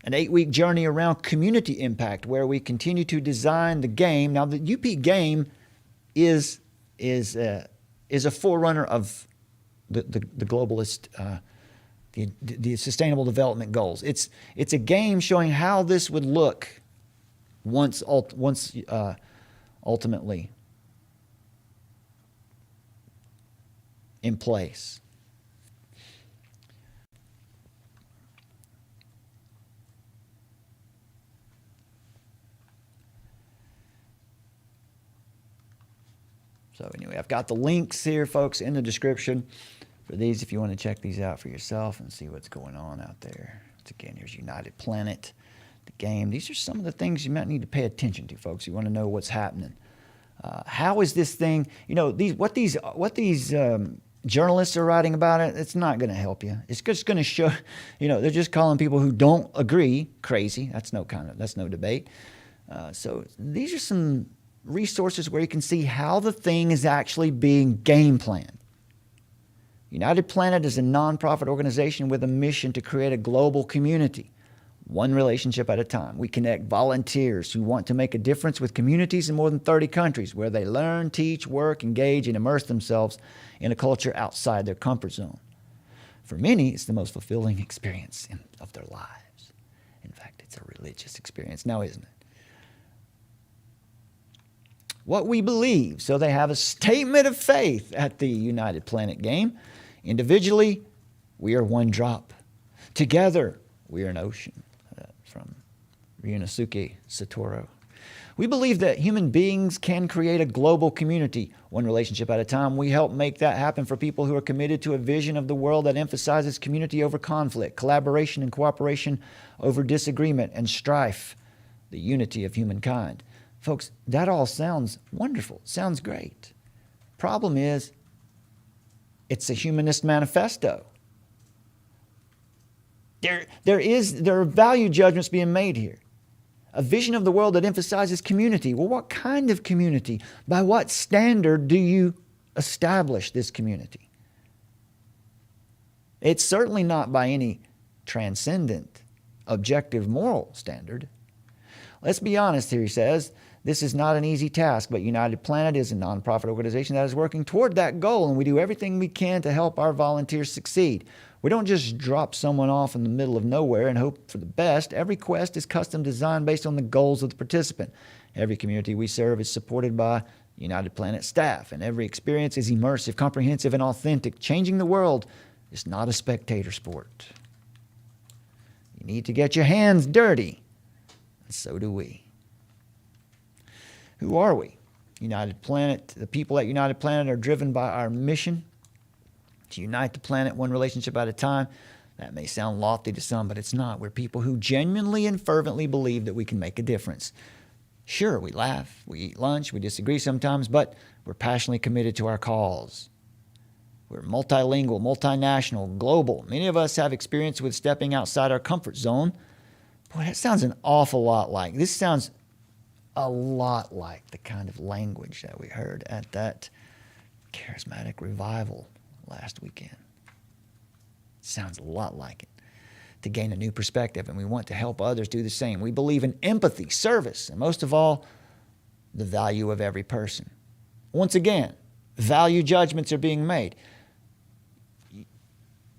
An 8-week journey around community impact, where we continue to design the game. Now, the UP game is a forerunner of the globalist, the sustainable development goals. It's a game showing how this would look once ultimately in place. So anyway, I've got the links here, folks, in the description for these if you want to check these out for yourself and see what's going on out there. Once again, here's United Planet, the game. These are some of the things you might need to pay attention to, folks. You want to know what's happening. How is this thing, what these journalists are writing about it, it's not going to help you. It's just going to show, they're just calling people who don't agree crazy. That's no debate. So these are some resources where you can see how the thing is actually being game planned. United Planet is a nonprofit organization with a mission to create a global community, one relationship at a time. We connect volunteers who want to make a difference with communities in more than 30 countries where they learn, teach, work, engage, and immerse themselves in a culture outside their comfort zone. For many, it's the most fulfilling experience of their lives. In fact, it's a religious experience now, isn't it? what we believe. So they have a statement of faith at the United Planet game. Individually, we are one drop. Together, we are an ocean. From Ryunosuke Satoru. We believe that human beings can create a global community, one relationship at a time. We help make that happen for people who are committed to a vision of the world that emphasizes community over conflict, collaboration and cooperation over disagreement and strife, the unity of humankind. Folks, that all sounds wonderful, sounds great. Problem is, it's a humanist manifesto. There are value judgments being made here. A vision of the world that emphasizes community. Well, what kind of community? By what standard do you establish this community? It's certainly not by any transcendent, objective moral standard. Let's be honest here, he says. This is not an easy task, but United Planet is a nonprofit organization that is working toward that goal, and we do everything we can to help our volunteers succeed. We don't just drop someone off in the middle of nowhere and hope for the best. Every quest is custom designed based on the goals of the participant. Every community we serve is supported by United Planet staff, and every experience is immersive, comprehensive, and authentic. Changing the world is not a spectator sport. You need to get your hands dirty, and so do we. Who are we? United Planet. The people at United Planet are driven by our mission to unite the planet one relationship at a time. That may sound lofty to some, but it's not. We're people who genuinely and fervently believe that we can make a difference. Sure, we laugh, we eat lunch, we disagree sometimes, but we're passionately committed to our cause. We're multilingual, multinational, global. Many of us have experience with stepping outside our comfort zone. Boy, that sounds an awful lot like, this sounds a lot like the kind of language that we heard at that charismatic revival last weekend. Sounds a lot like it. To gain a new perspective, and we want to help others do the same. We believe in empathy, service, and most of all, the value of every person. Once again, value judgments are being made.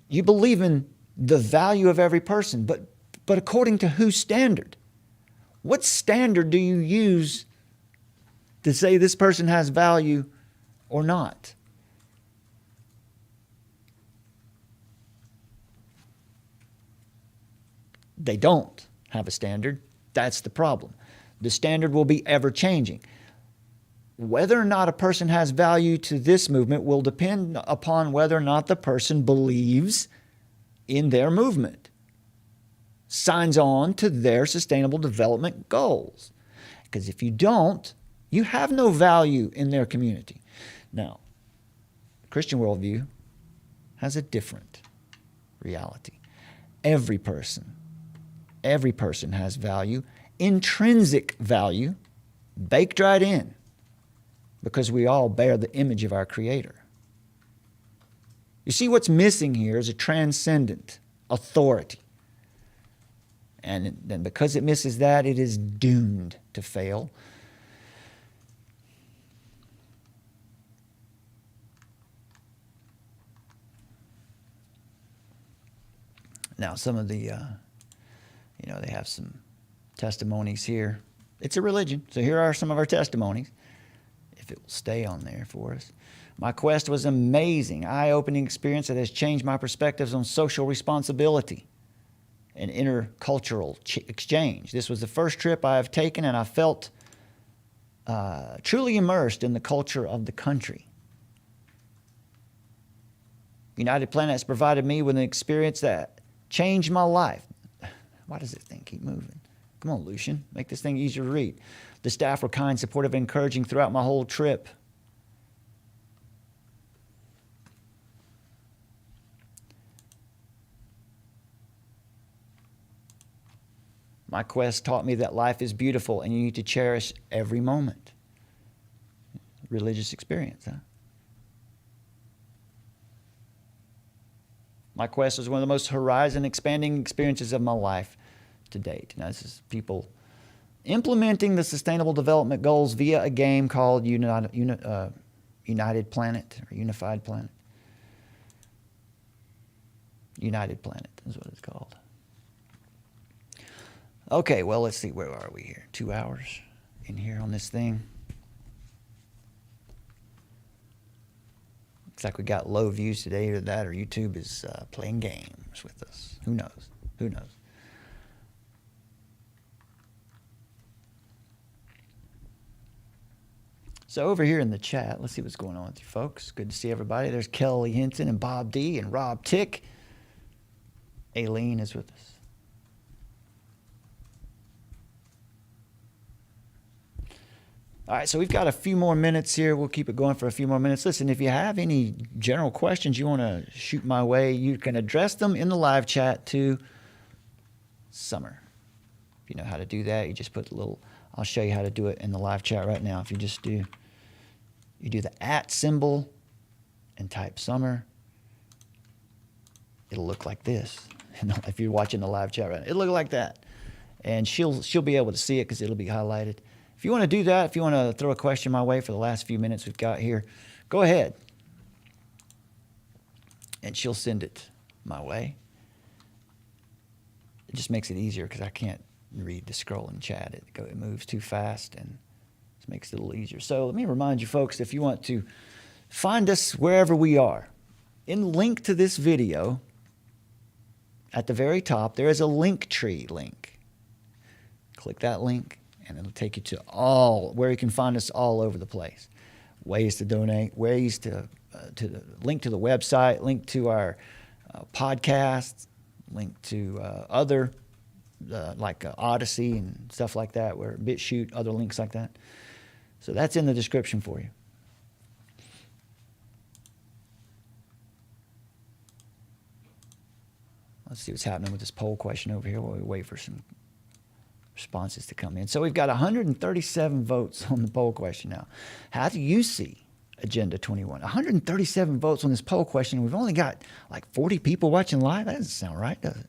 You believe in the value of every person, but according to whose standard? What standard do you use to say this person has value or not? They don't have a standard. That's the problem. The standard will be ever-changing. Whether or not a person has value to this movement will depend upon whether or not the person believes in their movement, signs on to their sustainable development goals. Because if you don't, you have no value in their community. Now, the Christian worldview has a different reality. Every person has value, intrinsic value, baked right in, because we all bear the image of our Creator. You see, what's missing here is a transcendent authority. And then because it misses that, it is doomed to fail. Now, some of the they have some testimonies here. It's a religion, so here are some of our testimonies, if it will stay on there for us. My quest was an amazing, eye-opening experience that has changed my perspectives on social responsibility and intercultural exchange. This was the first trip I have taken, and I felt truly immersed in the culture of the country. United Planet has provided me with an experience that changed my life. Why does this thing keep moving? Come on, Lucian. Make this thing easier to read. The staff were kind, supportive, and encouraging throughout my whole trip. My quest taught me that life is beautiful and you need to cherish every moment. Religious experience, huh? My quest was one of the most horizon-expanding experiences of my life to date. Now, this is people implementing the Sustainable Development Goals via a game called United Planet, or Unified Planet. United Planet is what it's called. Okay, well, let's see. Where are we here? 2 hours in here on this thing. Looks like we got low views today, or that, or YouTube is playing games with us. Who knows? Who knows? So over here in the chat, let's see what's going on with you folks. Good to see everybody. There's Kelly Hinton and Bob D and Rob Tick. Aileen is with us. All right, so we've got a few more minutes here. We'll keep it going for a few more minutes. Listen, if you have any general questions you want to shoot my way, you can address them in the live chat to Summer. If you know how to do that, you just put a little, I'll show you how to do it in the live chat right now. If you just do, you do the @ symbol and type Summer, it'll look like this. If you're watching the live chat right now, it'll look like that. And she'll be able to see it because it'll be highlighted. If you want to do that, if you want to throw a question my way for the last few minutes we've got here, go ahead. And she'll send it my way. It just makes it easier because I can't read the scrolling chat. It moves too fast and it makes it a little easier. So let me remind you folks, if you want to find us wherever we are, in the link to this video, at the very top, there is a Linktree link. Click that link, and it'll take you to where you can find us all over the place. Ways to donate, ways to link to the website, link to our podcast, link to other, like Odyssey and stuff like that, where BitChute, other links like that. So that's in the description for you. Let's see what's happening with this poll question over here while we wait for some responses to come in. So we've got 137 votes on the poll question now. How do you see Agenda 21? 137 votes on this poll question. We've only got like 40 people watching live. That doesn't sound right, does it?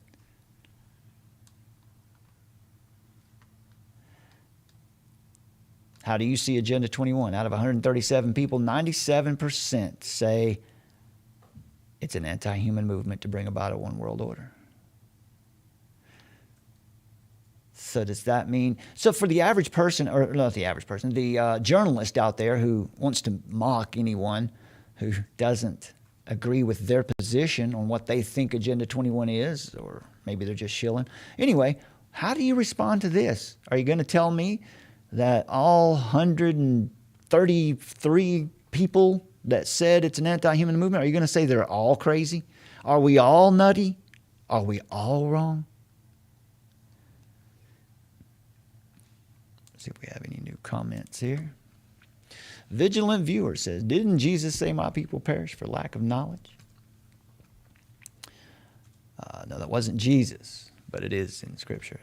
How do you see Agenda 21? Out of 137 people, 97% say it's an anti-human movement to bring about a one world order. So does that mean, so for the average person, or not the average person, the journalist out there who wants to mock anyone who doesn't agree with their position on what they think Agenda 21 is, or maybe they're just shilling. Anyway, how do you respond to this? Are you going to tell me that all 133 people that said it's an anti-human movement, are you going to say they're all crazy? Are we all nutty? Are we all wrong? See if we have any new comments here. Vigilant Viewer says, didn't Jesus say my people perish for lack of knowledge? No, that wasn't Jesus, but it is in Scripture.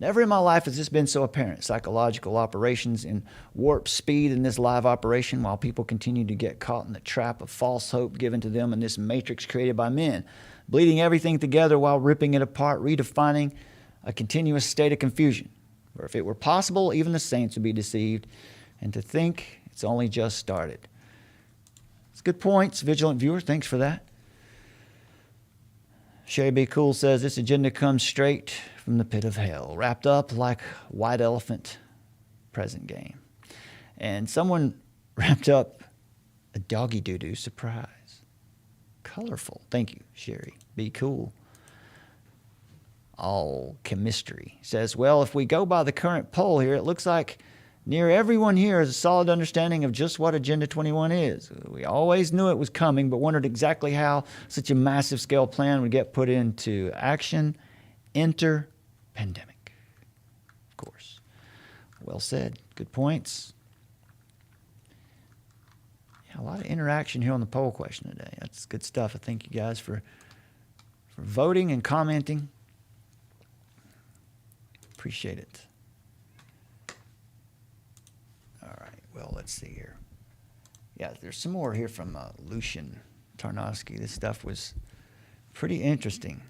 Never in my life has this been so apparent. Psychological operations in warp speed in this live operation, while people continue to get caught in the trap of false hope given to them in this matrix created by men, bleeding everything together while ripping it apart, redefining a continuous state of confusion. For if it were possible, even the saints would be deceived, and to think it's only just started. It's good points, Vigilant Viewer. Thanks for that. Sherry B. Cool says, this agenda comes straight from the pit of hell, wrapped up like white elephant present game. And someone wrapped up a doggy doo-doo surprise. Colorful. Thank you, Sherry. Be cool. All chemistry says, well, if we go by the current poll here, it looks like near everyone here has a solid understanding of just what Agenda 21 is. We always knew it was coming, but wondered exactly how such a massive scale plan would get put into action. Enter pandemic. Of course. Well said. Good points. Yeah, a lot of interaction here on the poll question today. That's good stuff. I thank you guys for voting and commenting. Appreciate it. All right, well, let's see here. Yeah, there's some more here from Lucian Tarnowski. This stuff was pretty interesting.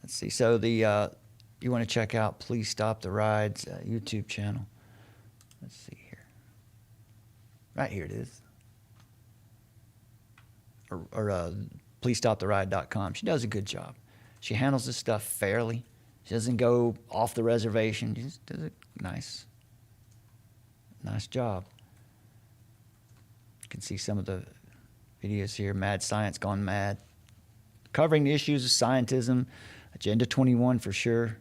Let's see. So you want to check out Please Stop the Ride's YouTube channel. Let's see here. Right here it is. Or pleasestoptheride.com. She does a good job. She handles this stuff fairly She doesn't go off the reservation. She just does a nice job. You can see some of the videos here. Mad Science Gone Mad. Covering the issues of scientism. Agenda 21 for sure.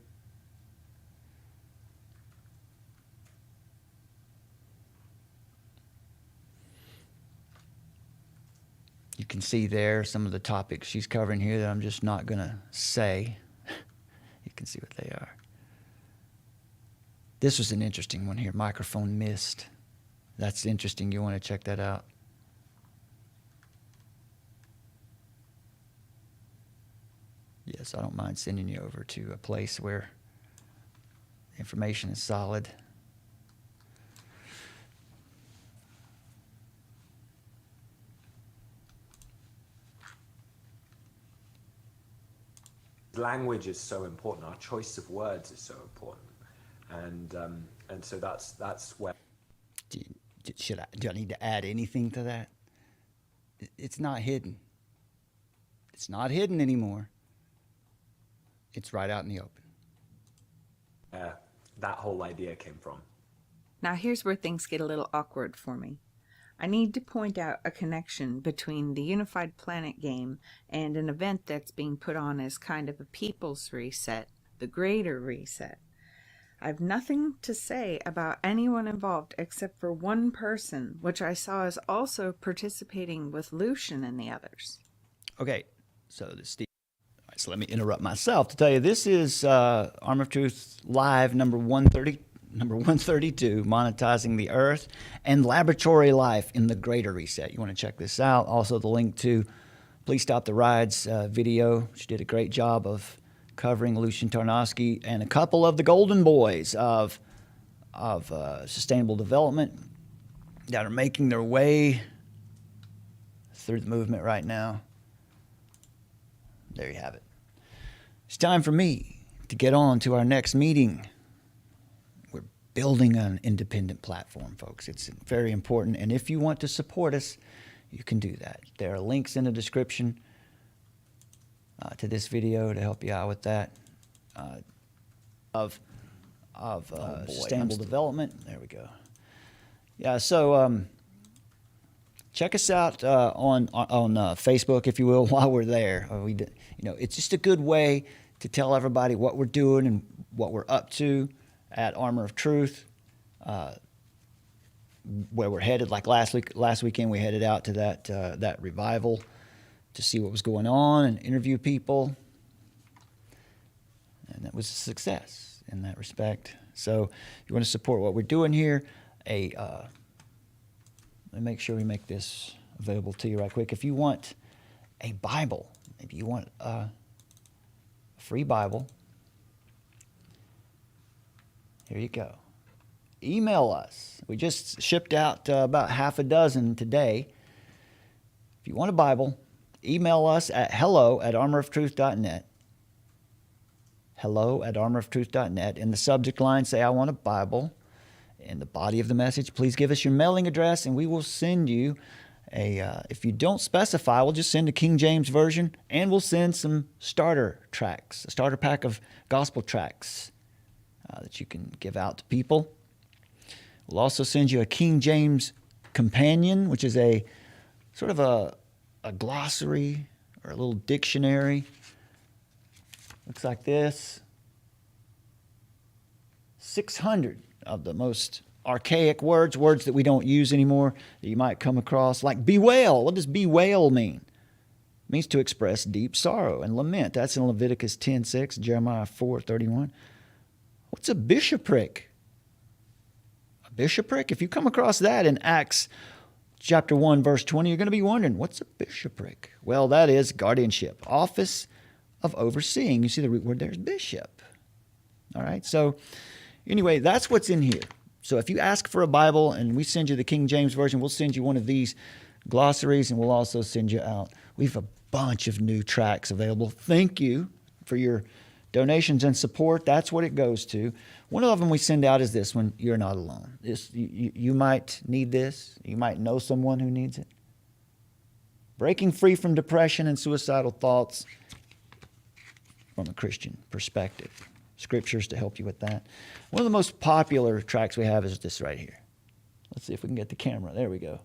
You can see there some of the topics she's covering here that I'm just not going to say. You can see what they are. This was an interesting one here, microphone mist. That's interesting. You want to check that out. Yes, I don't mind sending you over to a place where the information is solid. Language is so important. Our choice of words is so important, and so that's where. Do I need to add anything to that? It's not hidden. It's not hidden anymore. It's right out in the open. That whole idea came from. Now here's where things get a little awkward for me. I need to point out a connection between the Unified Planet game and an event that's being put on as kind of a people's reset, the Greater Reset. I've nothing to say about anyone involved except for one person, which I saw as also participating with LUCIAN and the others. Okay, so Steve. All right, so let me interrupt myself to tell you this is Armor of Truth Live number 132, Monetizing the Earth and Laboratory Life in the Greater Reset. You want to check this out. Also, the link to Please Stop the Rides video. She did a great job of covering Lucian Tarnowski and a couple of the golden boys of sustainable development that are making their way through the movement right now. There you have it. It's time for me to get on to our next meeting. We're building an independent platform, folks. It's very important. And if you want to support us, you can do that. There are links in the description to this video to help you out with that. Sustainable development. There we go. Yeah, so check us out on Facebook, if you will, while we're there. It's just a good way to tell everybody what we're doing and what we're up to at Armor of Truth, where we're headed. Like last weekend, we headed out to that revival to see what was going on and interview people, and that was a success in that respect. So, if you want to support what we're doing here, let me make sure we make this available to you right quick. If you want a Bible, maybe you want a free Bible, here you go. Email us. We just shipped out about half a dozen today. If you want a Bible, email us at hello@armoroftruth.net. hello@armoroftruth.net. In the subject line, say, I want a Bible. In the body of the message, please give us your mailing address, and we will send you if you don't specify, we'll just send a King James version, and we'll send some starter tracks, a starter pack of gospel tracks that you can give out to people. We'll also send you a King James companion, which is a sort of a glossary or a little dictionary. Looks like this. 600 of the most archaic words that we don't use anymore, that you might come across, like bewail. What does bewail mean? It means to express deep sorrow and lament. That's in Leviticus 10:6, Jeremiah 4:31. What's a bishopric? A bishopric? If you come across that in Acts chapter 1, verse 20, you're going to be wondering, what's a bishopric? Well, that is guardianship, office of overseeing. You see the root word there is bishop. All right, so anyway, that's what's in here. So if you ask for a Bible and we send you the King James Version, we'll send you one of these glossaries, and we'll also send you out. We have a bunch of new tracks available. Thank you for your donations and support. That's what it goes to. One of them we send out is this one, You're Not Alone. You might need this. You might know someone who needs it. Breaking free from depression and suicidal thoughts from a Christian perspective. scriptures to help you with that. One of the most popular tracts we have is this right here. Let's see if we can get the camera. There we go.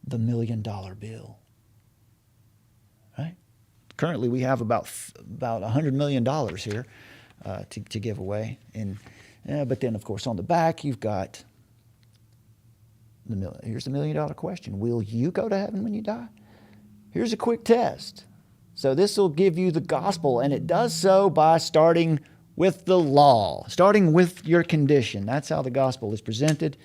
The $1 Million Bill. Right? Currently, we have about $100 million here to give away. But then, of course, on the back, you've got here's the $1 million question. Will you go to heaven when you die? Here's a quick test. So this will give you the gospel, and it does so by starting with the law, starting with your condition. That's how the gospel is presented.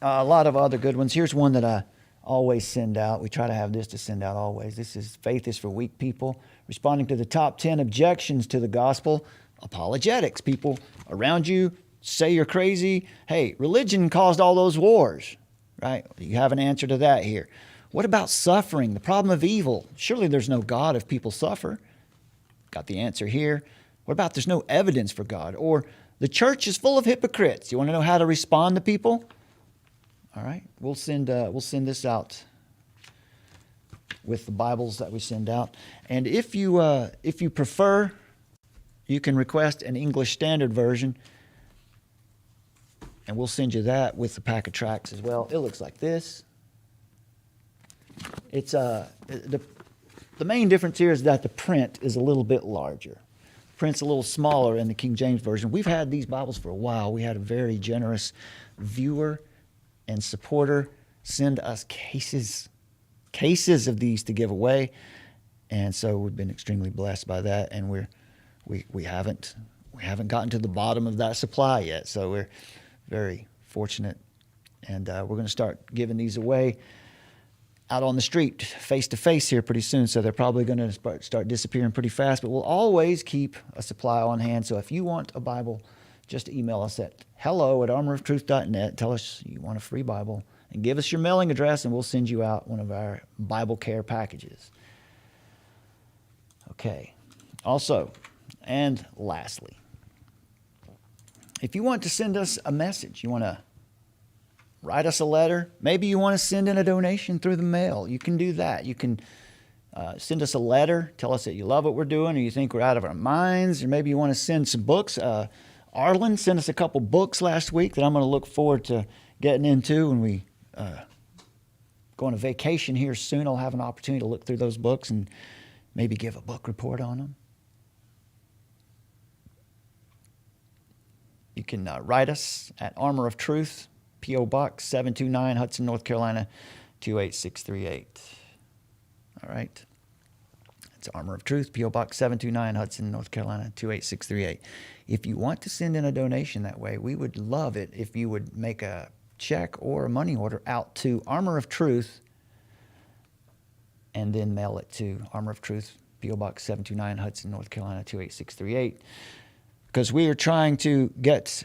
A lot of other good ones. Here's one that I always send out. We try to have this to send out always. This is Faith is for Weak People, responding to the top 10 objections to the gospel. Apologetics. People around you say you're crazy. Hey, religion caused all those wars, right? You have an answer to that here. What about suffering, the problem of evil? Surely there's no God if people suffer. Got the answer here. What about there's no evidence for God? Or the church is full of hypocrites. You want to know how to respond to people? All right, we'll send this out with the Bibles that we send out. And if you prefer, you can request an English Standard Version, and we'll send you that with the pack of tracts as well. It looks like this. It's the main difference here is that the print is a little bit larger. The print's a little smaller in the King James Version. We've had these Bibles for a while. We had a very generous viewer and supporter send us cases of these to give away, and so we've been extremely blessed by that. And we haven't gotten to the bottom of that supply yet, so we're very fortunate. And we're going to start giving these away out on the street, face to face here pretty soon. So they're probably going to start disappearing pretty fast. But we'll always keep a supply on hand. So if you want a Bible, just email us at hello@armoroftruth.net. Tell us you want a free Bible and give us your mailing address, and we'll send you out one of our Bible care packages. Okay. Also, and lastly, if you want to send us a message, you want to write us a letter, maybe you want to send in a donation through the mail, you can do that. You can send us a letter, tell us that you love what we're doing, or you think we're out of our minds, or maybe you want to send some books. Arlen sent us a couple books last week that I'm going to look forward to getting into when we go on a vacation here soon. I'll have an opportunity to look through those books and maybe give a book report on them. You can write us at Armor of Truth, P.O. Box 729, Hudson, North Carolina, 28638. All right. It's Armor of Truth, P.O. Box 729, Hudson, North Carolina, 28638. If you want to send in a donation that way, we would love it if you would make a check or a money order out to Armor of Truth and then mail it to Armor of Truth, P.O. Box 729, Hudson, North Carolina, 28638. Because we are trying to get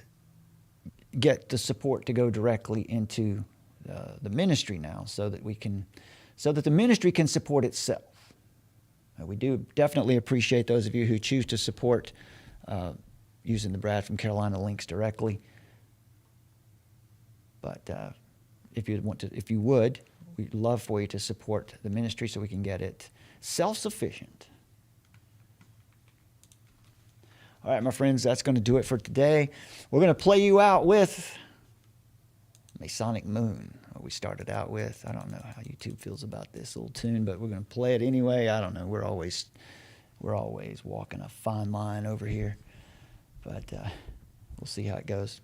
the support to go directly into the ministry now, so that the ministry can support itself. We do definitely appreciate those of you who choose to support using the Brad from Carolina links directly. But if you would, we'd love for you to support the ministry so we can get it self-sufficient. All right, my friends, that's going to do it for today. We're going to play you out with Masonic Moon. What we started out with. I don't know how YouTube feels about this little tune, but we're going to play it anyway. I don't know. We're always walking a fine line over here, but we'll see how it goes.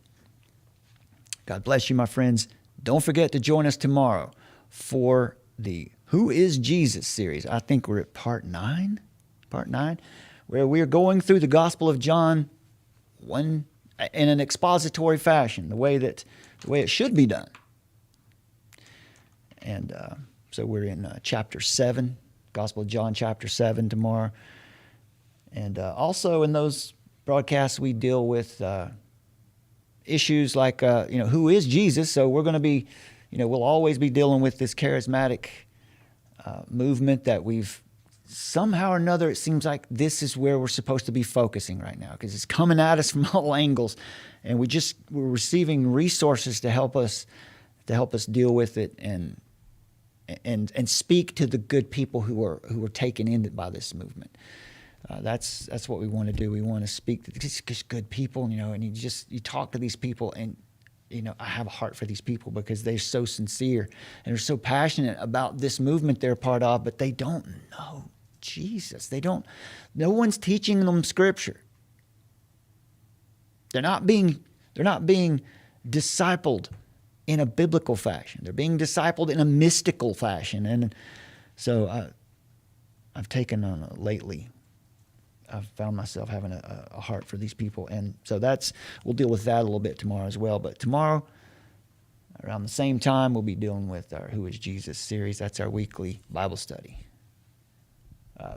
God bless you, my friends. Don't forget to join us tomorrow for the Who is Jesus series. I think we're at part 9, where we're going through the Gospel of John in an expository fashion, the way it should be done. And so we're in chapter 7, Gospel of John chapter 7 tomorrow. And also in those broadcasts we deal with issues like, who is Jesus? So we're going to be, we'll always be dealing with this charismatic movement that we've somehow or another, it seems like this is where we're supposed to be focusing right now, because it's coming at us from all angles, and we're receiving resources to help us deal with it and speak to the good people who are taken in by this movement. That's what we want to do. We want to speak to just good people, you know, and you talk to these people, and you know, I have a heart for these people because they're so sincere and they're so passionate about this movement they're part of, but they don't know Jesus. No one's teaching them Scripture. They're not being discipled in a biblical fashion. They're being discipled in a mystical fashion. And so I've taken on lately, I've found myself having a heart for these people. And so we'll deal with that a little bit tomorrow as well. But tomorrow, around the same time, we'll be dealing with our Who is Jesus series. That's our weekly Bible study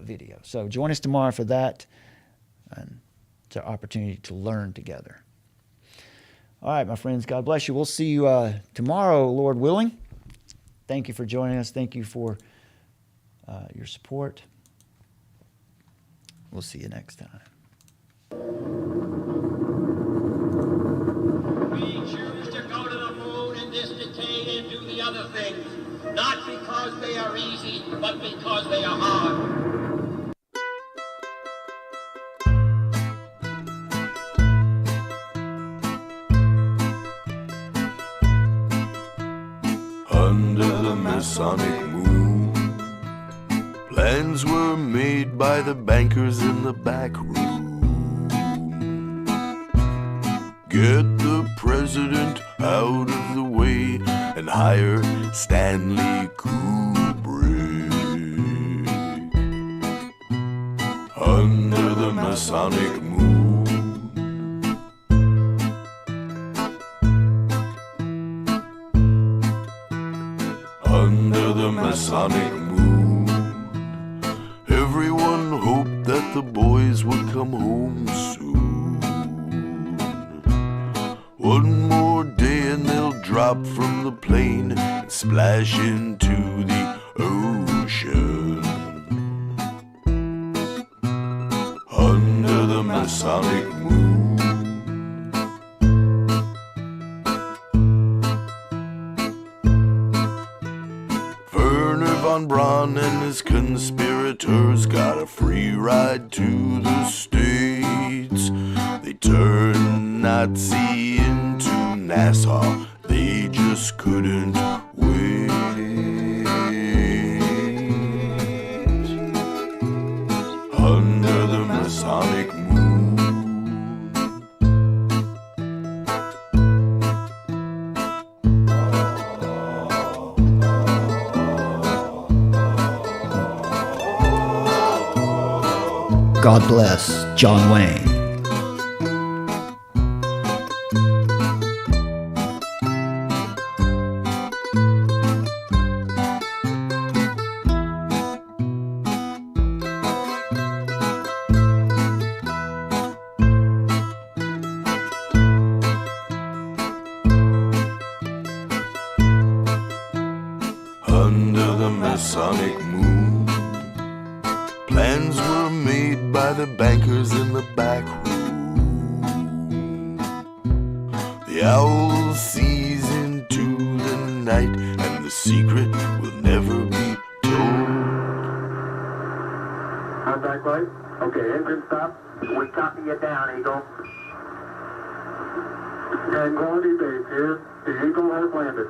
video. So join us tomorrow for that. And it's our opportunity to learn together. All right, my friends, God bless you. We'll see you tomorrow, Lord willing. Thank you for joining us. Thank you for your support. We'll see you next time. We choose to go to the moon in this decade and do the other things, not because they are easy, but because they are hard. Under the Masonic moon, plans were made by the bankers in the back room. Get the president out of the way and hire Stanley Kubrick. Under the Masonic moon, under the Masonic moon, everyone hoped that the boys would come home soon. One more day and they'll drop from the plane and splash into the ocean. Under the Masonic moon, Von Braun and his conspirators got a free ride to the States. They turned Nazi into Nassau. They just couldn't wait. Under the Masonic moon, God bless John Wayne. under the Masonic moon, plans were made by the bankers in the back room. The owl sees into the night, and the secret will never be told. Contact light. Okay, engine stop. We copy you down, Eagle. Tranquility Base here. The Eagle has landed.